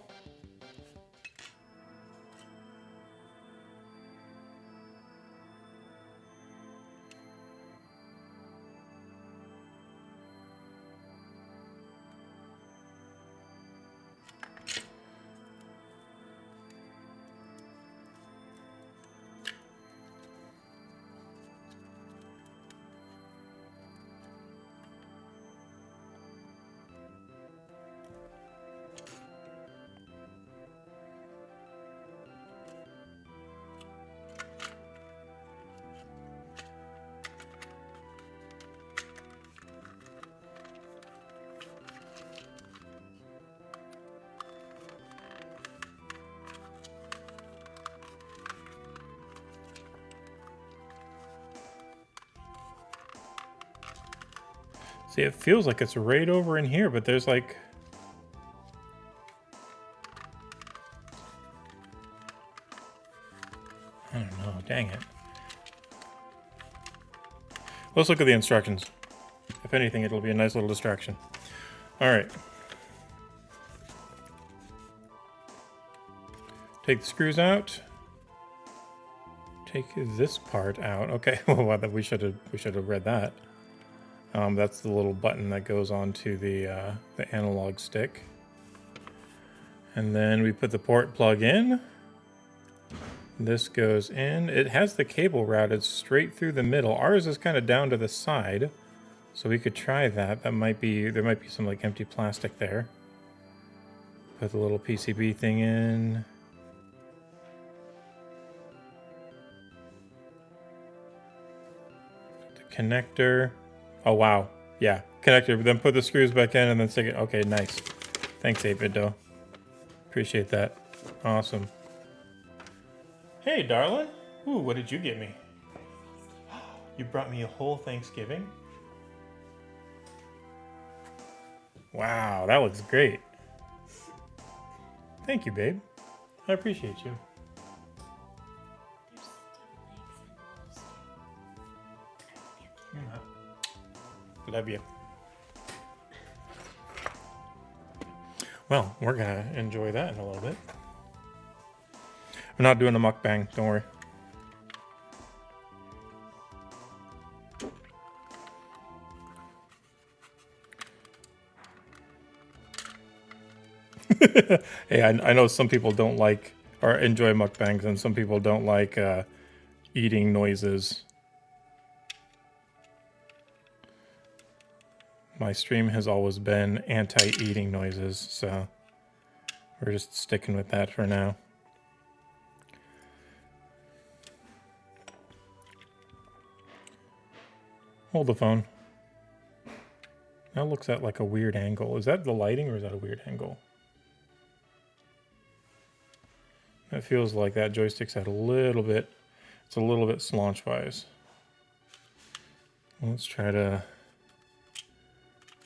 See, it feels like it's right over in here, but there's like... I don't know, dang it. Let's look at the instructions. If anything, it'll be a nice little distraction. Alright. Take the screws out. Take this part out. Okay, well, we should have read that. That's the little button that goes onto the analog stick. And then we put the port plug in. This goes in. It has the cable routed straight through the middle. Ours is kind of down to the side, so we could try that. There might be some like empty plastic there. Put the little PCB thing in. The connector. Oh, wow. Yeah, connector. Then put the screws back in and then stick it. Okay, nice. Thanks, 8-Bit Dough. Appreciate that. Awesome. Hey, darling. Ooh, what did you get me? You brought me a whole Thanksgiving? Wow, that looks great. Thank you, babe. I appreciate you. Love you. Well, we're gonna enjoy that in a little bit. We're not doing a mukbang, don't worry. Hey, I know some people don't like or enjoy mukbangs, and some people don't like eating noises. My stream has always been anti-eating noises, so we're just sticking with that for now. Hold the phone. That looks at like a weird angle. Is that the lighting or is that a weird angle? It feels like that joystick's at a little bit, it's a little bit slaunch-wise. Let's try to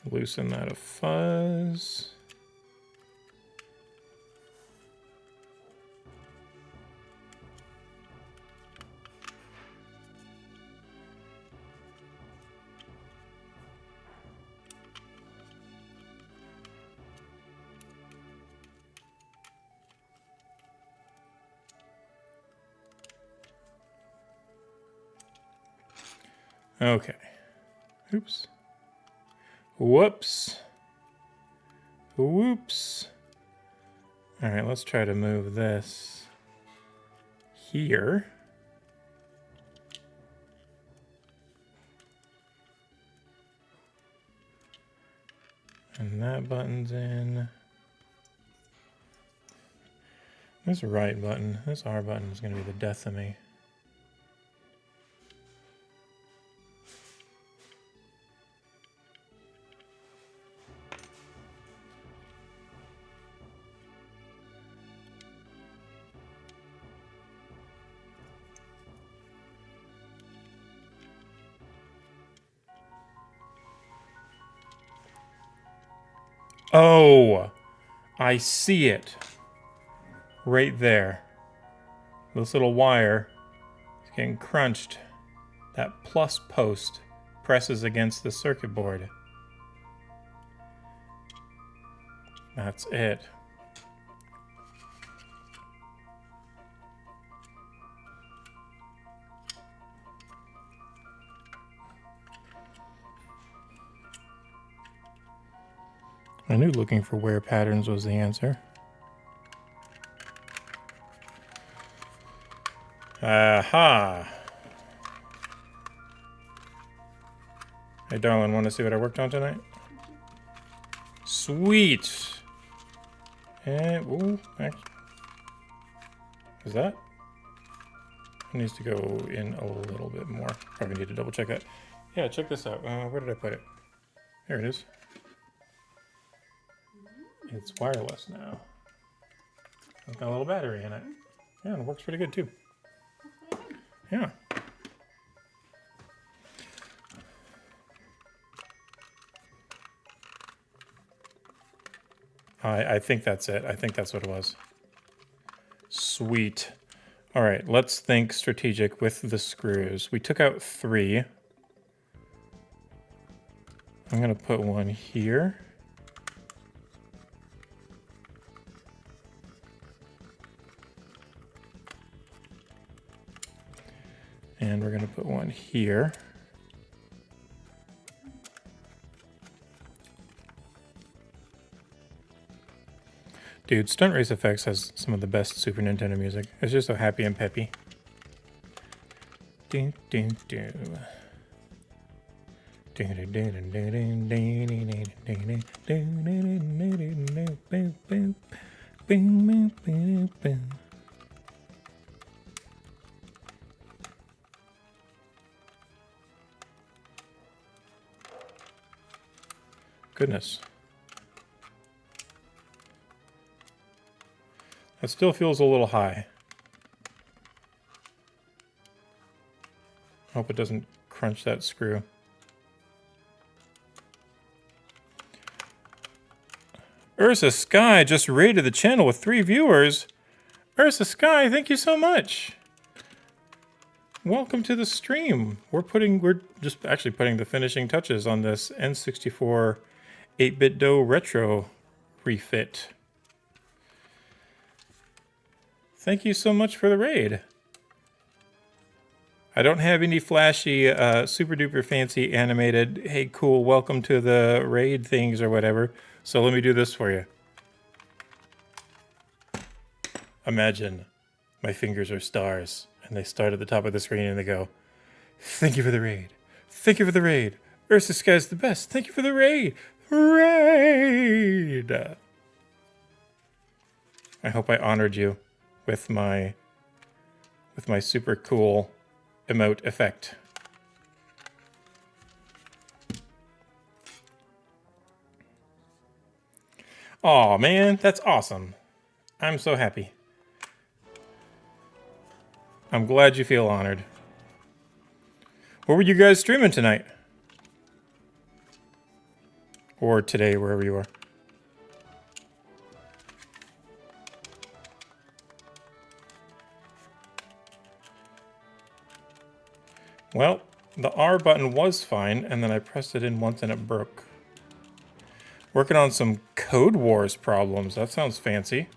loosen that a fuzz. Okay. Oops. Whoops. Whoops. All right, let's try to move this here. And that button's in. This right button, this R button is going to be the death of me. Oh, I see it. Right there. This little wire is getting crunched. That plus post presses against the circuit board. That's it. I knew looking for wear patterns was the answer. Aha! Hey, darling, want to see what I worked on tonight? Sweet! And, ooh, actually, is that? It needs to go in a little bit more. Probably need to double check that. Yeah, check this out. Where did I put it? There it is. It's wireless now. It's got a little battery in it. Yeah, and it works pretty good too. Yeah. I think that's it. I think that's what it was. Sweet. All right, let's think strategic with the screws. We took out 3. I'm gonna put one here. And we're gonna put one here. Dude, Stunt Race Effects has some of the best Super Nintendo music. It's just so happy and peppy. Do do do. Goodness. That still feels a little high. Hope it doesn't crunch that screw. Ursa Sky just raided the channel with 3 viewers. Ursa Sky, thank you so much. Welcome to the stream. We're just actually putting the finishing touches on this N64 8-bit DOE retro refit. Thank you so much for the raid. I don't have any flashy, super duper fancy animated, hey cool, welcome to the raid things or whatever. So let me do this for you. Imagine my fingers are stars and they start at the top of the screen and they go, thank you for the raid. Thank you for the raid. Ursa Sky's the best. Thank you for the raid. Raid. I hope I honored you with my super cool emote effect. Aw, man, that's awesome. I'm so happy. I'm glad you feel honored. What were you guys streaming tonight? Or today, wherever you are. Well, the R button was fine, and then I pressed it in once and it broke. Working on some Code Wars problems. That sounds fancy.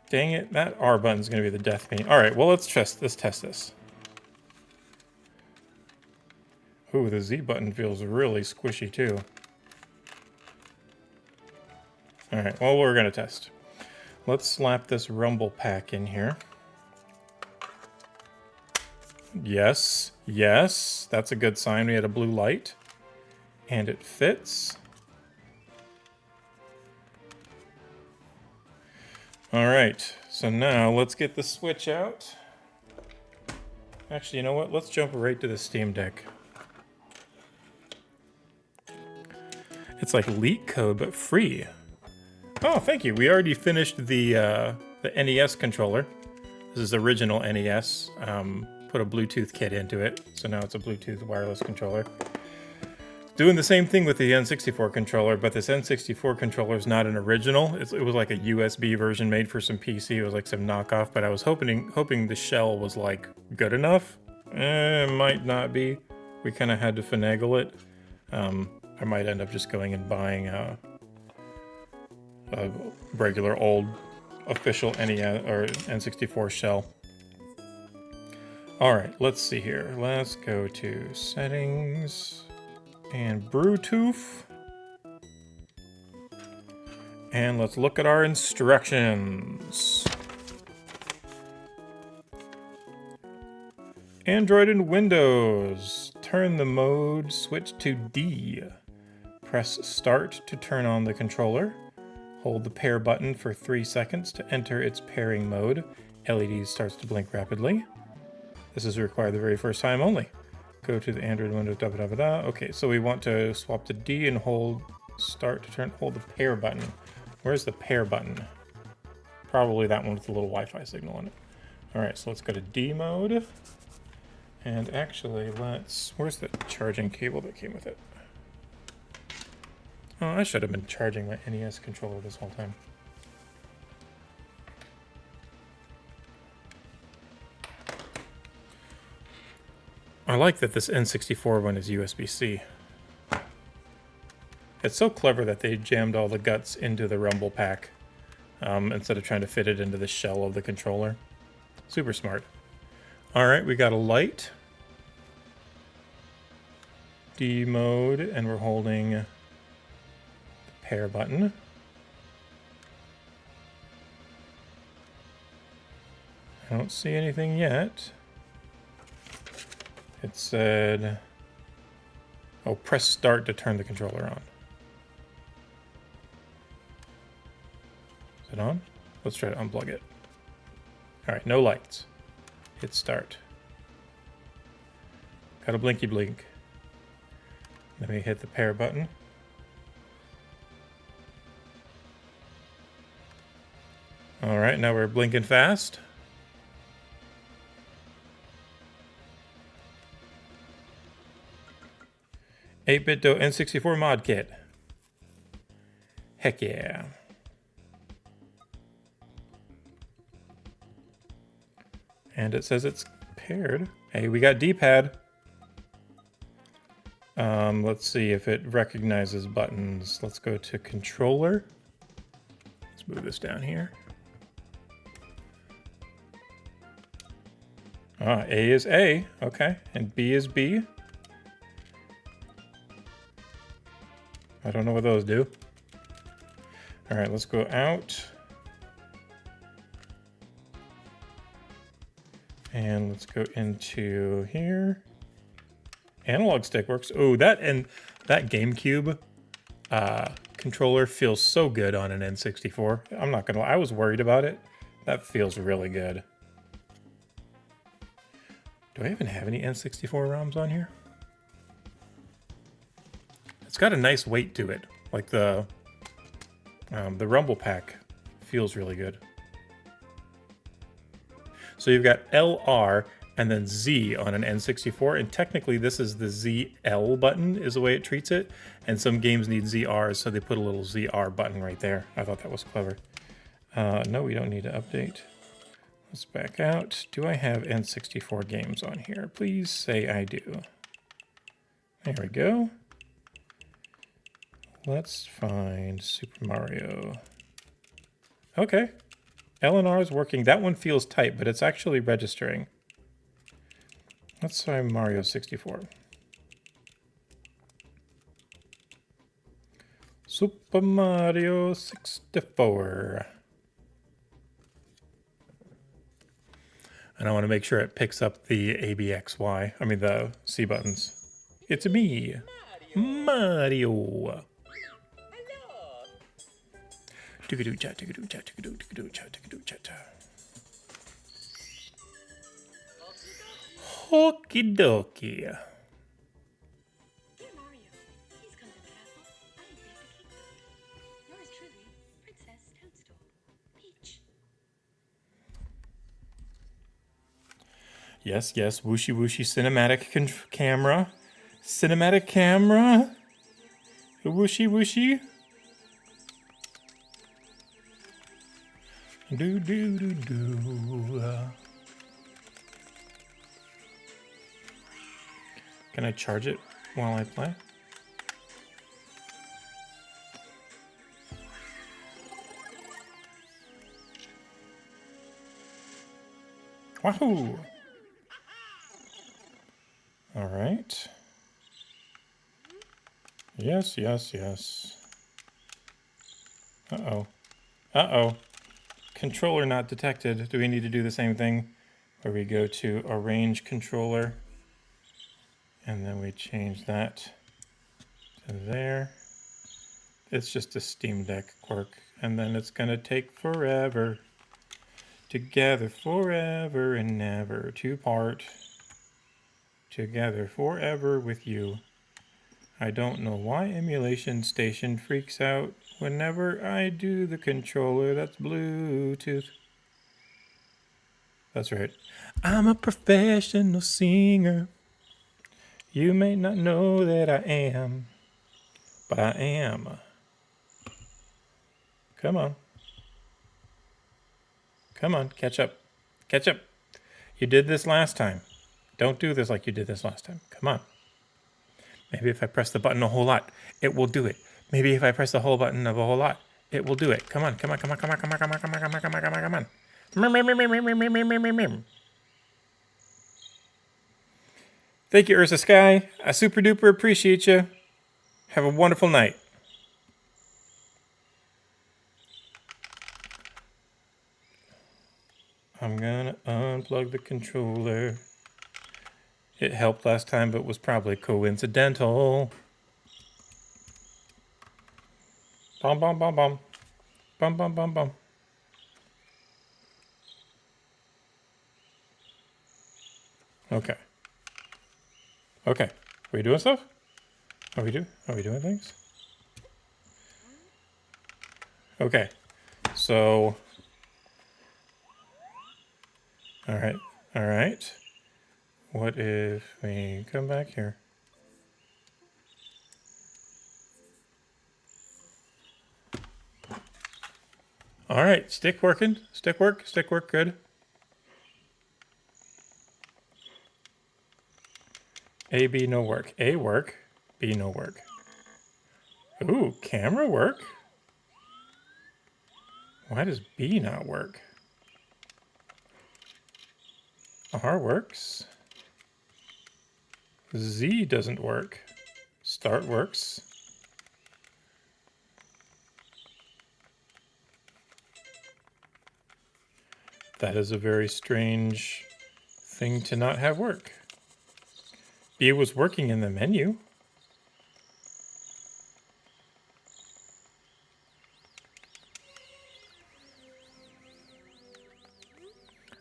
Dang it, that R button's gonna be the death of me. Alright, well let's test this. Ooh, the Z button feels really squishy too. Alright, well we're gonna test. Let's slap this rumble pack in here. Yes, yes, that's a good sign. We had a blue light. And it fits. All right, so now let's get the Switch out. Actually, you know what? Let's jump right to the Steam Deck. It's like leak code, but free. Oh, thank you. We already finished the NES controller. This is the original NES. Put a Bluetooth kit into it, so now it's a Bluetooth wireless controller. Doing the same thing with the N64 controller, but this N64 controller is not an original. It was like a USB version made for some PC. It was like some knockoff, but I was hoping the shell was like good enough. It might not be. We kind of had to finagle it. I might end up just going and buying a regular old official NES or N64 shell. All right, let's see here. Let's go to settings and Bluetooth. And let's look at our instructions. Android and Windows. Turn the mode switch to D. Press start to turn on the controller. Hold the pair button for 3 seconds to enter its pairing mode. LED starts to blink rapidly. This is required the very first time only. Go to the Android window, da da da da. Okay, so we want to swap to D and hold start to turn, hold the pair button. Where's the pair button? Probably that one with the little Wi-Fi signal on it. All right, so let's go to D mode. And actually, where's the charging cable that came with it? Oh, I should have been charging my NES controller this whole time. I like that this N64 one is USB-C. It's so clever that they jammed all the guts into the rumble pack instead of trying to fit it into the shell of the controller. Super smart. All right, we got a light. D mode, and we're holding the pair button. I don't see anything yet. It said, oh, press start to turn the controller on. Is it on? Let's try to unplug it. All right, no lights. Hit start. Got a blinky blink. Let me hit the pair button. All right, now we're blinking fast. Eight-bit N64 mod kit. Heck yeah. And it says it's paired. Hey, we got D-pad. Let's see if it recognizes buttons. Let's go to controller. Let's move this down here. Ah, A is A, okay, and B is B. I don't know what those do. All right, let's go out. And let's go into here. Analog stick works. Oh, that GameCube controller feels so good on an N64. I'm not gonna lie, I was worried about it. That feels really good. Do I even have any N64 ROMs on here? It's got a nice weight to it. Like the rumble pack feels really good. So you've got LR and then Z on an N64, and technically this is the ZL button is the way it treats it, and some games need ZRs, so they put a little ZR button right there. I thought that was clever. No, we don't need to update. Let's back out. Do I have N64 games on here? Please say I do. There we go. Let's find Super Mario. Okay. LNR is working. That one feels tight, but it's actually registering. Let's try Mario 64. Super Mario 64. And I want to make sure it picks up the ABXY. I mean the C buttons. It's Mario. Okie dokie. Dear Mario, please come to the castle. I am here to keep them. Yours truly, Princess Toadstool. Peach. Yes, yes, wooshy wooshy cinematic camera. Cinematic camera. Wooshy wooshy. Do do do do. Can I charge it while I play? Wahoo! All right. Yes, yes, yes. Uh-oh. Uh-oh. Controller not detected. Do we need to do the same thing where we go to arrange controller and then we change that to there? It's just a Steam Deck quirk, and then it's gonna take forever. Together forever and never to part. Together forever with you. I don't know why Emulation Station freaks out whenever I do the controller that's Bluetooth. That's right. I'm a professional singer. You may not know that I am, but I am. Come on. Come on, catch up. Catch up. You did this last time. Don't do this like you did this last time. Come on. Maybe if I press the button a whole lot, it will do it. Maybe if I press the whole button of a whole lot, it will do it. Come on, come on, come on, come on, come on, come on, come on, come on, come on, come on, come on. Thank you, Ursa Sky. I super duper appreciate you. Have a wonderful night. I'm gonna unplug the controller. It helped last time, but was probably coincidental. Bum bum bum bum. Bum bum bum bum. Okay. Okay. Are we doing stuff? Are we doing things? Okay. So all right. All right. What if we come back here? All right, stick working. Stick work, good. A, B, no work. A, work. B, no work. Ooh, camera work? Why does B not work? R works. Z doesn't work. Start works. That is a very strange thing to not have work. B was working in the menu.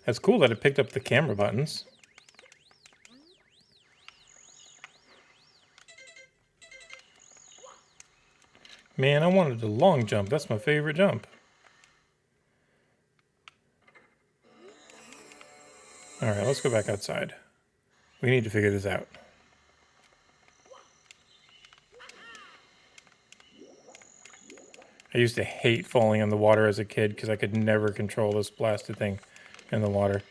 That's cool that it picked up the camera buttons. Man, I wanted a long jump. That's my favorite jump. All right, let's go back outside. We need to figure this out. I used to hate falling in the water as a kid because I could never control this blasted thing in the water.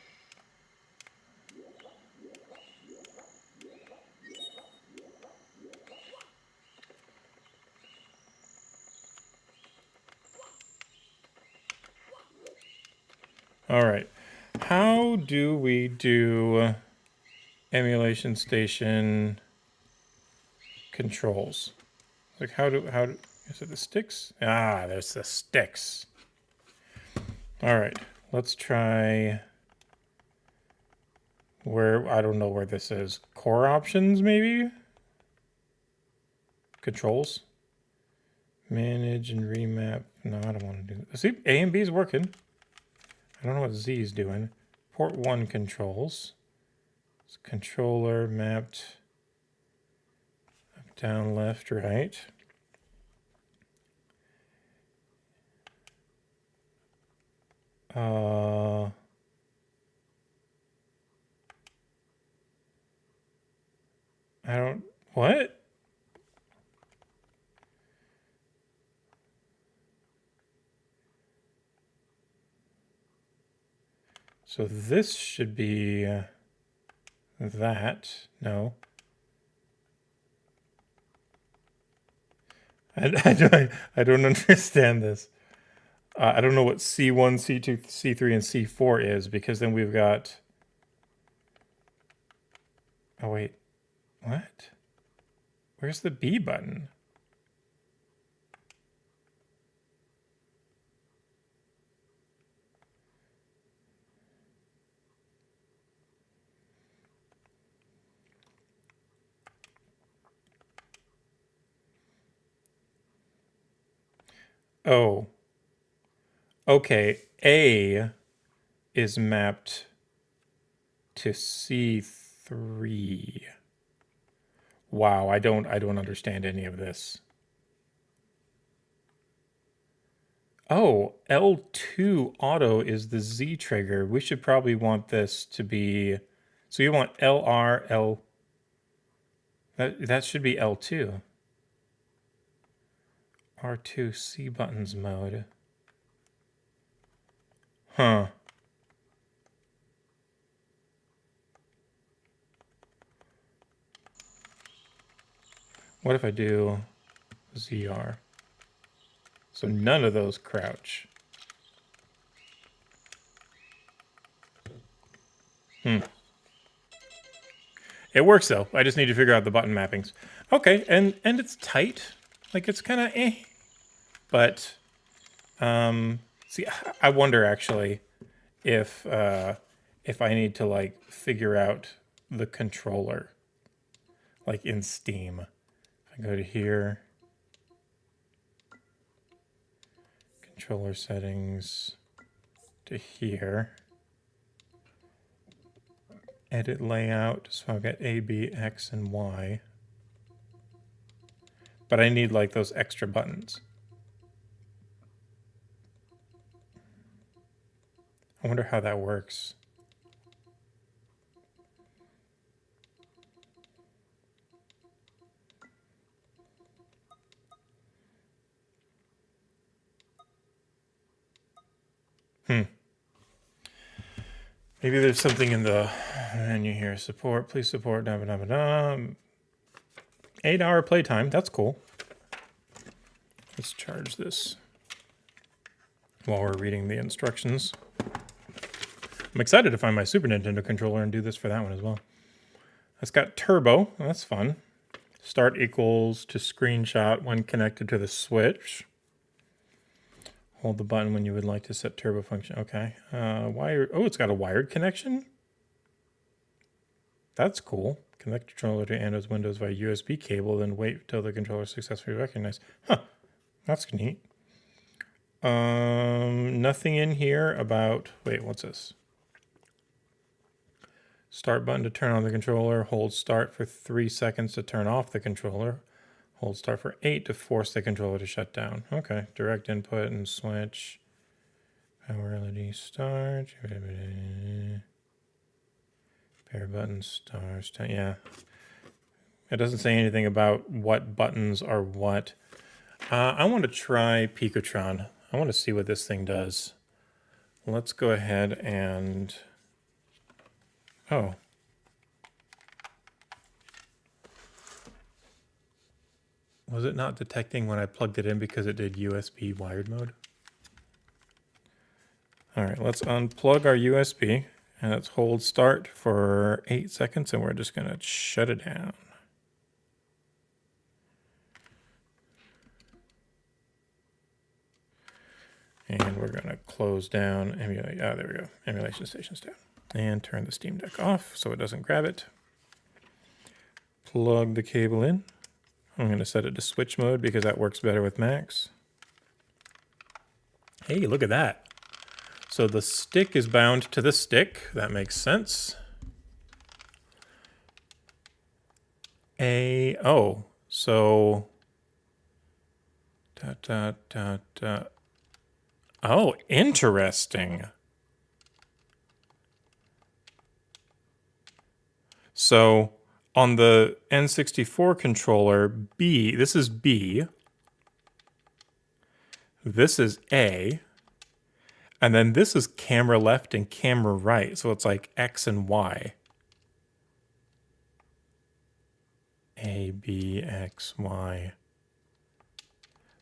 All right. How do we do emulation station controls? Like how do is it the sticks? Ah, there's the sticks. All right. Let's try where I don't know where this is. Core options maybe? Controls? Manage and remap. No, I don't want to do that. See, A and B is working. I don't know what Z is doing. Port 1 controls. It's controller mapped up, down, left, right. I don't, what? So this should be that. No. I don't understand this. I don't know what C1, C2, C3, and C4 is, because then we've got... Oh, wait. What? Where's the B button? Oh. Okay. A is mapped to C3. Wow, I don't understand any of this. Oh, L2 auto is the Z trigger. We should probably want this to be, so you want LR, L, that should be L2. R2 C buttons mode. Huh. What if I do ZR? So none of those crouch. It works though. I just need to figure out the button mappings. Okay, and it's tight. Like it's kind of eh. But see, I wonder actually if I need to like figure out the controller, like in Steam. If I go to here, controller settings, to here, edit layout. So I've got A, B, X, and Y. But I need like those extra buttons. I wonder how that works. Maybe there's something in the menu here. Support, please support. 8-hour playtime. That's cool. Let's charge this while we're reading the instructions. I'm excited to find my Super Nintendo controller and do this for that one as well. It's got turbo. That's fun. Start equals to screenshot when connected to the switch. Hold the button when you would like to set turbo function. Okay. Wired. Oh, it's got a wired connection. That's cool. Connect the controller to Android's Windows via USB cable, then wait until the controller is successfully recognized. Huh. That's neat. Nothing in here about... Wait, what's this? Start button to turn on the controller. Hold start for 3 seconds to turn off the controller. Hold start for 8 to force the controller to shut down. Okay. Direct input and switch. Power LED start. Pair button stars. Yeah. It doesn't say anything about what buttons are what. I want to try Picotron. I want to see what this thing does. Let's go ahead and... Oh. Was it not detecting when I plugged it in because it did USB wired mode? All right, let's unplug our USB and let's hold start for 8 seconds and we're just gonna shut it down. And we're gonna close down, emulate, there we go, emulation stations down. And turn the Steam Deck off so it doesn't grab it. Plug the cable in. I'm going to set it to switch mode because that works better with Macs. Hey, look at that. So the stick is bound to the stick. That makes sense. So oh, interesting. So on the N64 controller, this is B, this is A, and then this is camera left and camera right. So it's like X and Y. A, B, X, Y.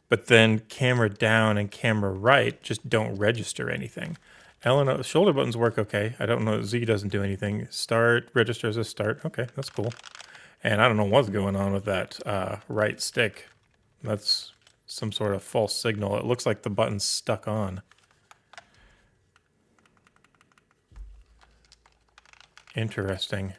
But then camera down and camera right just don't register anything. L and O, shoulder buttons work okay. I don't know, Z doesn't do anything. Start registers as start. Okay, that's cool. And I don't know what's going on with that right stick. That's some sort of false signal. It looks like the button's stuck on. Interesting.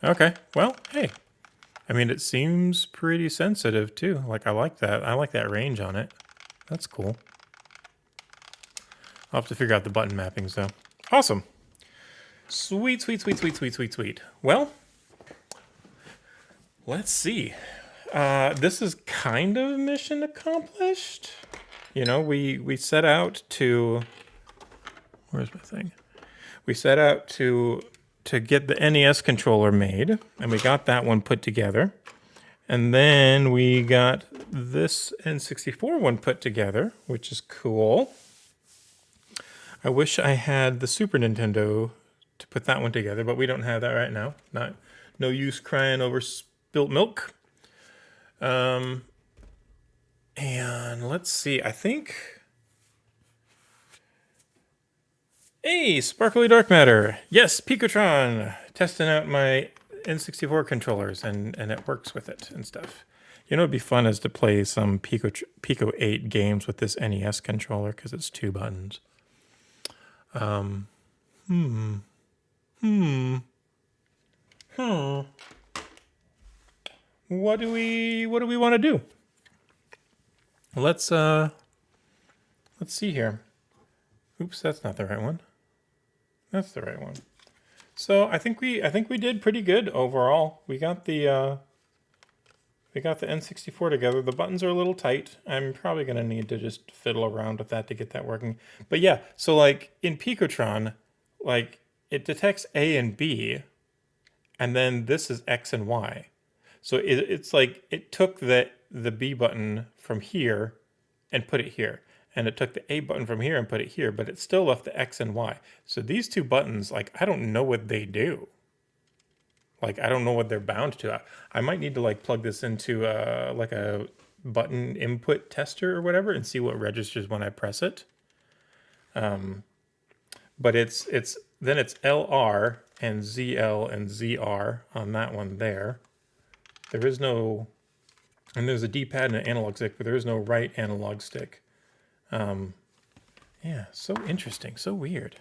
Okay, well, hey. I mean, it seems pretty sensitive too. Like, I like that. I like that range on it. That's cool. I'll have to figure out the button mappings though. Awesome. Sweet, sweet, sweet, sweet, sweet, sweet, sweet. Well, let's see. This is kind of mission accomplished. You know, we set out to... Where's my thing? We set out to get the NES controller made, and we got that one put together. And then we got this N64 one put together, which is cool. I wish I had the Super Nintendo to put that one together, but we don't have that right now. No use crying over spilt milk. And let's see, I think... Hey, sparkly dark matter. Yes, Picotron. Testing out my N64 controllers, and it works with it and stuff. You know, it'd be fun is to play some Pico 8 games with this NES controller because it's 2 buttons. What do we want to do? Let's see here. Oops, that's not the right one. That's the right one. So I think we did pretty good overall. We got the N64 together. The buttons are a little tight. I'm probably gonna need to just fiddle around with that to get that working. But yeah, so like in Picotron, like it detects A and B, and then this is X and Y. So it's like it took the B button from here and put it here. And it took the A button from here and put it here, but it still left the X and Y. So these 2 buttons, like, I don't know what they do. Like, I don't know what they're bound to. I might need to, like, plug this into, like, a button input tester or whatever and see what registers when I press it. But it's LR and ZL and ZR on that one there. There is no... And there's a D-pad and an analog stick, but there is no right analog stick. Yeah, so interesting, so weird.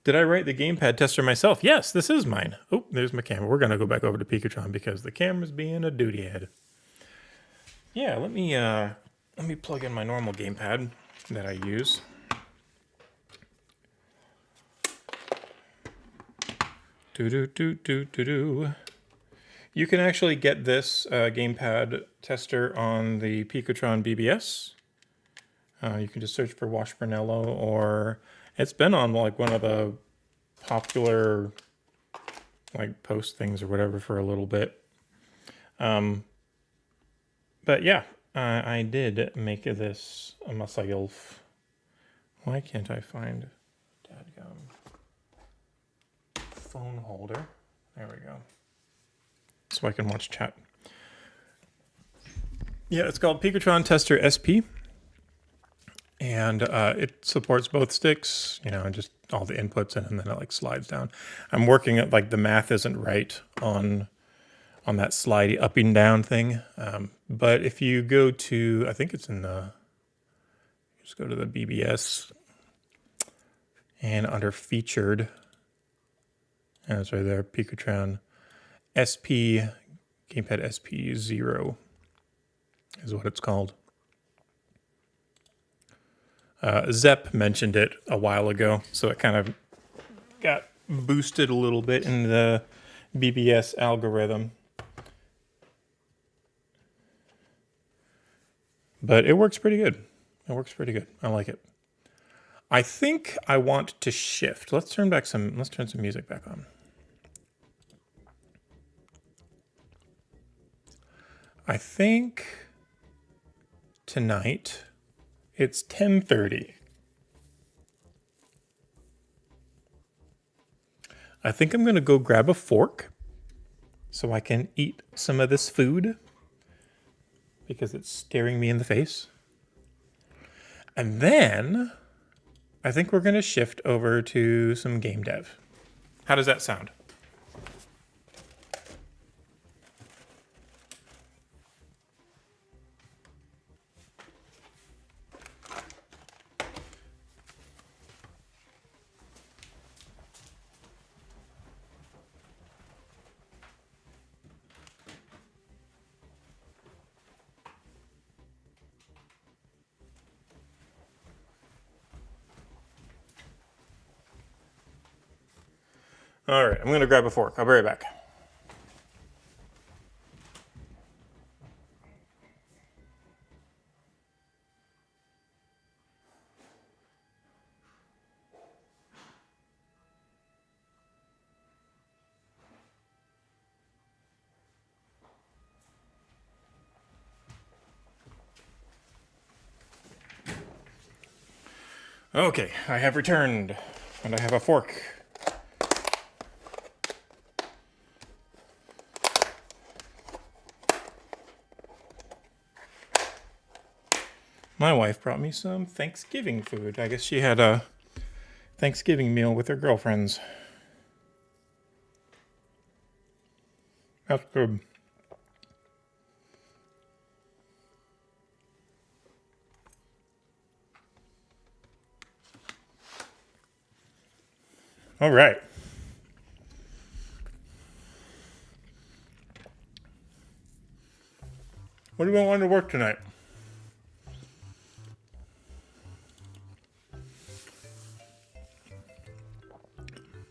Did I write the gamepad tester myself? Yes, this is mine. Oh, there's my camera. We're gonna go back over to Picotron because the camera's being a duty head. Yeah, let me plug in my normal gamepad that I use. You can actually get this gamepad tester on the Picotron BBS. You can just search for Washburnello, or it's been on like one of the popular like post things or whatever for a little bit. But yeah, I did make this myself. Why can't I find dadgum phone holder? There we go. So I can watch chat. Yeah, it's called Picotron Tester SP. And it supports both sticks, you know, and just all the inputs, and then it like slides down. I'm working at like the math isn't right on that slidey up and down thing. But if you go to, I think it's in the, just go to the BBS And under featured, and it's right there, Picotron SP, Gamepad SP0 is what it's called. Zep mentioned it a while ago, so it kind of got boosted a little bit in the BBS algorithm. But it works pretty good. It works pretty good. I like it. I think I want to shift. Let's turn some music back on. I think tonight it's 10:30. I think I'm going to go grab a fork so I can eat some of this food because it's staring me in the face. And then I think we're going to shift over to some game dev. How does that sound? All right, I'm going to grab a fork. I'll be right back. Okay, I have returned, and I have a fork. My wife brought me some Thanksgiving food. I guess she had a Thanksgiving meal with her girlfriends. That's good. All right. What do we want to work tonight?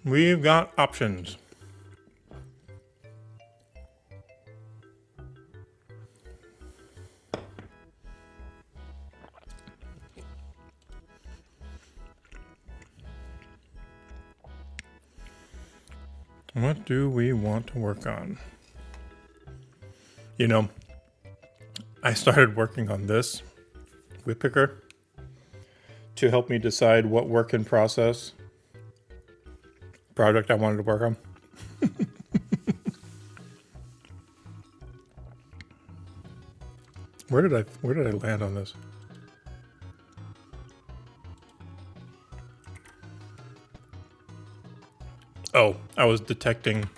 We've got options. What do we want to work on? You know, I started working on this with Picker to help me decide what work in process project I wanted to work on. Where did I land on this? Oh, I was detecting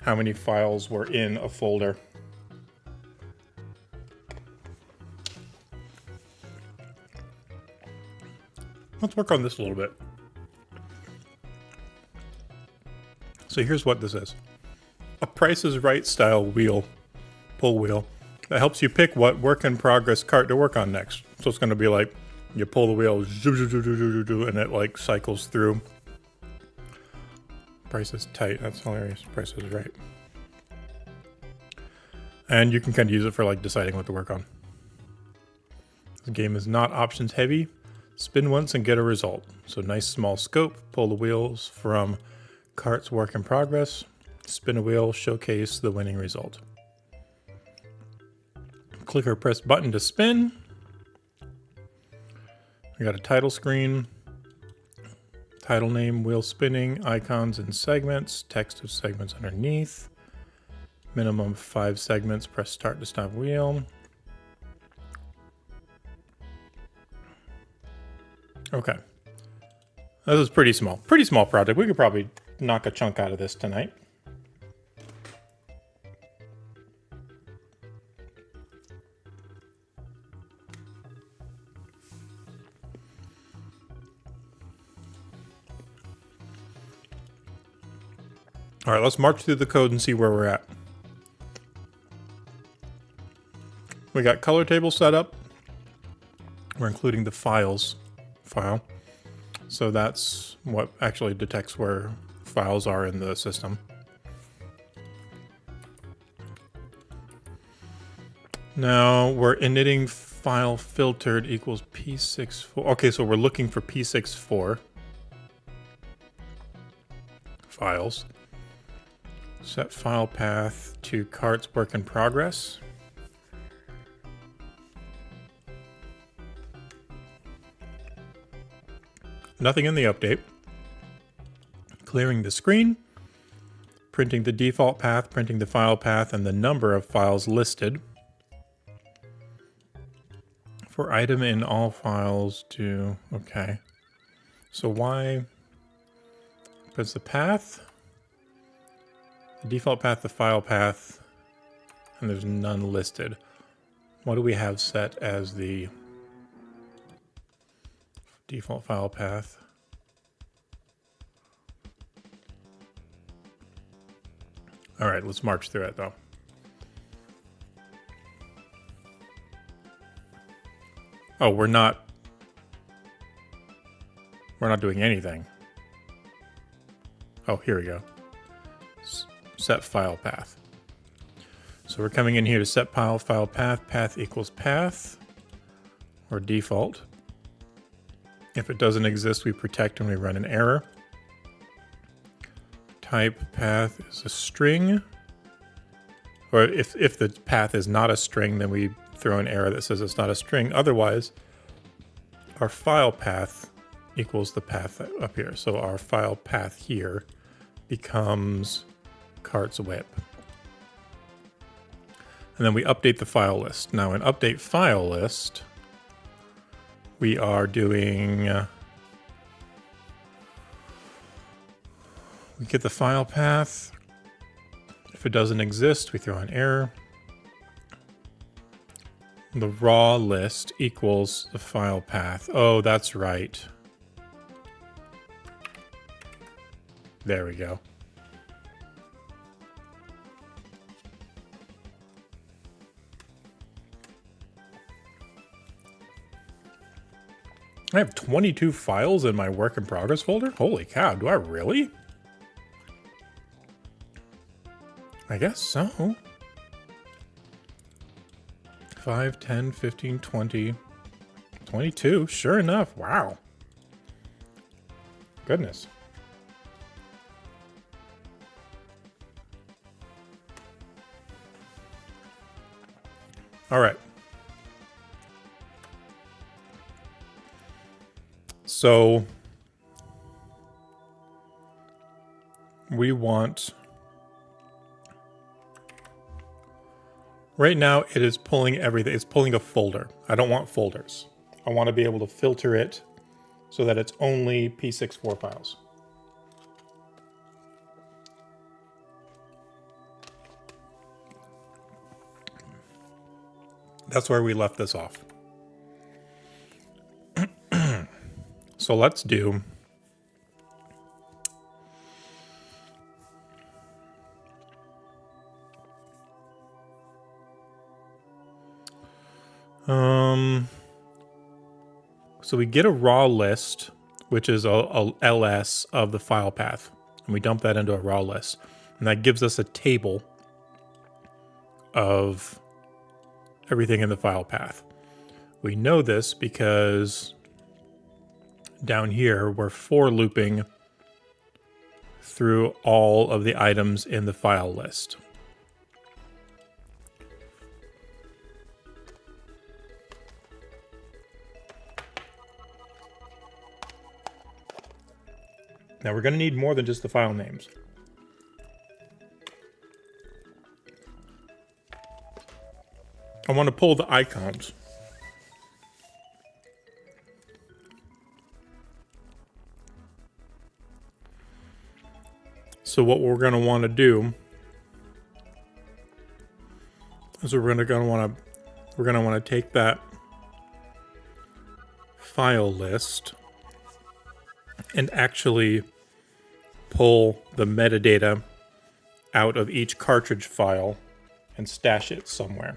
how many files were in a folder. Let's work on this a little bit. So here's what this is. A Price is Right style wheel, pull wheel, that helps you pick what work in progress cart to work on next. So it's going to be like, you pull the wheel, and it like cycles through. Price is tight, that's hilarious. Price is Right. And you can kind of use it for like deciding what to work on. The game is not options heavy. Spin once and get a result. So nice small scope, pull the wheels from cart's work in progress, spin a wheel, showcase the winning result. Click or press button to spin. We got a title screen, title name, wheel spinning, icons and segments, text of segments underneath, minimum 5 segments, press start to stop wheel. Okay. This is pretty small project. We could probably knock a chunk out of this tonight. All right, let's march through the code and see where we're at. We got color table set up. We're including the files file. So that's what actually detects where files are in the system. Now we're initting file filtered equals p64. Okay, so we're looking for p64 files. Set file path to cart's work in progress. Nothing in the update. Clearing the screen. Printing the default path, printing the file path, and the number of files listed. For item in all files to... Okay. So why... Prints the path. The default path, the file path, and there's none listed. What do we have set as the default file path? All right, let's march through it though. Oh, we're not doing anything. Oh, here we go. Set file path. So we're coming in here to set file path. Path equals path or default. If it doesn't exist, we protect when we run an error. Type path is a string. Or if the path is not a string, then we throw an error that says it's not a string. Otherwise, our file path equals the path up here. So our file path here becomes cart's whip. And then we update the file list. Now in update file list, we are doing... we get the file path. If it doesn't exist, we throw an error. The raw list equals the file path. Oh, that's right. There we go. I have 22 files in my work in progress folder? Holy cow, do I really? I guess so. 5, 10, 15, 20, 22. Sure enough. Wow. Goodness. All right. So we want... Right now, it is pulling everything. It's pulling a folder. I don't want folders. I want to be able to filter it so that it's only P64 files. That's where we left this off. So let's do... So we get a raw list, which is a ls of the file path, and we dump that into a raw list, and that gives us a table of everything in the file path. We know this because down here we're for looping through all of the items in the file list. Now we're going to need more than just the file names. I want to pull the icons. So what we're going to want to do is we're going to want to take that file list and actually pull the metadata out of each cartridge file and stash it somewhere.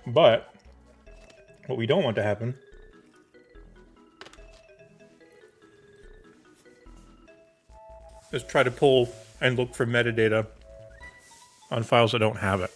But what we don't want to happen is try to pull and look for metadata on files that don't have it.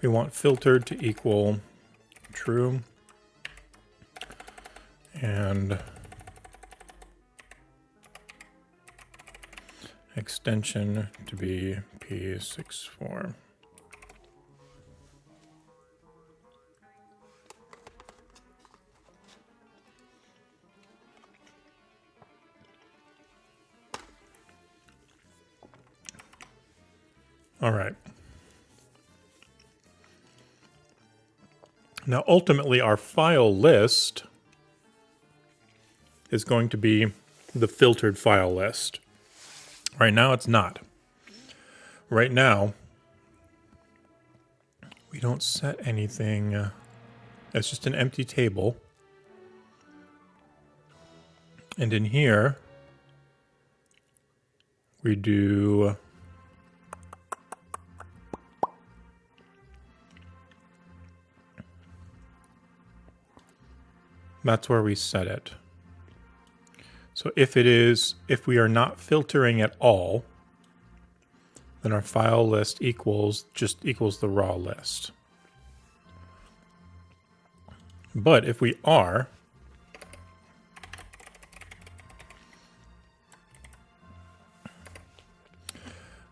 We want filtered to equal true and extension to be P64. All right. Now, ultimately, our file list is going to be the filtered file list. Right now, it's not. Right now, we don't set anything. It's just an empty table. And in here, we do... That's where we set it. So if we are not filtering at all, then our file list equals the raw list. But if we are,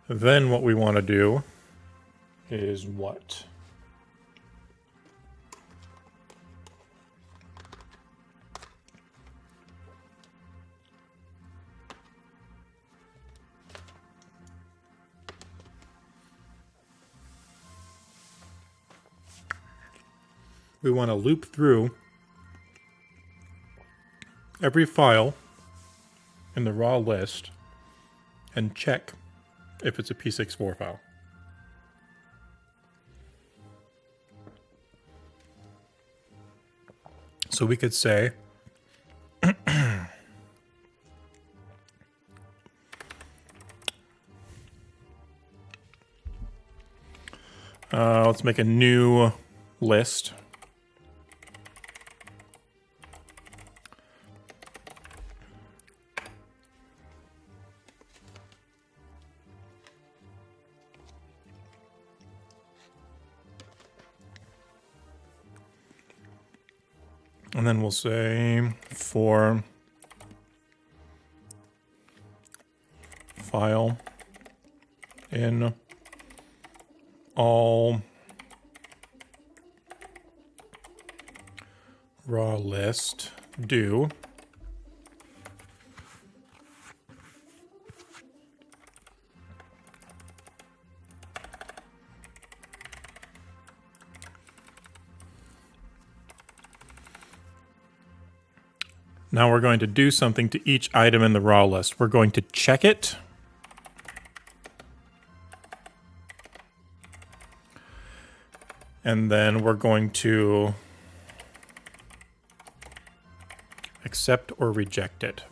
then what we want to do is what? We want to loop through every file in the raw list and check if it's a P64 file. So we could say let's make a new list. And then we'll say for file in all raw list do Now we're going to do something to each item in the raw list. We're going to check it. And then we're going to accept or reject it.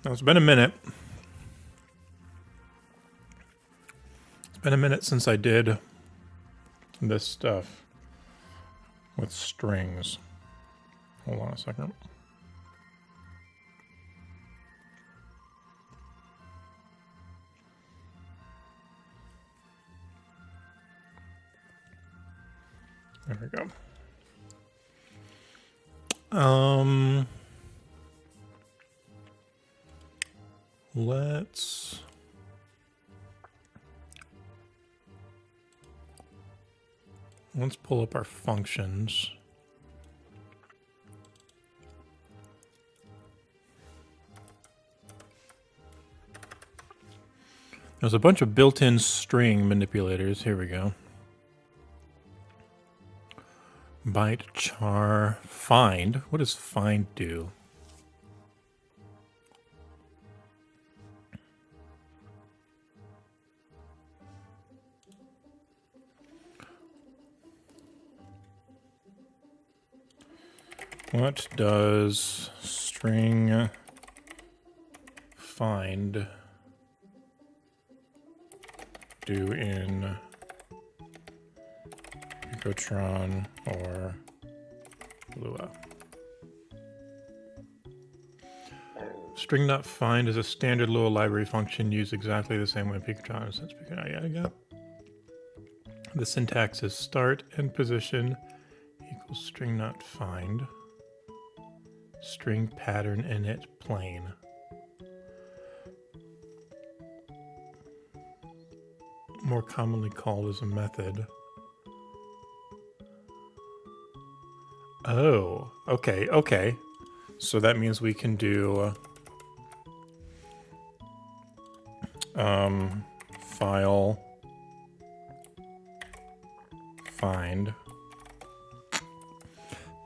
Now, it's been a minute. It's been a minute since I did this stuff with strings. Hold on a second. There we go. Let's pull up our functions. There's a bunch of built-in string manipulators. Here we go. Byte, char, find. What does find do? What does string find do in Picotron or Lua? String.find is a standard Lua library function used exactly the same way in Picotron. Since Picotron, yeah. The syntax is start and position equals string.find. String pattern init plain. More commonly called as a method. Oh, okay. So that means we can do file find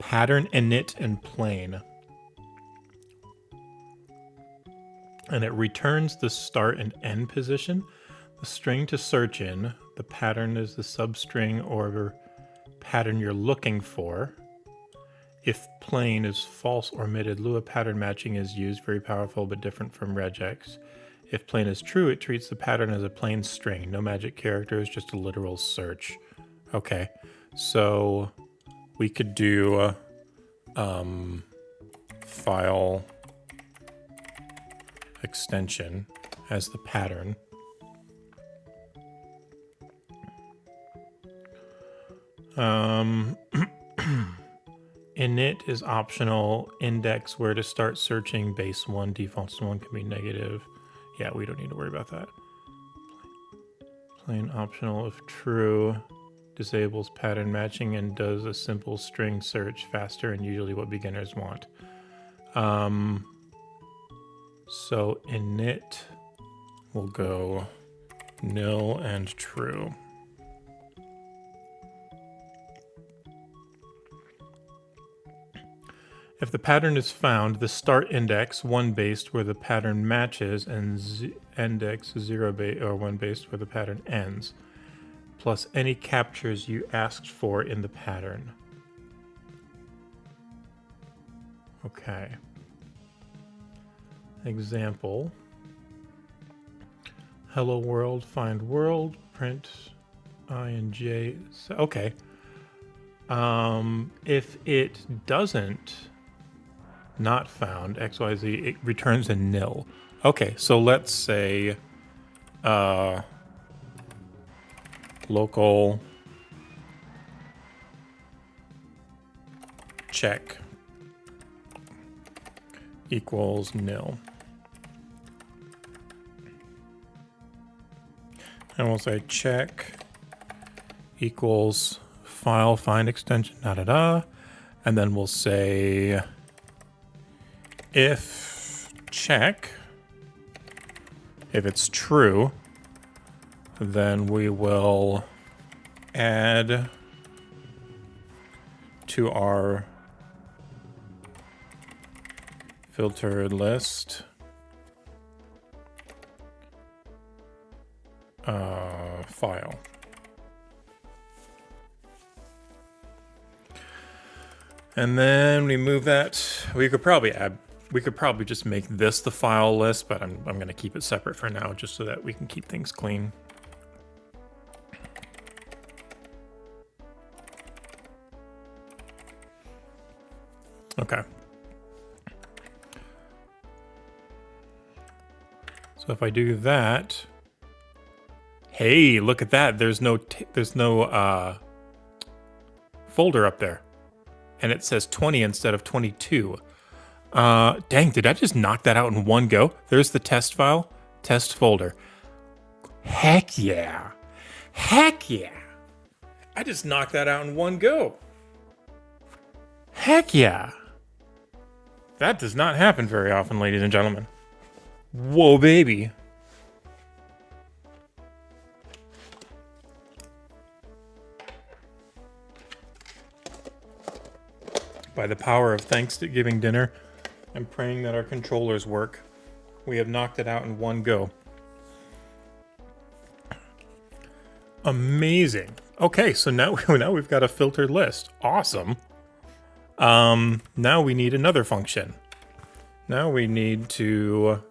pattern init and plain. And it returns the start and end position, the string to search in, the pattern is the substring or pattern you're looking for. If plain is false or omitted, Lua pattern matching is used, very powerful but different from regex. If plain is true, it treats the pattern as a plain string, no magic characters, just a literal search. Okay, so we could do file extension as the pattern. Init is optional. Index where to start searching. Base 1, defaults 1 can be negative. Yeah, we don't need to worry about that. Plain optional if true. Disables pattern matching and does a simple string search faster and usually what beginners want. So init will go nil and true. If the pattern is found, the start index 1 based where the pattern matches and index 0 based or 1 based where the pattern ends, plus any captures you asked for in the pattern. Okay. Example. Hello world, find world, print I and J. Okay. If it doesn't not found XYZ, it returns a nil. Okay, so let's say local check equals nil. And we'll say check equals file find extension and then we'll say if check, if it's true, then we will add to our filtered list file. And then we move that. We could probably just make this the file list, but I'm going to keep it separate for now just so that we can keep things clean. Okay. So if I do that, hey, look at that. There's no folder up there. And it says 20 instead of 22. Dang, did I just knock that out in one go? There's the test file, test folder. Heck yeah. Heck yeah. I just knocked that out in one go. Heck yeah. That does not happen very often, ladies and gentlemen. Whoa, baby. By the power of Thanksgiving dinner, I'm praying that our controllers work. We have knocked it out in one go. Amazing. Okay, so now we've got a filtered list. Awesome. Now we need another function. Now we need to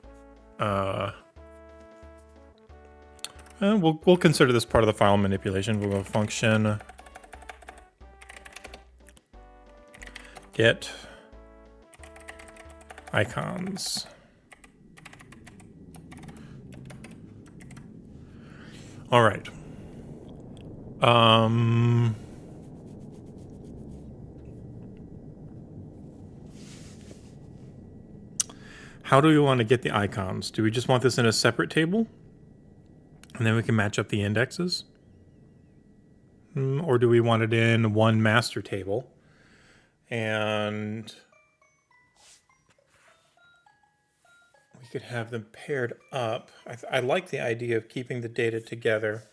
we'll consider this part of the file manipulation. We'll go function get icons. All right. How do we want to get the icons? Do we just want this in a separate table? And then we can match up the indexes? Or do we want it in one master table? And we could have them paired up. I like the idea of keeping the data together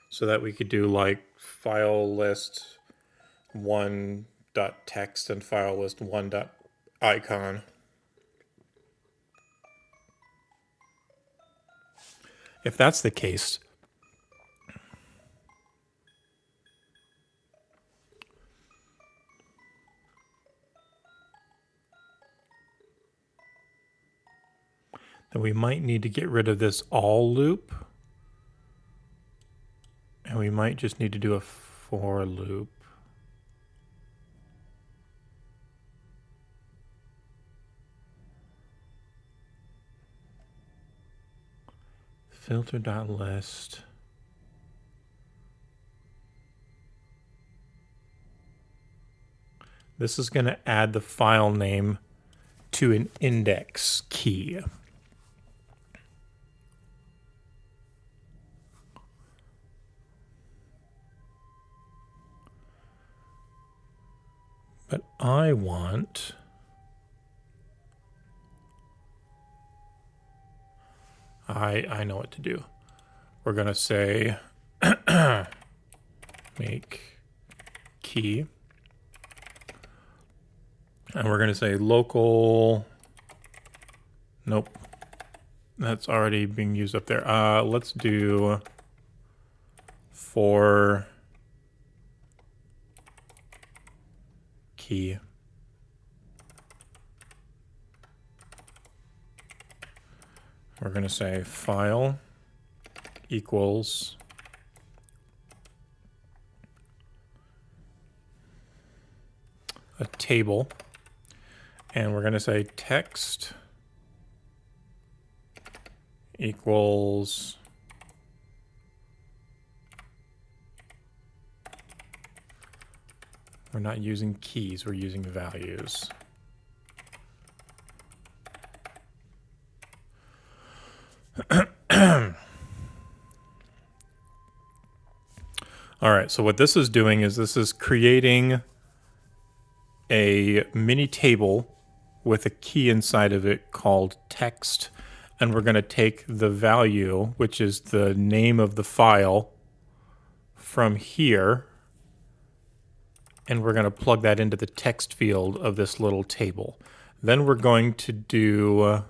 so that we could do like file list 1.text and file list 1.icon. If that's the case, then we might need to get rid of this all loop. And we might just need to do a for loop. Filter.list. This is going to add the file name to an index key. But I want I know what to do. We're going to say make key. And we're going to say local. Nope. That's already being used up there. Let's do for key. We're going to say file equals a table, and we're going to say text equals we're not using keys, we're using values. All right, so what this is doing is this is creating a mini table with a key inside of it called text, and we're going to take the value, which is the name of the file, from here, and we're going to plug that into the text field of this little table. Then we're going to do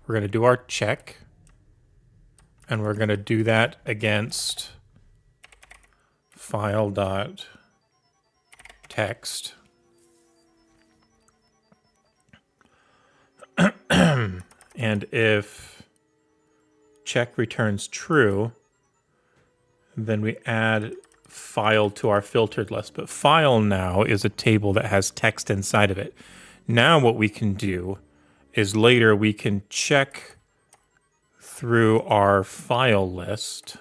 our check, and we're going to do that against file.text. And if check returns true, then we add file to our filtered list. But file now is a table that has text inside of it. Now what we can do is later we can check through our file list.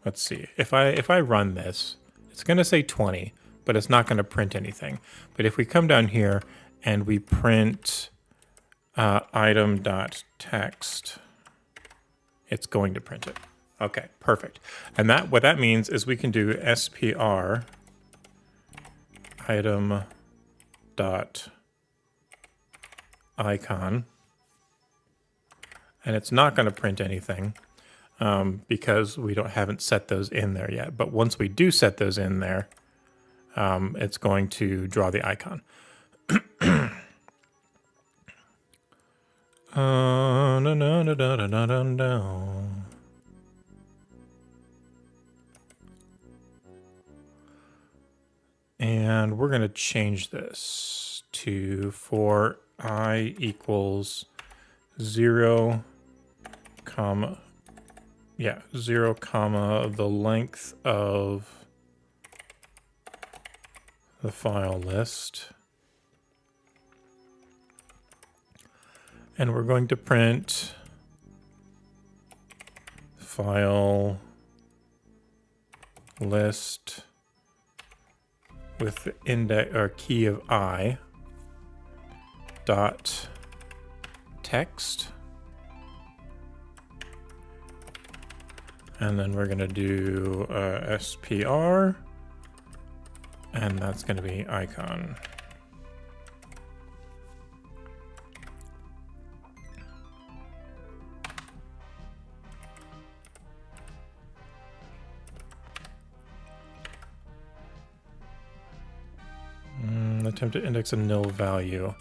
let's see. If I run this, it's going to say 20, but it's not going to print anything. But if we come down here and we print item.text, it's going to print it. Okay, perfect. And that what that means is we can do SPR item dot icon, and it's not going to print anything because we haven't set those in there yet. But once we do set those in there, it's going to draw the icon. And we're going to change this to for I equals 0, 0, the length of the file list. And we're going to print file list with the index or key of I dot text. And then we're going to do SPR, and that's going to be icon. Attempt to index a nil value.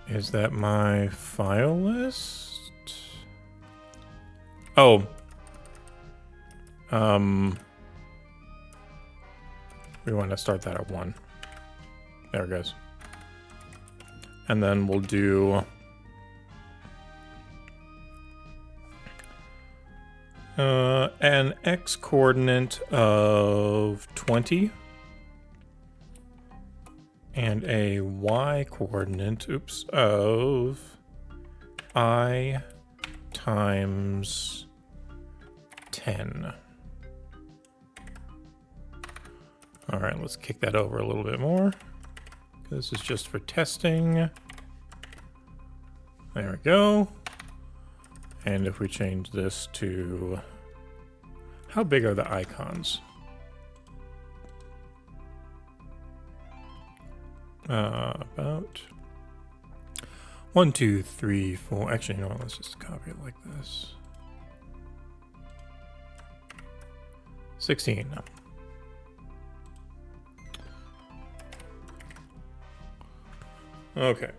Is that my file list? Oh. We want to start that at 1. There it goes. And then we'll do an x coordinate of 20 and a y coordinate, of I times 10. All right, let's kick that over a little bit more. This is just for testing. There we go. And if we change this to, how big are the icons? About 1, 2, 3, 4. Actually, you know what? Let's just copy it like this. 16. Okay.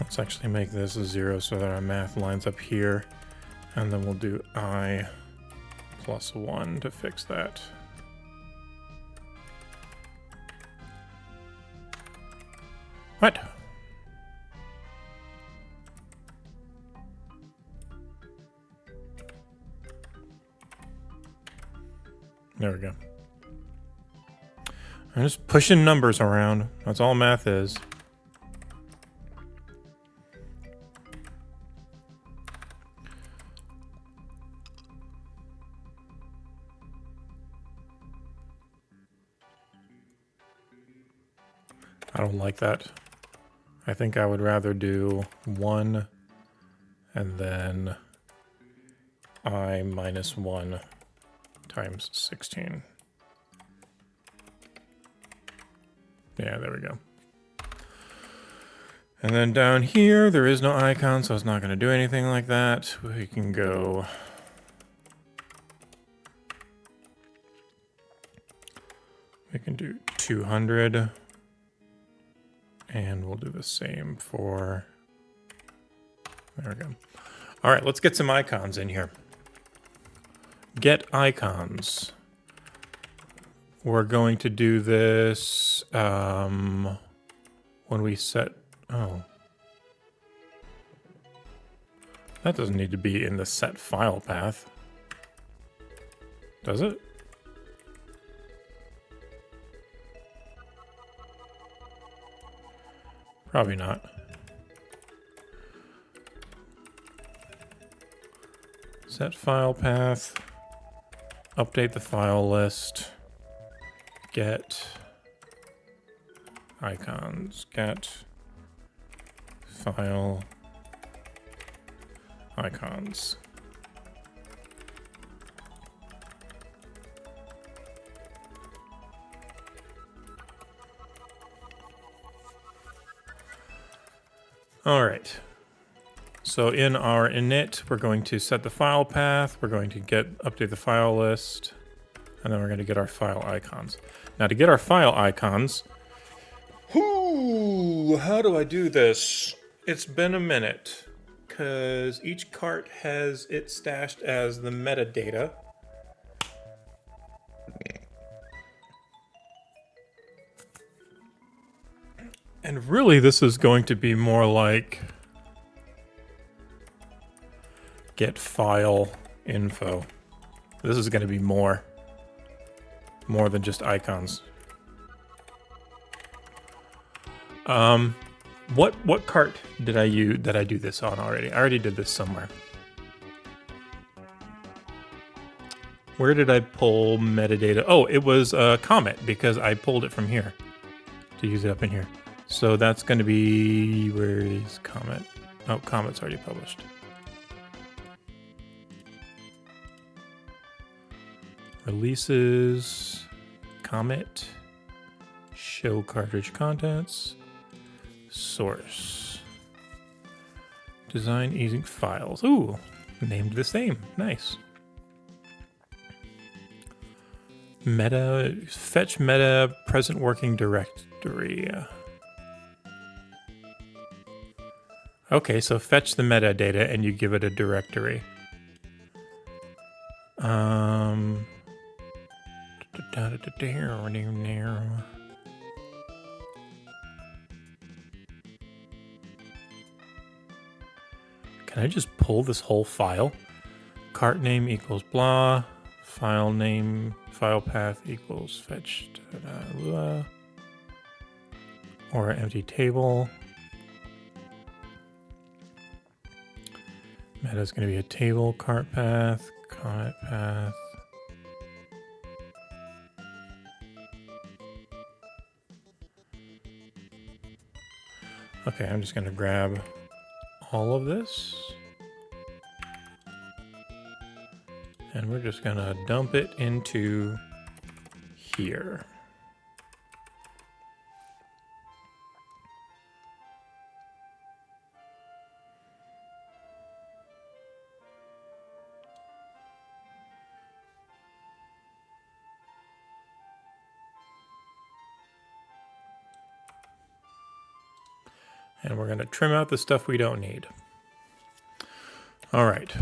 Let's actually make this a 0 so that our math lines up here. And then we'll do I plus 1 to fix that. What? There we go. I'm just pushing numbers around. That's all math is. I don't like that. I think I would rather do 1 and then I minus 1 times 16. Yeah, there we go. And then down here, there is no icon, so it's not going to do anything like that. We can go... We can do 200. And we'll do the same for... There we go. All right, let's get some icons in here. Get icons. We're going to do this when we set... Oh. That doesn't need to be in the set file path. Does it? Probably not. Set file path. Update the file list. Get icons. Get file icons. All right. So in our init, we're going to set the file path. We're going to update the file list, and then we're going to get our file icons. Now to get our file icons, how do I do this? It's been a minute because each cart has it stashed as the metadata. And really, this is going to be more like get file info. This is going to be more than just icons. What cart did I do this on already? I already did this somewhere. Where did I pull metadata? Oh, it was Comet, because I pulled it from here to use it up in here. So that's going to be, where is Comet? Oh, Comet's already published. Releases, Comet, show cartridge contents, source, design using files. Ooh, named the same. Nice. Meta, fetch meta present working directory. Okay, so fetch the metadata and you give it a directory. Can I just pull this whole file? Cart name equals blah, file name, file path equals fetched, or an empty table. Meta is going to be a table, cart path, comet path. Okay, I'm just going to grab all of this. And we're just going to dump it into here. And we're going to trim out the stuff we don't need. All right.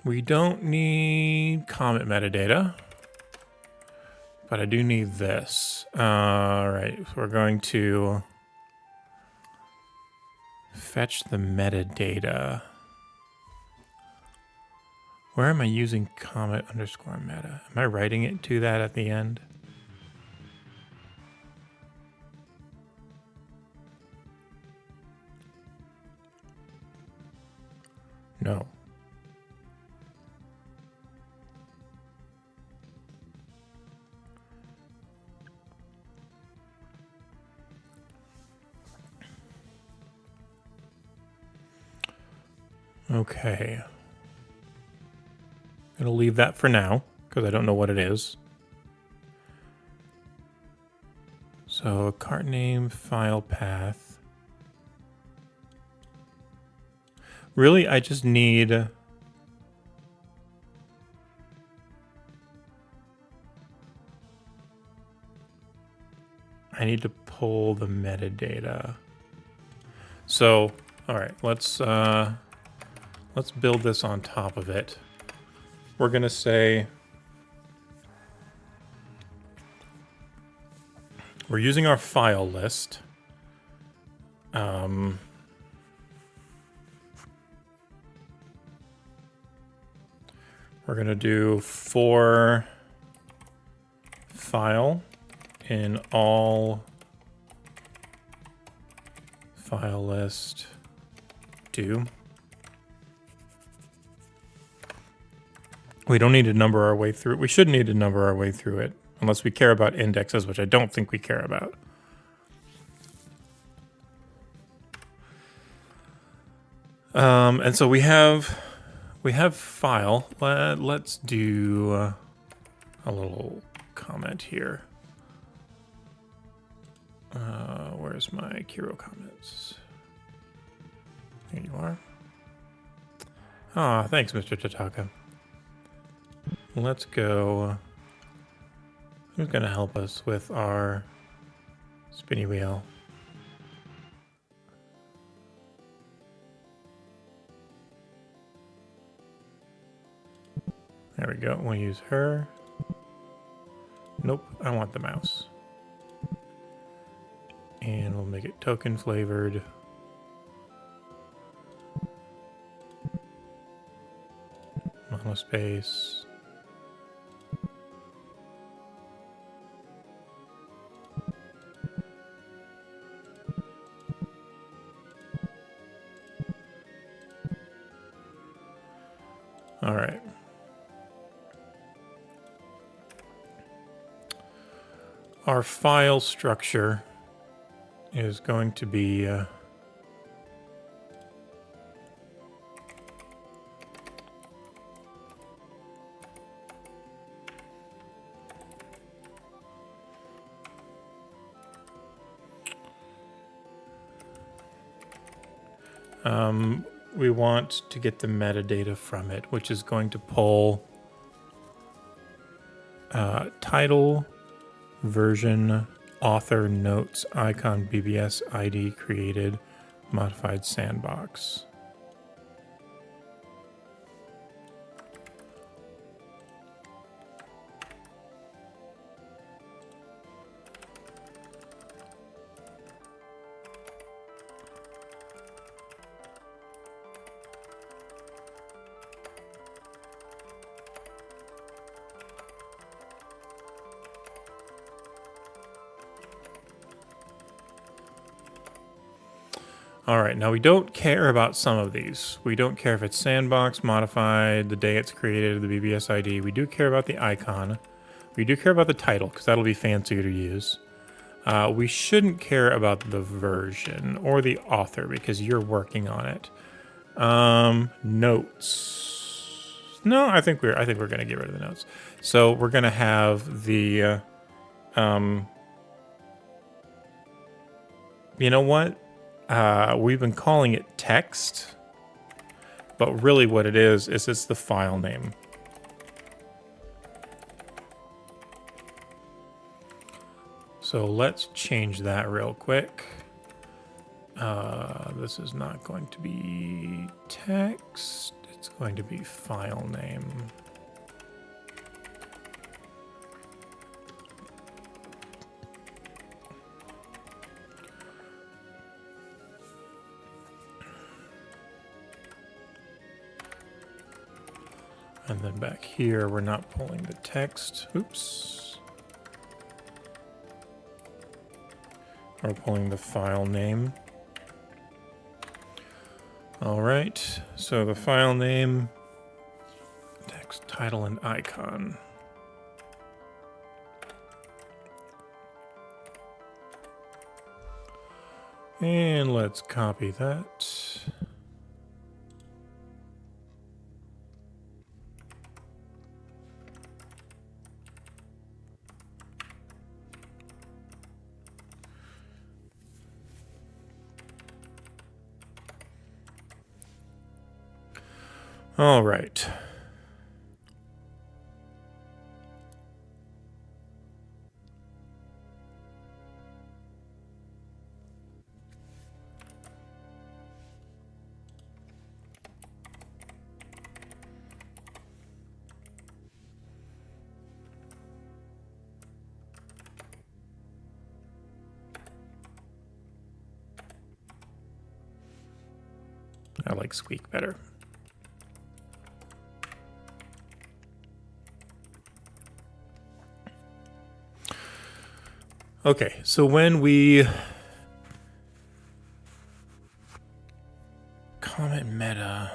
We don't need Comet metadata, but I do need this. All right, so we're going to fetch the metadata. Where am I using Comet underscore meta? Am I writing it to that at the end? No. Okay. I'm going to leave that for now, because I don't know what it is. So, cart name, file path. Really, I just need... I need to pull the metadata. So, all right, let's build this on top of it. We're gonna say we're using our file list. Um, we're going to do for file in all file list do. We don't need to number our way through it. We shouldn't need to number our way through it unless we care about indexes, which I don't think we care about. And so we have file. Let's do a little comment here. Where's my Kiro comments? Here you are. Ah, thanks, Mr. Tataka. Let's go. Who's going to help us with our spinny wheel? There we go. We'll use her. Nope, I want the mouse. And we'll make it token flavored. Monospace. All right. Our file structure is going to be we want to get the metadata from it, which is going to pull title, version, author, notes, icon, BBS, ID created, modified sandbox. All right, now we don't care about some of these. We don't care if it's sandbox, modified, the day it's created, the BBS ID. We do care about the icon. We do care about the title, because that'll be fancier to use. We shouldn't care about the version or the author, because you're working on it. Notes. No, I think we're going to get rid of the notes. So we're going to have the. You know what? We've been calling it text, but really what it is it's the file name. So let's change that real quick. This is not going to be text. It's going to be file name. And then back here, we're not pulling the text. Oops. We're pulling the file name. All right, so the file name, text, title, and icon. And let's copy that. All right. I like squeak better. Okay, so when we comment meta,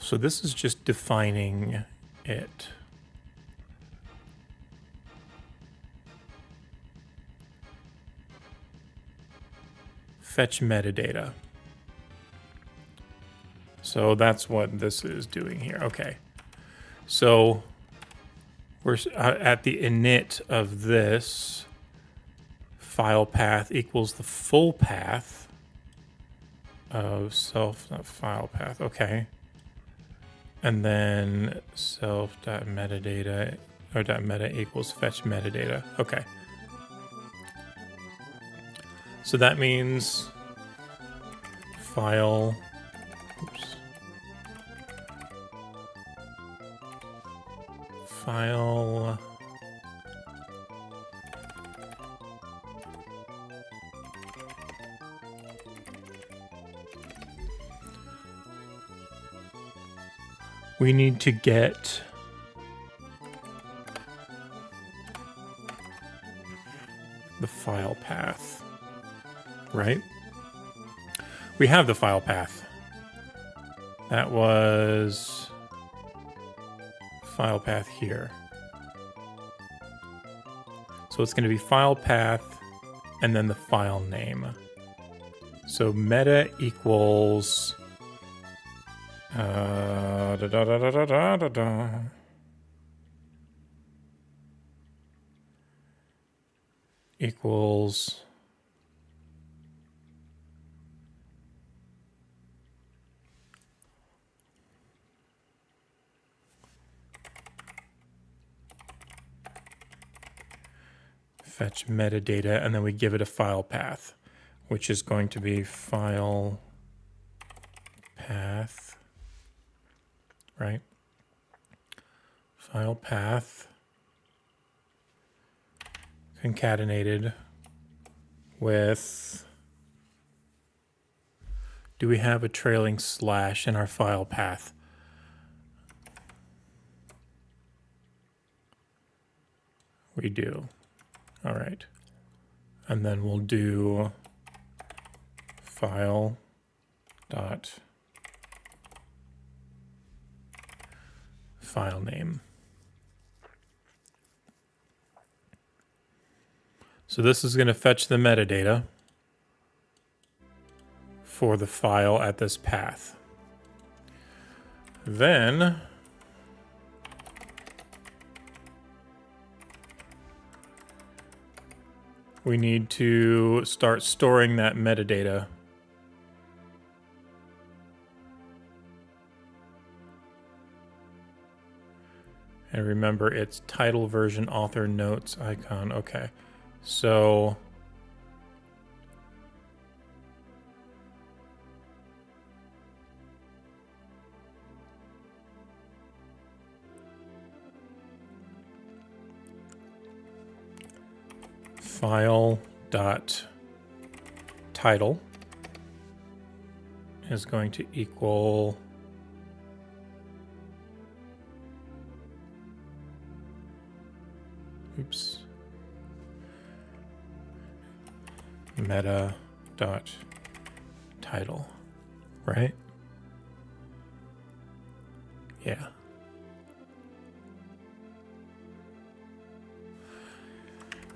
so this is just defining it. Fetch metadata. So that's what this is doing here. Okay. So we're at the init of this file path equals the full path of self, not file path. Okay. And then self.metadata or .meta equals fetch metadata. Okay. So that means file, oops, file we need to get the file path, right? We have the file path. That was file path here. So it's going to be file path and then the file name. So meta equals equals fetch metadata, and then we give it a file path, which is going to be file path, right? File path concatenated with, do we have a trailing slash in our file path? We do. All right. And then we'll do file dot file name. So this is going to fetch the metadata for the file at this path. Then we need to start storing that metadata. And remember, it's title, version, author, notes, icon. Okay. So file dot title is going to equal meta dot title, right? Yeah.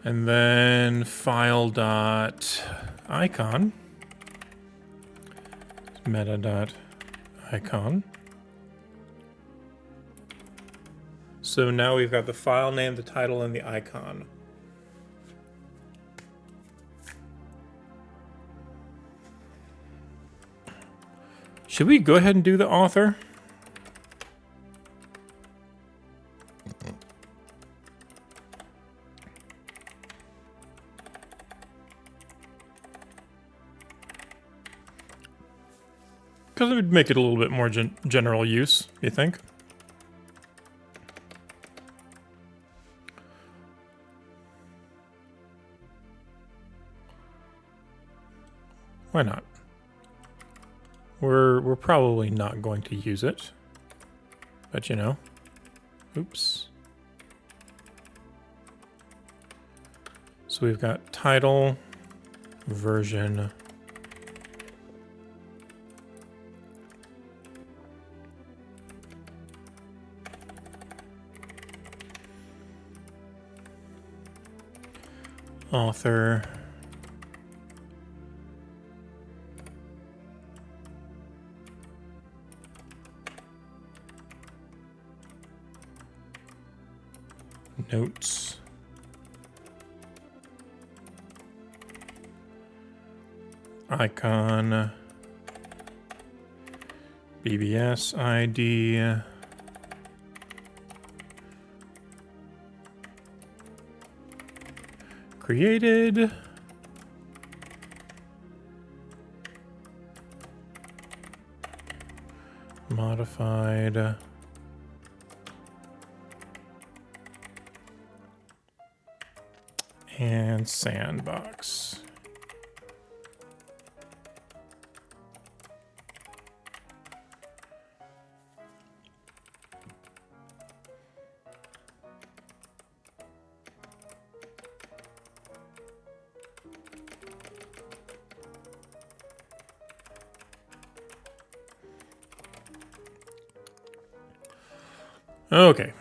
And then file dot icon, meta dot icon. So now we've got the file name, the title, and the icon. Should we go ahead and do the author? Because it would make it a little bit more general use, you think? Why not? We're probably not going to use it. But you know. Oops. So we've got title, version, author, notes, icon, BBS ID, created, modified, and sandbox. Okay.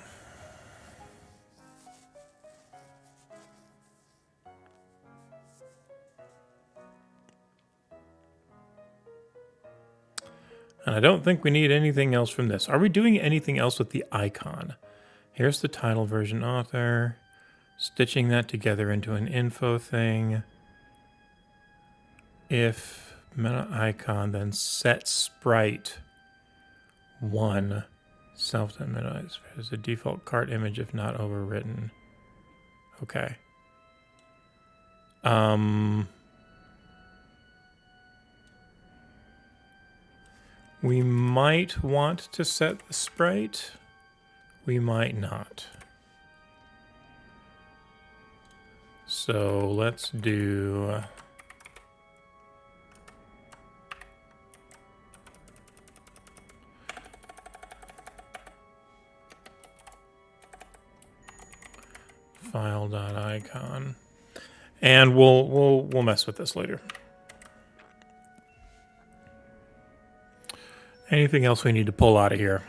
And I don't think we need anything else from this. Are we doing anything else with the icon? Here's the title, version, author. Stitching that together into an info thing. If meta icon, then set sprite 1. Self-minimize as a default cart image if not overwritten. Okay. We might want to set the sprite. We might not. So let's do file.icon. And we'll mess with this later. Anything else we need to pull out of here?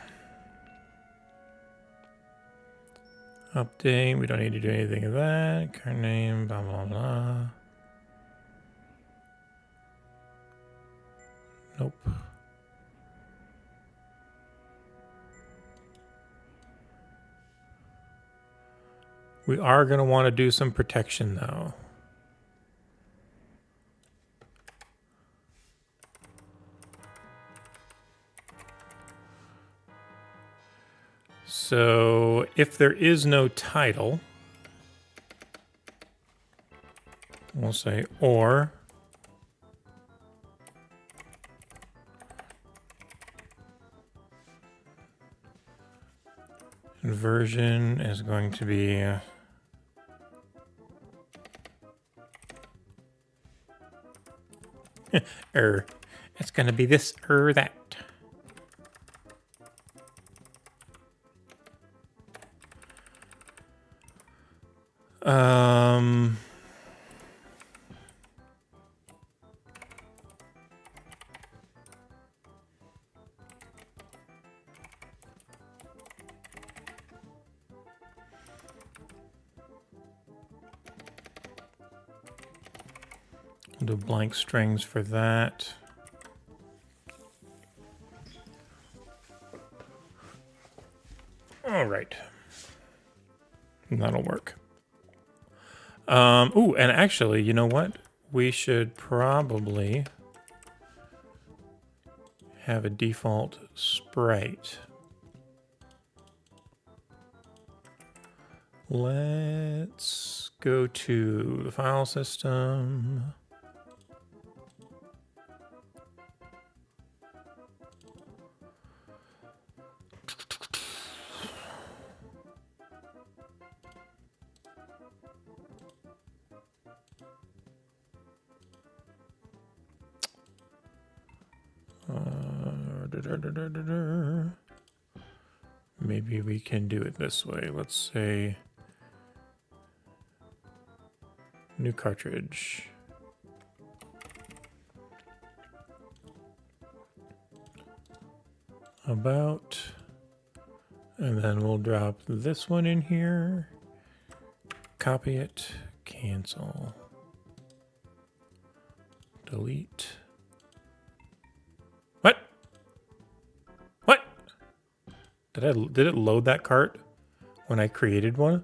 Update, we don't need to do anything of that. Current name, blah, blah, blah. Nope. We are going to want to do some protection, though. So if there is no title, we'll say or and version is going to be it's going to be this that. Do blank strings for that. All right. That'll work. Ooh, and actually, you know what? We should probably have a default sprite. Let's go to the file system. Maybe we can do it this way. Let's say new cartridge. About, and then we'll drop this one in here, copy it, cancel, delete. What? What? Did it load that cart when I created one?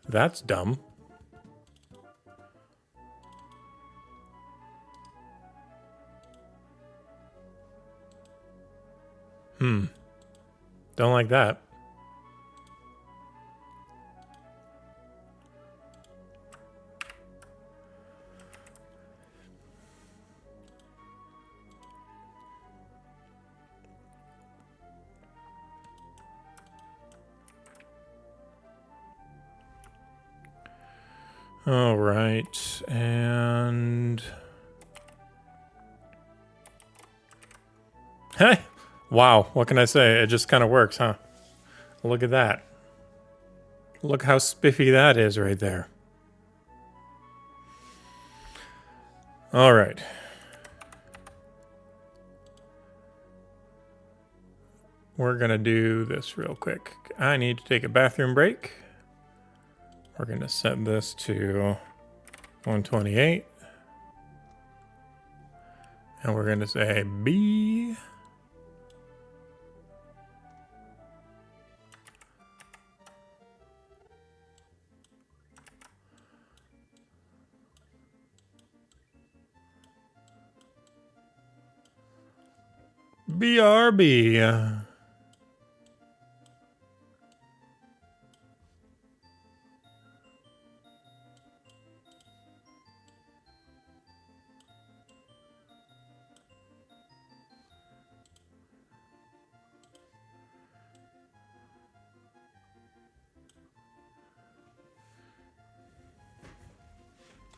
That's dumb. Don't like that. All right, and hey, wow, what can I say? It just kind of works, huh? Look at that. Look how spiffy that is right there. All right. We're going to do this real quick. I need to take a bathroom break. We're going to set this to 128. And we're going to say B. BRB.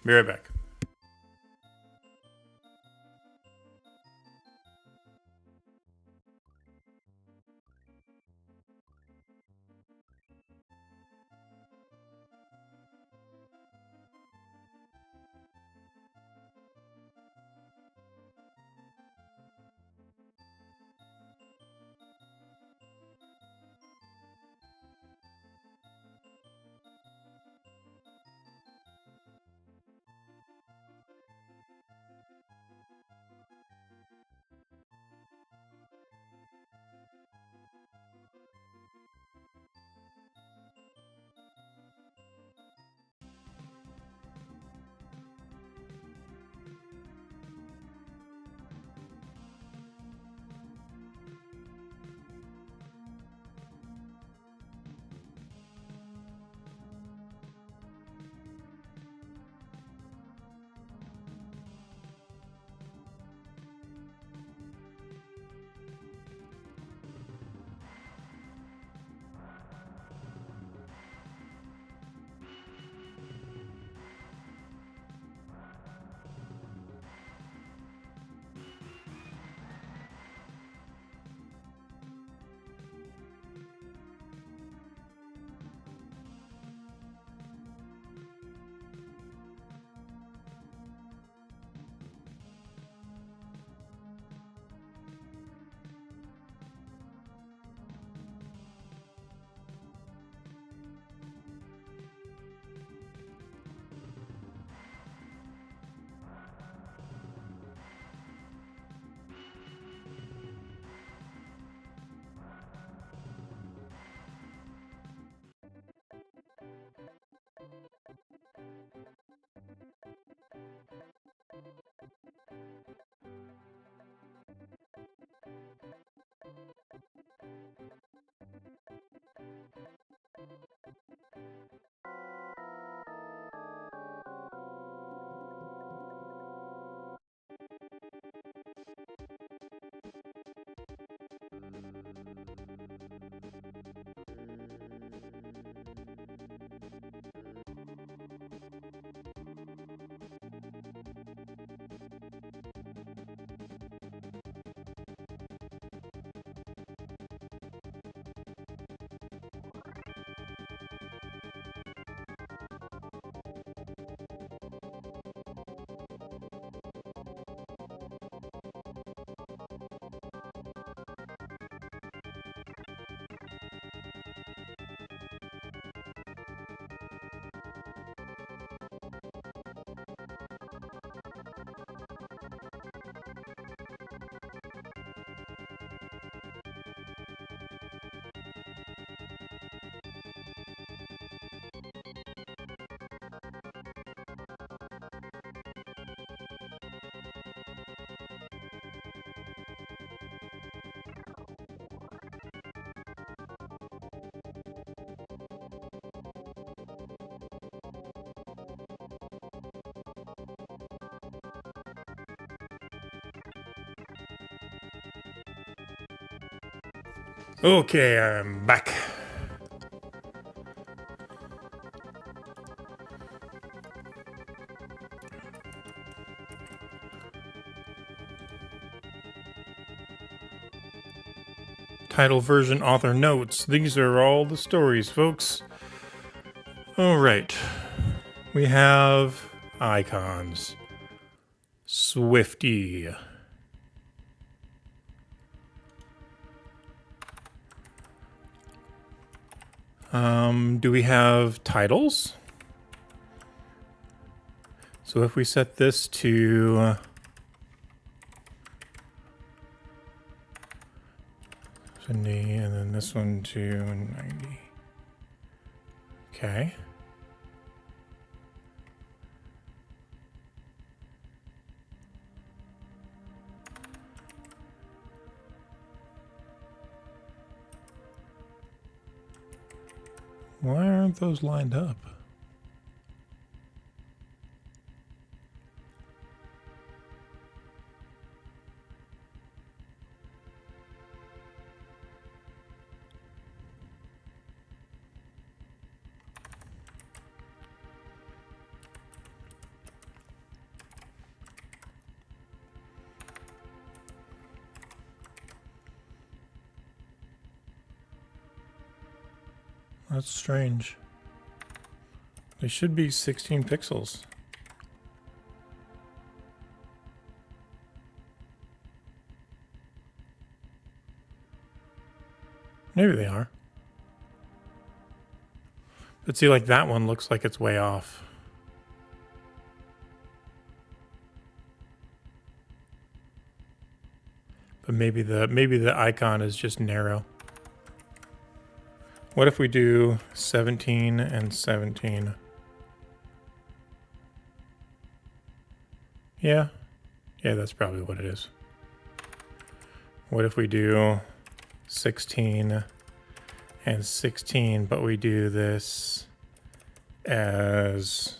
Be right back. Okay, I'm back. Title, version, author, notes. These are all the stories, folks. All right. We have icons. Swifty. Do we have titles? So if we set this to 70 and then this one to 90. Okay. Why aren't those lined up? That's strange. They should be 16 pixels. Maybe they are. But see, like that one looks like it's way off. But maybe the icon is just narrow. What if we do 17 and 17? Yeah. Yeah, that's probably what it is. What if we do 16 and 16, but we do this as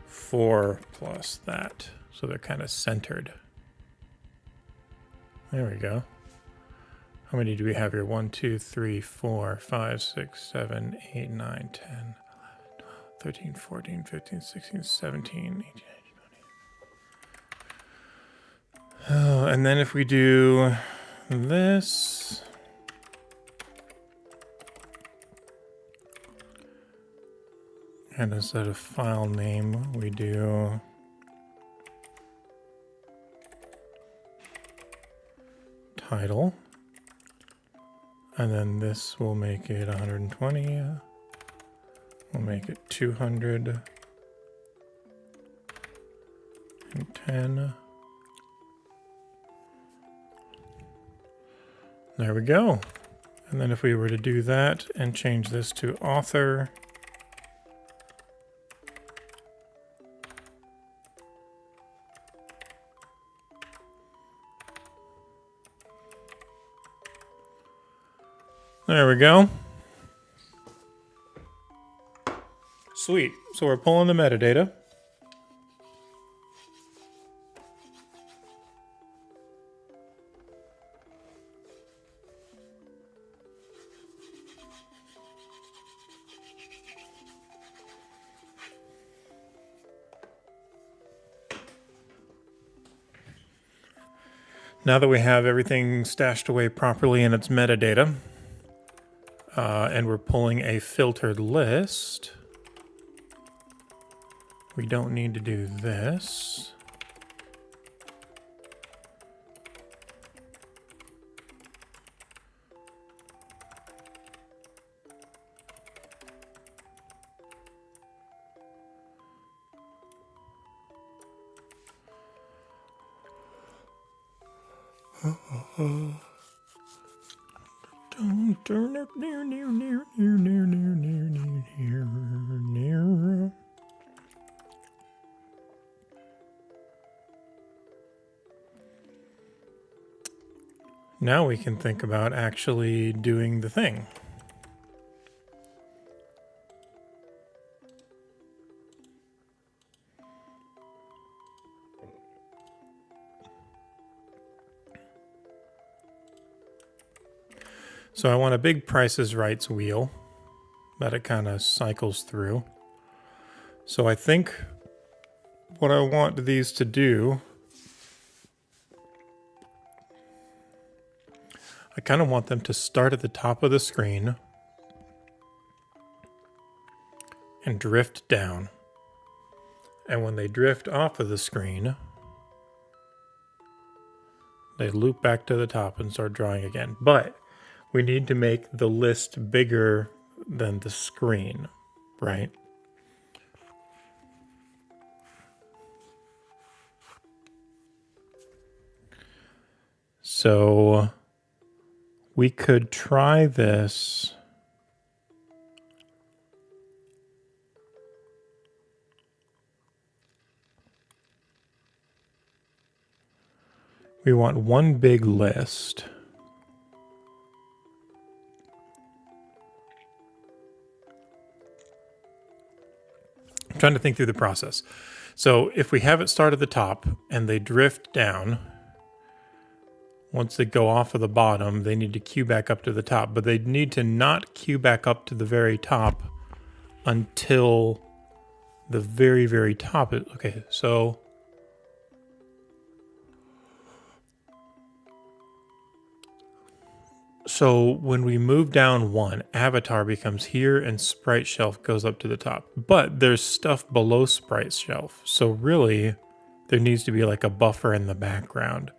4 plus that. So they're kind of centered. There we go. How many do we have here? 1, 2, 3, 4, 5, 6, 7, 8, 9, 10, 11, 12, 13, 14, 15, 16, 17, 18, 19, 20. Oh, and then if we do this, and instead of file name, we do title. And then this will make it 120. We'll make it 200 and 10. There we go. And then if we were to do that and change this to author, there we go. Sweet. So we're pulling the metadata. Now that we have everything stashed away properly in its metadata, and we're pulling a filtered list, we don't need to do this. Don't turn it near. Now we can think about actually doing the thing. So I want a big Price is Rights wheel that it kind of cycles through. So I think what I want these to do, I kind of want them to start at the top of the screen and drift down. And when they drift off of the screen, they loop back to the top and start drawing again. But we need to make the list bigger than the screen, right? So we could try this. We want one big list. I'm trying to think through the process. So if we have it start at the top and they drift down, once they go off of the bottom, they need to queue back up to the top. But they need to not queue back up to the very top until the very, very top. Okay, so when we move down one, avatar becomes here and sprite shelf goes up to the top. But there's stuff below sprite shelf. So really, there needs to be like a buffer in the background.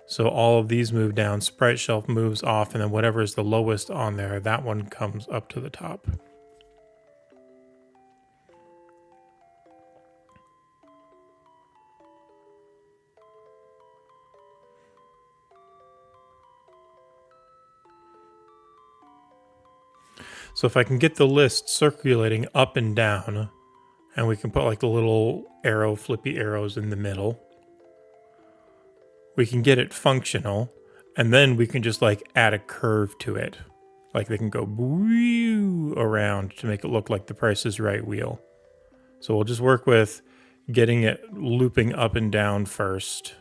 So all of these move down, sprite shelf moves off, and then whatever is the lowest on there, that one comes up to the top. So if I can get the list circulating up and down, and we can put like the little arrow, flippy arrows in the middle, we can get it functional, and then we can just like add a curve to it. Like they can go around to make it look like the Price is Right wheel. So we'll just work with getting it looping up and down first.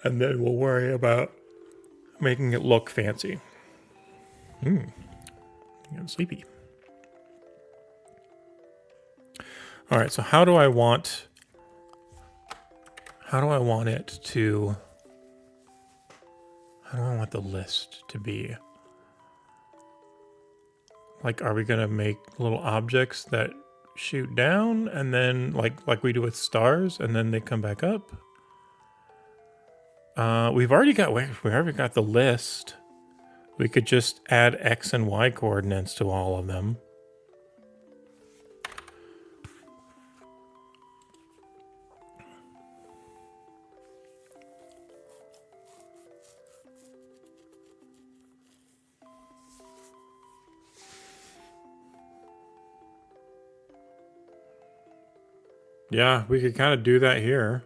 And then we'll worry about making it look fancy. I'm getting sleepy. All right, so how do I want the list to be? Like, are we gonna make little objects that shoot down and then like we do with stars and then they come back up? We've already got the list. We could just add X and Y coordinates to all of them. Yeah, we could kind of do that here.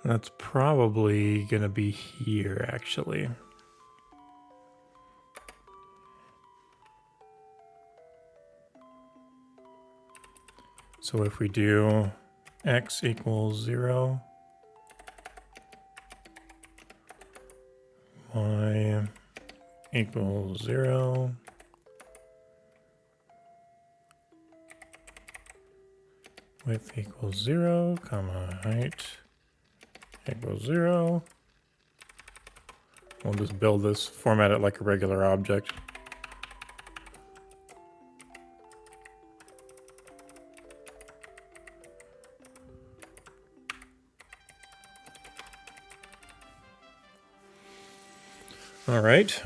That's probably going to be here, actually. So if we do x equals 0, y equals 0, width equals 0, comma, height equals 0. We'll just build this, format it like a regular object. All right.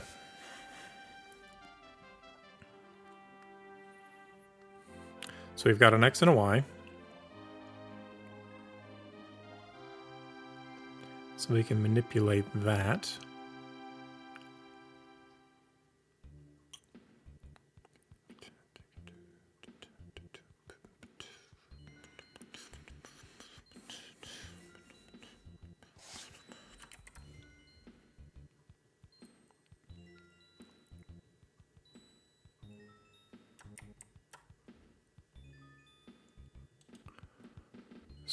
So we've got an X and a Y. So we can manipulate that.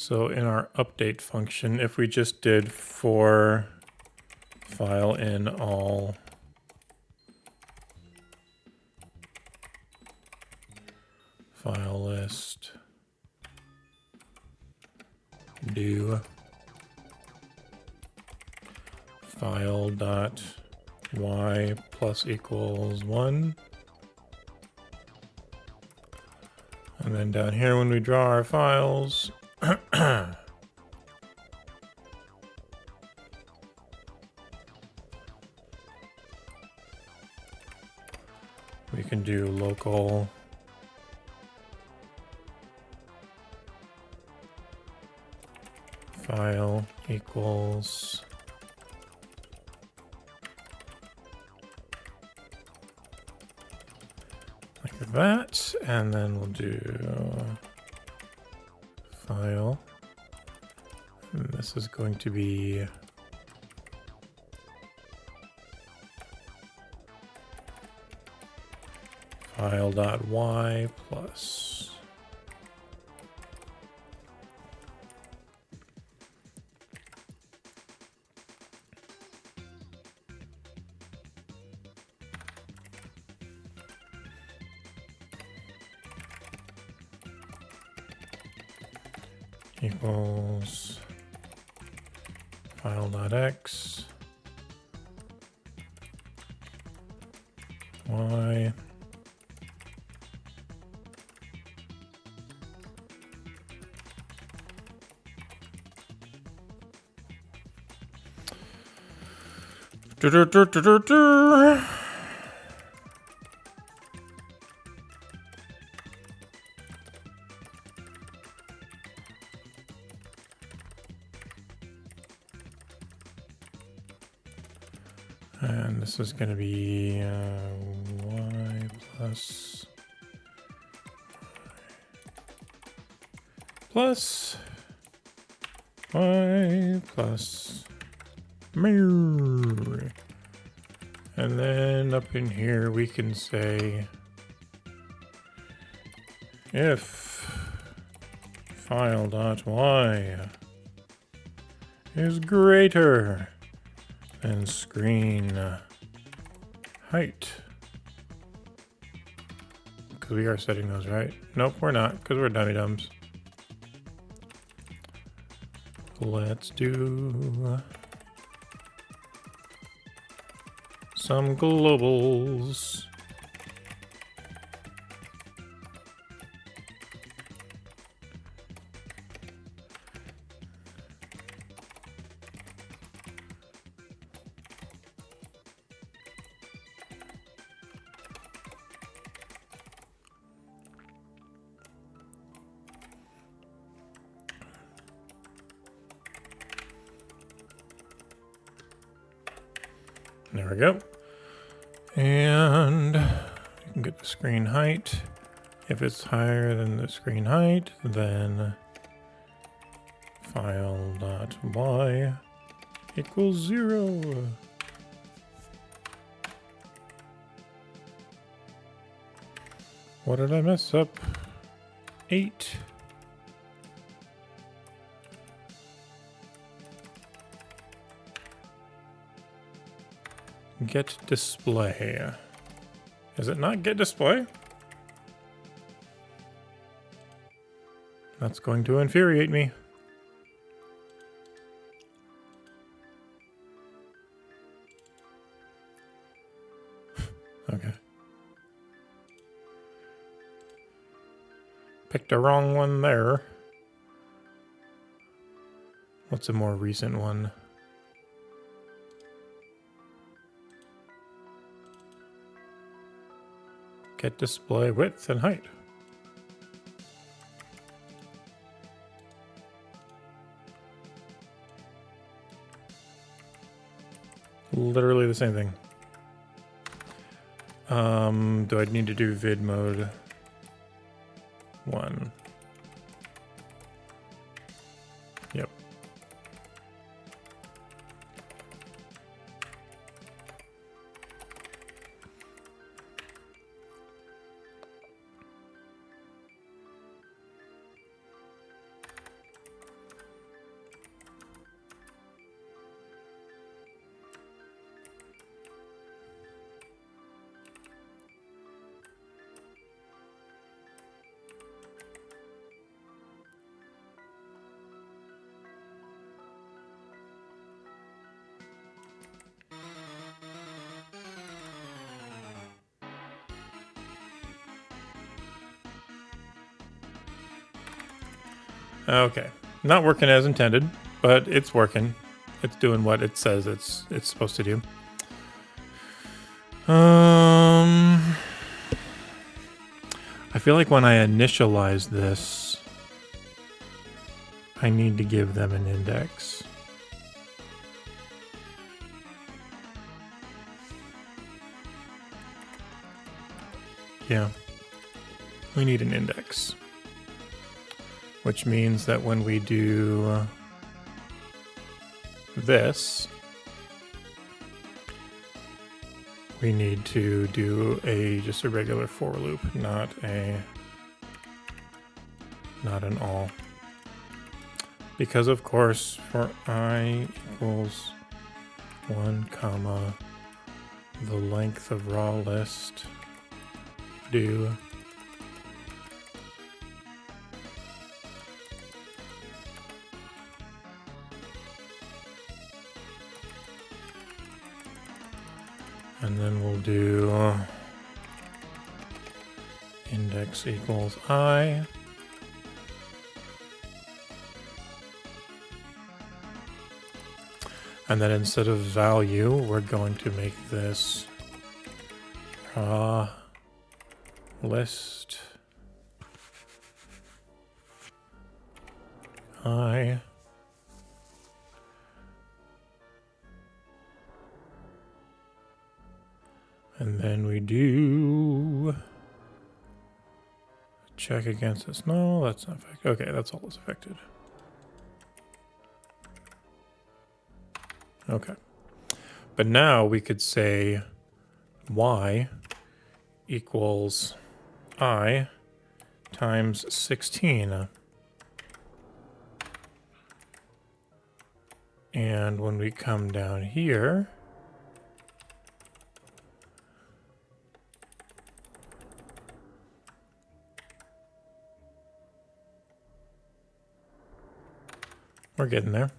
So in our update function, if we just did for file in all file list do file dot y plus equals 1. And then down here when we draw our files, we can do local file equals like that, and then we'll do file, and this is going to be file.y plus equals file.x y and this is going to be y plus y plus mirror. And then up in here we can say if file.y is greater than screen height. Because we are setting those, right? Nope, we're not, because we're dummy dumbs. Let's do some globals. There we go. And you can get the screen height. If it's higher than the screen height, then file.y equals 0. What did I mess up? 8. Get display. Is it not get display? That's going to infuriate me. Okay. Picked a wrong one there. What's a more recent one? Get display width and height. Literally the same thing. Do I need to do vid mode 1? Yep. Okay. Not working as intended, but it's working. It's doing what it says it's supposed to do. I feel like when I initialize this, I need to give them an index. Yeah. We need an index. Which means that when we do this, we need to do just a regular for loop, not an all. Because of course, for I equals 1 comma the length of raw list do and then we'll do index equals I. And then instead of value, we're going to make this raw list I. And then we do check against this. No, that's not affected. Okay, that's all that's affected. Okay. But now we could say y equals I times 16. And when we come down here, we're getting there.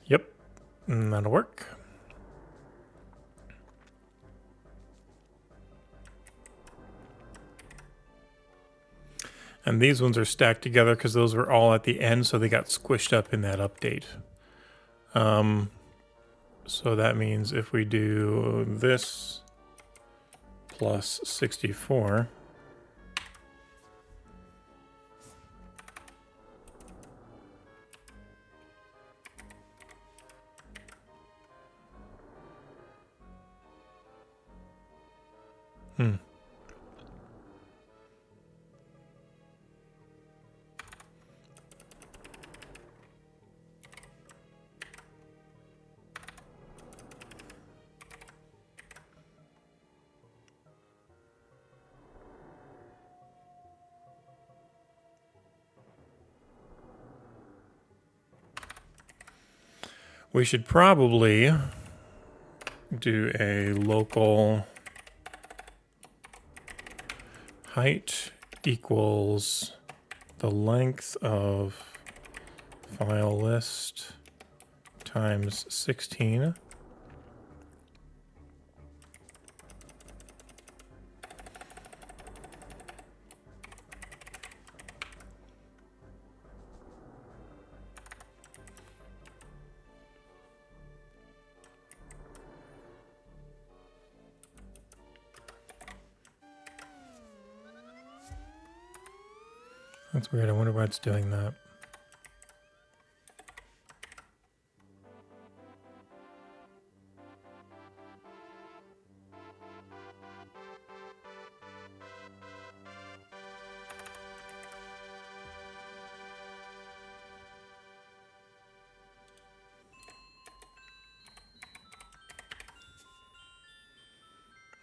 Yep, and that'll work. And these ones are stacked together because those were all at the end, so they got squished up in that update. So that means if we do this plus 64, we should probably do a local height equals the length of file list times 16. That's weird. I wonder why it's doing that.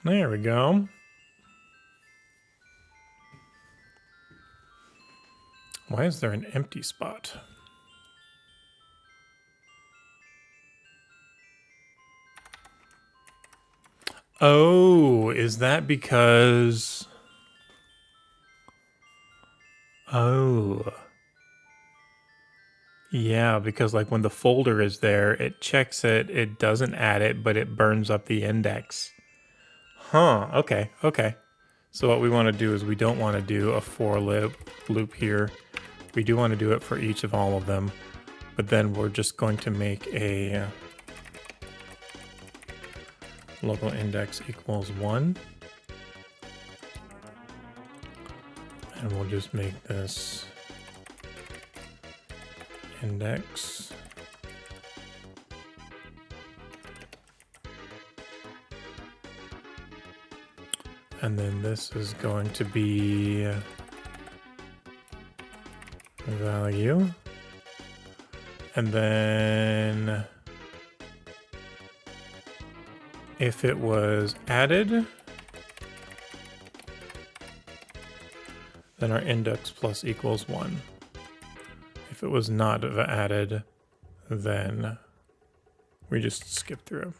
There we go. Why is there an empty spot? Oh, is that because... Oh. Yeah, because like when the folder is there, it checks it, it doesn't add it, but it burns up the index. Huh, okay, okay. So what we want to do is we don't want to do a for loop here. We do want to do it for each of all of them, but then we're just going to make a local index equals 1. And we'll just make this index. And then this is going to be value. And then if it was added, then our index plus equals 1. If it was not added, then we just skip through.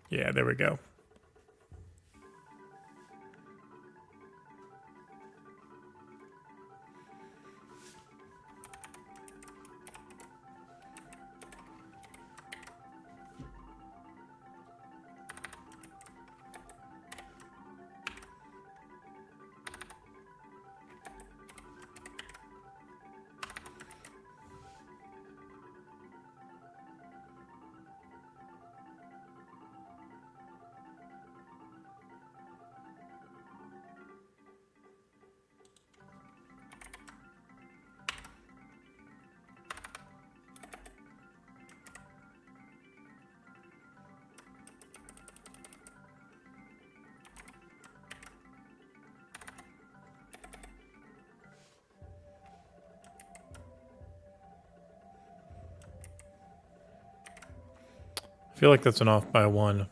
Yeah, there we go. I feel like that's an off by 1.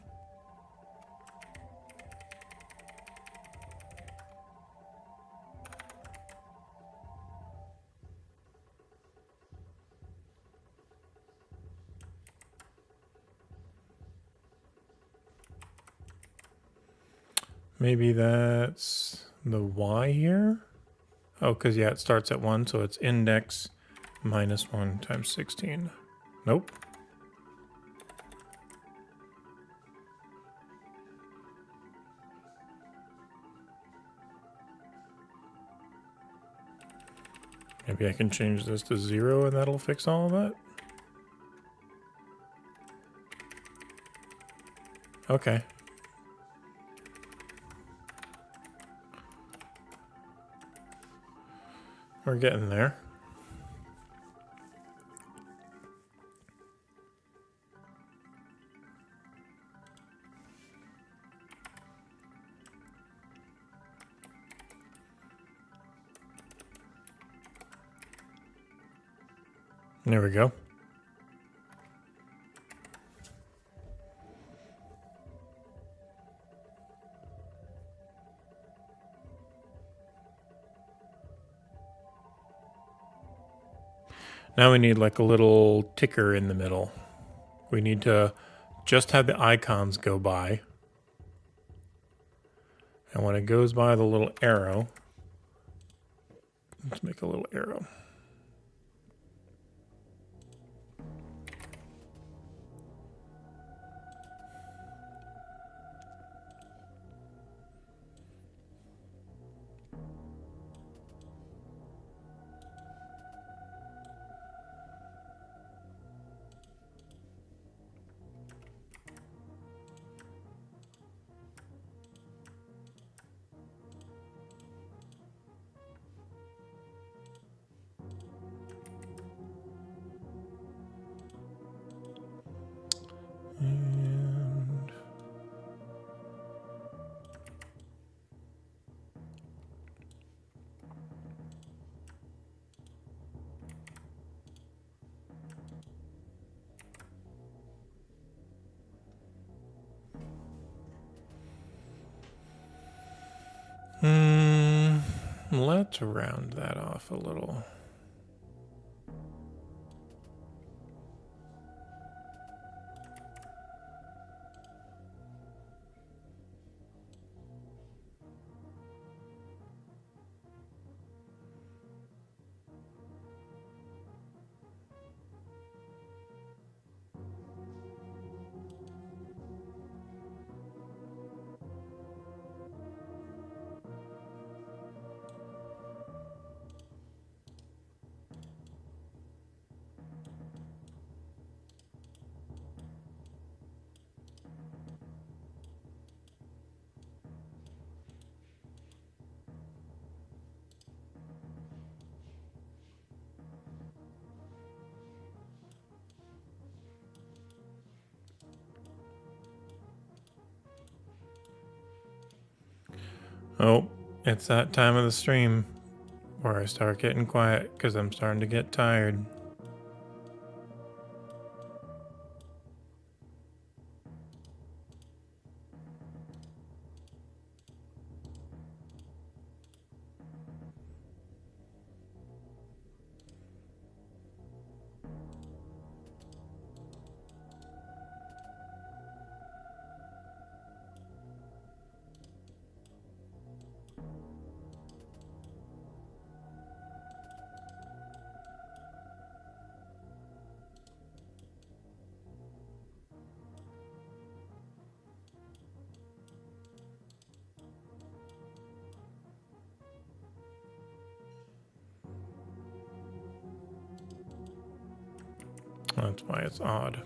Maybe that's the y here. Oh, because yeah, it starts at 1, so it's index minus 1 times 16. Nope. Maybe I can change this to 0 and that'll fix all of that. Okay. We're getting there. There we go. Now we need like a little ticker in the middle. We need to just have the icons go by. And when it goes by the little arrow, let's make a little arrow. And let's round that off a little. Oh, it's that time of the stream where I start getting quiet because I'm starting to get tired. That's why it's odd.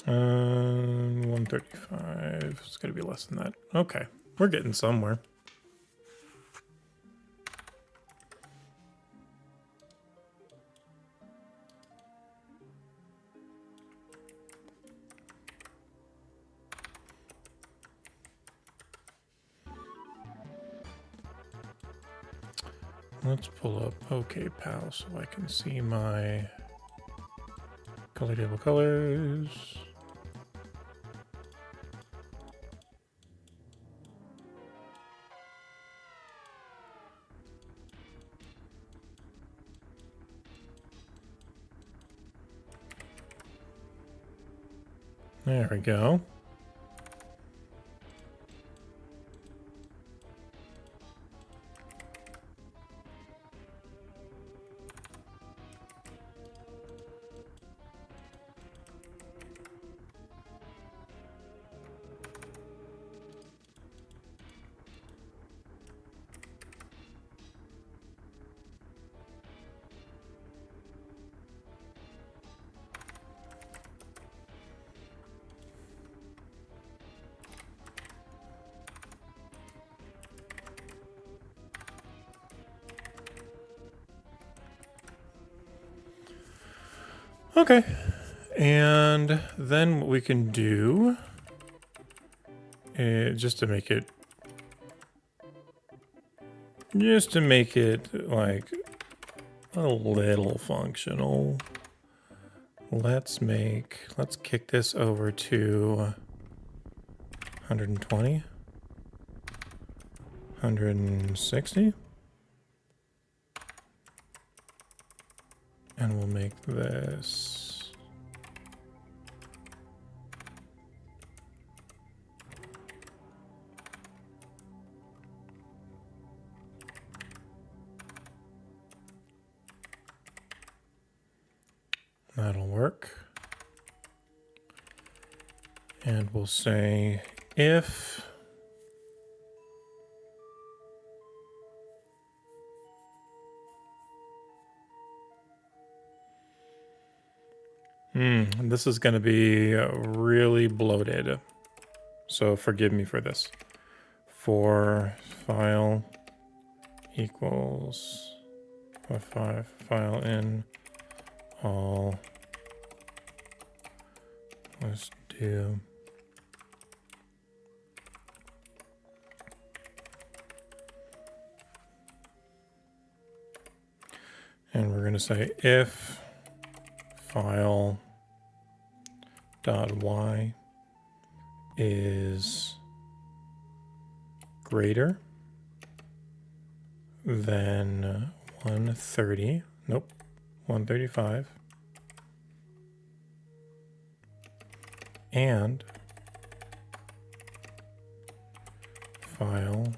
Um, 135. It's gonna be less than that. Okay, we're getting somewhere. Let's pull up OK Pal so I can see my color table colors. There we go. Okay, and then what we can do is just to make it like a little functional. Let's kick this over to 120, 160. And we'll make this that'll work. And we'll say if this is going to be really bloated, so forgive me for this. For file equals file in all, let's do and we're going to say if file dot y is greater than 130. Nope, 135. And file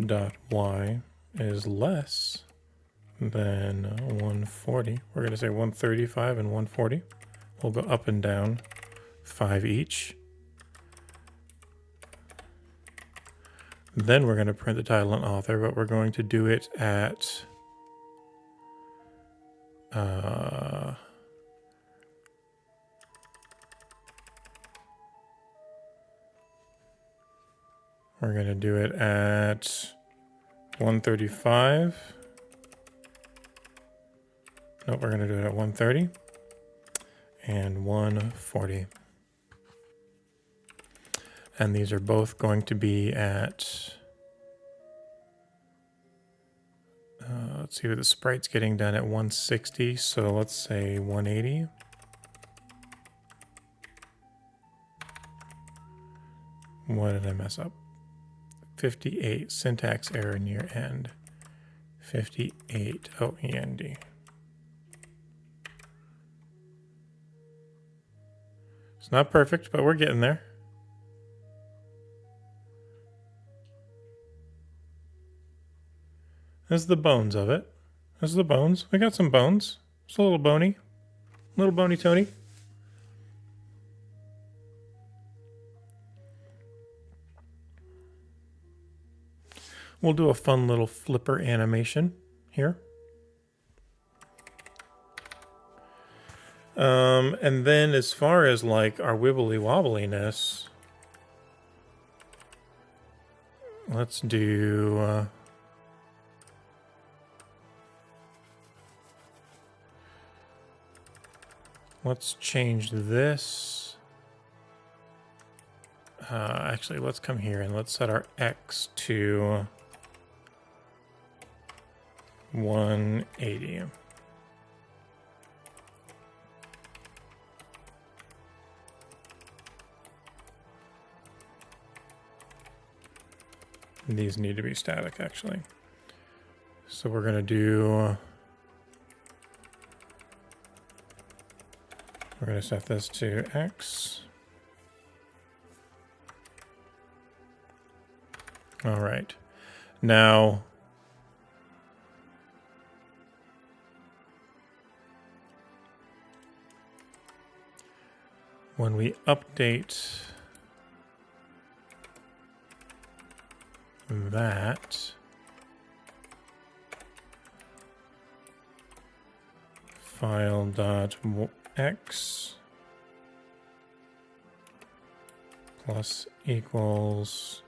dot y is less than 140. We're going to say 135 and 140. We'll go up and down 5 each. Then we're going to print the title and author, but we're going to do it at we're going to do it at 135. Nope, we're going to do it at 130 and 140. And these are both going to be at, let's see, the sprite's getting done at 160, so let's say 180. What did I mess up? 58, syntax error near end. 58, OEND. It's not perfect, but we're getting there. There's the bones of it. There's the bones. We got some bones. It's a little bony. Little bony Tony. We'll do a fun little flipper animation here. And then as far as like our wibbly wobbliness, let's do let's change this. Actually, let's come here and let's set our X to 180. These need to be static, actually. So we're going to do... We're going to set this to X. All right. Now... when we update that, file.x plus equals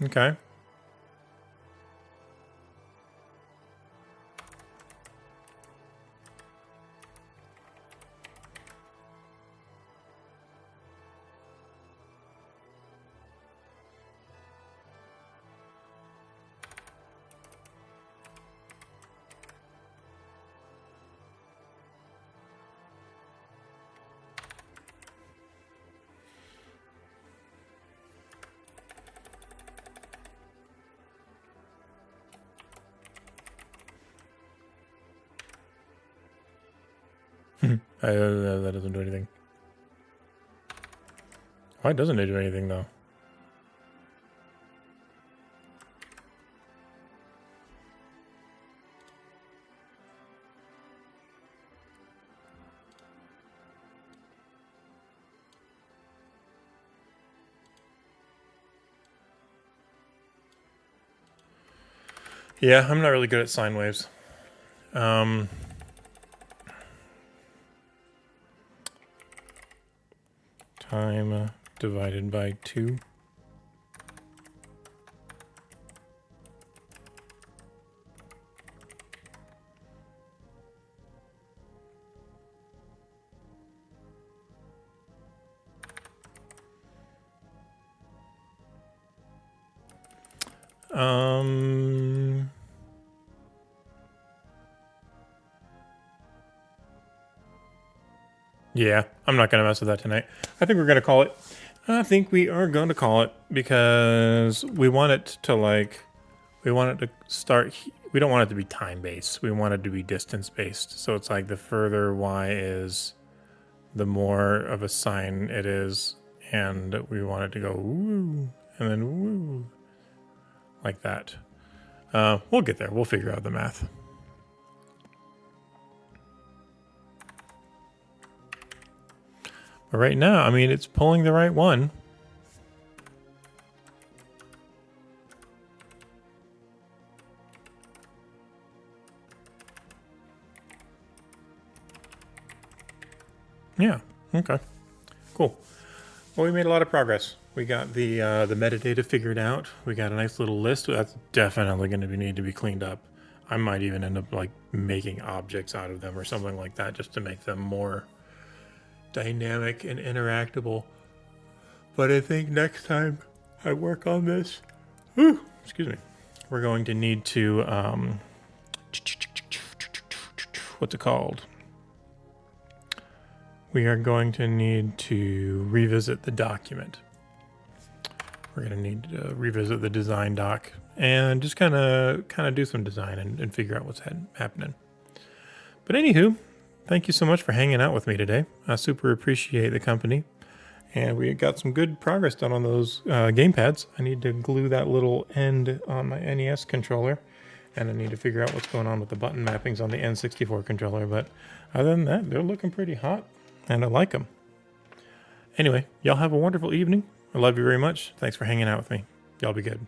okay. That doesn't do anything. Why doesn't it do anything, though? Yeah, I'm not really good at sine waves. Time divided by 2. Yeah, I'm not going to mess with that tonight. I think we're going to call it. I think we are going to call it because we want it to we want it to start. We don't want it to be time based. We want it to be distance based. So it's like the further y is, the more of a sign it is. And we want it to go woo and then woo like that. We'll get there. We'll figure out the math. But right now, I mean, it's pulling the right one. Yeah, okay. Cool. Well, we made a lot of progress. We got the metadata figured out. We got a nice little list. That's definitely going to need to be cleaned up. I might even end up like making objects out of them or something like that just to make them more dynamic and interactable. But I think next time I work on this, excuse me, we're going to need to what's it called? We are going to need to revisit the document. We're going to need to revisit the design doc and just kind of do some design and figure out what's happening. But anywho, thank you so much for hanging out with me today. I super appreciate the company. And we got some good progress done on those gamepads. I need to glue that little end on my NES controller. And I need to figure out what's going on with the button mappings on the N64 controller. But other than that, they're looking pretty hot. And I like them. Anyway, y'all have a wonderful evening. I love you very much. Thanks for hanging out with me. Y'all be good.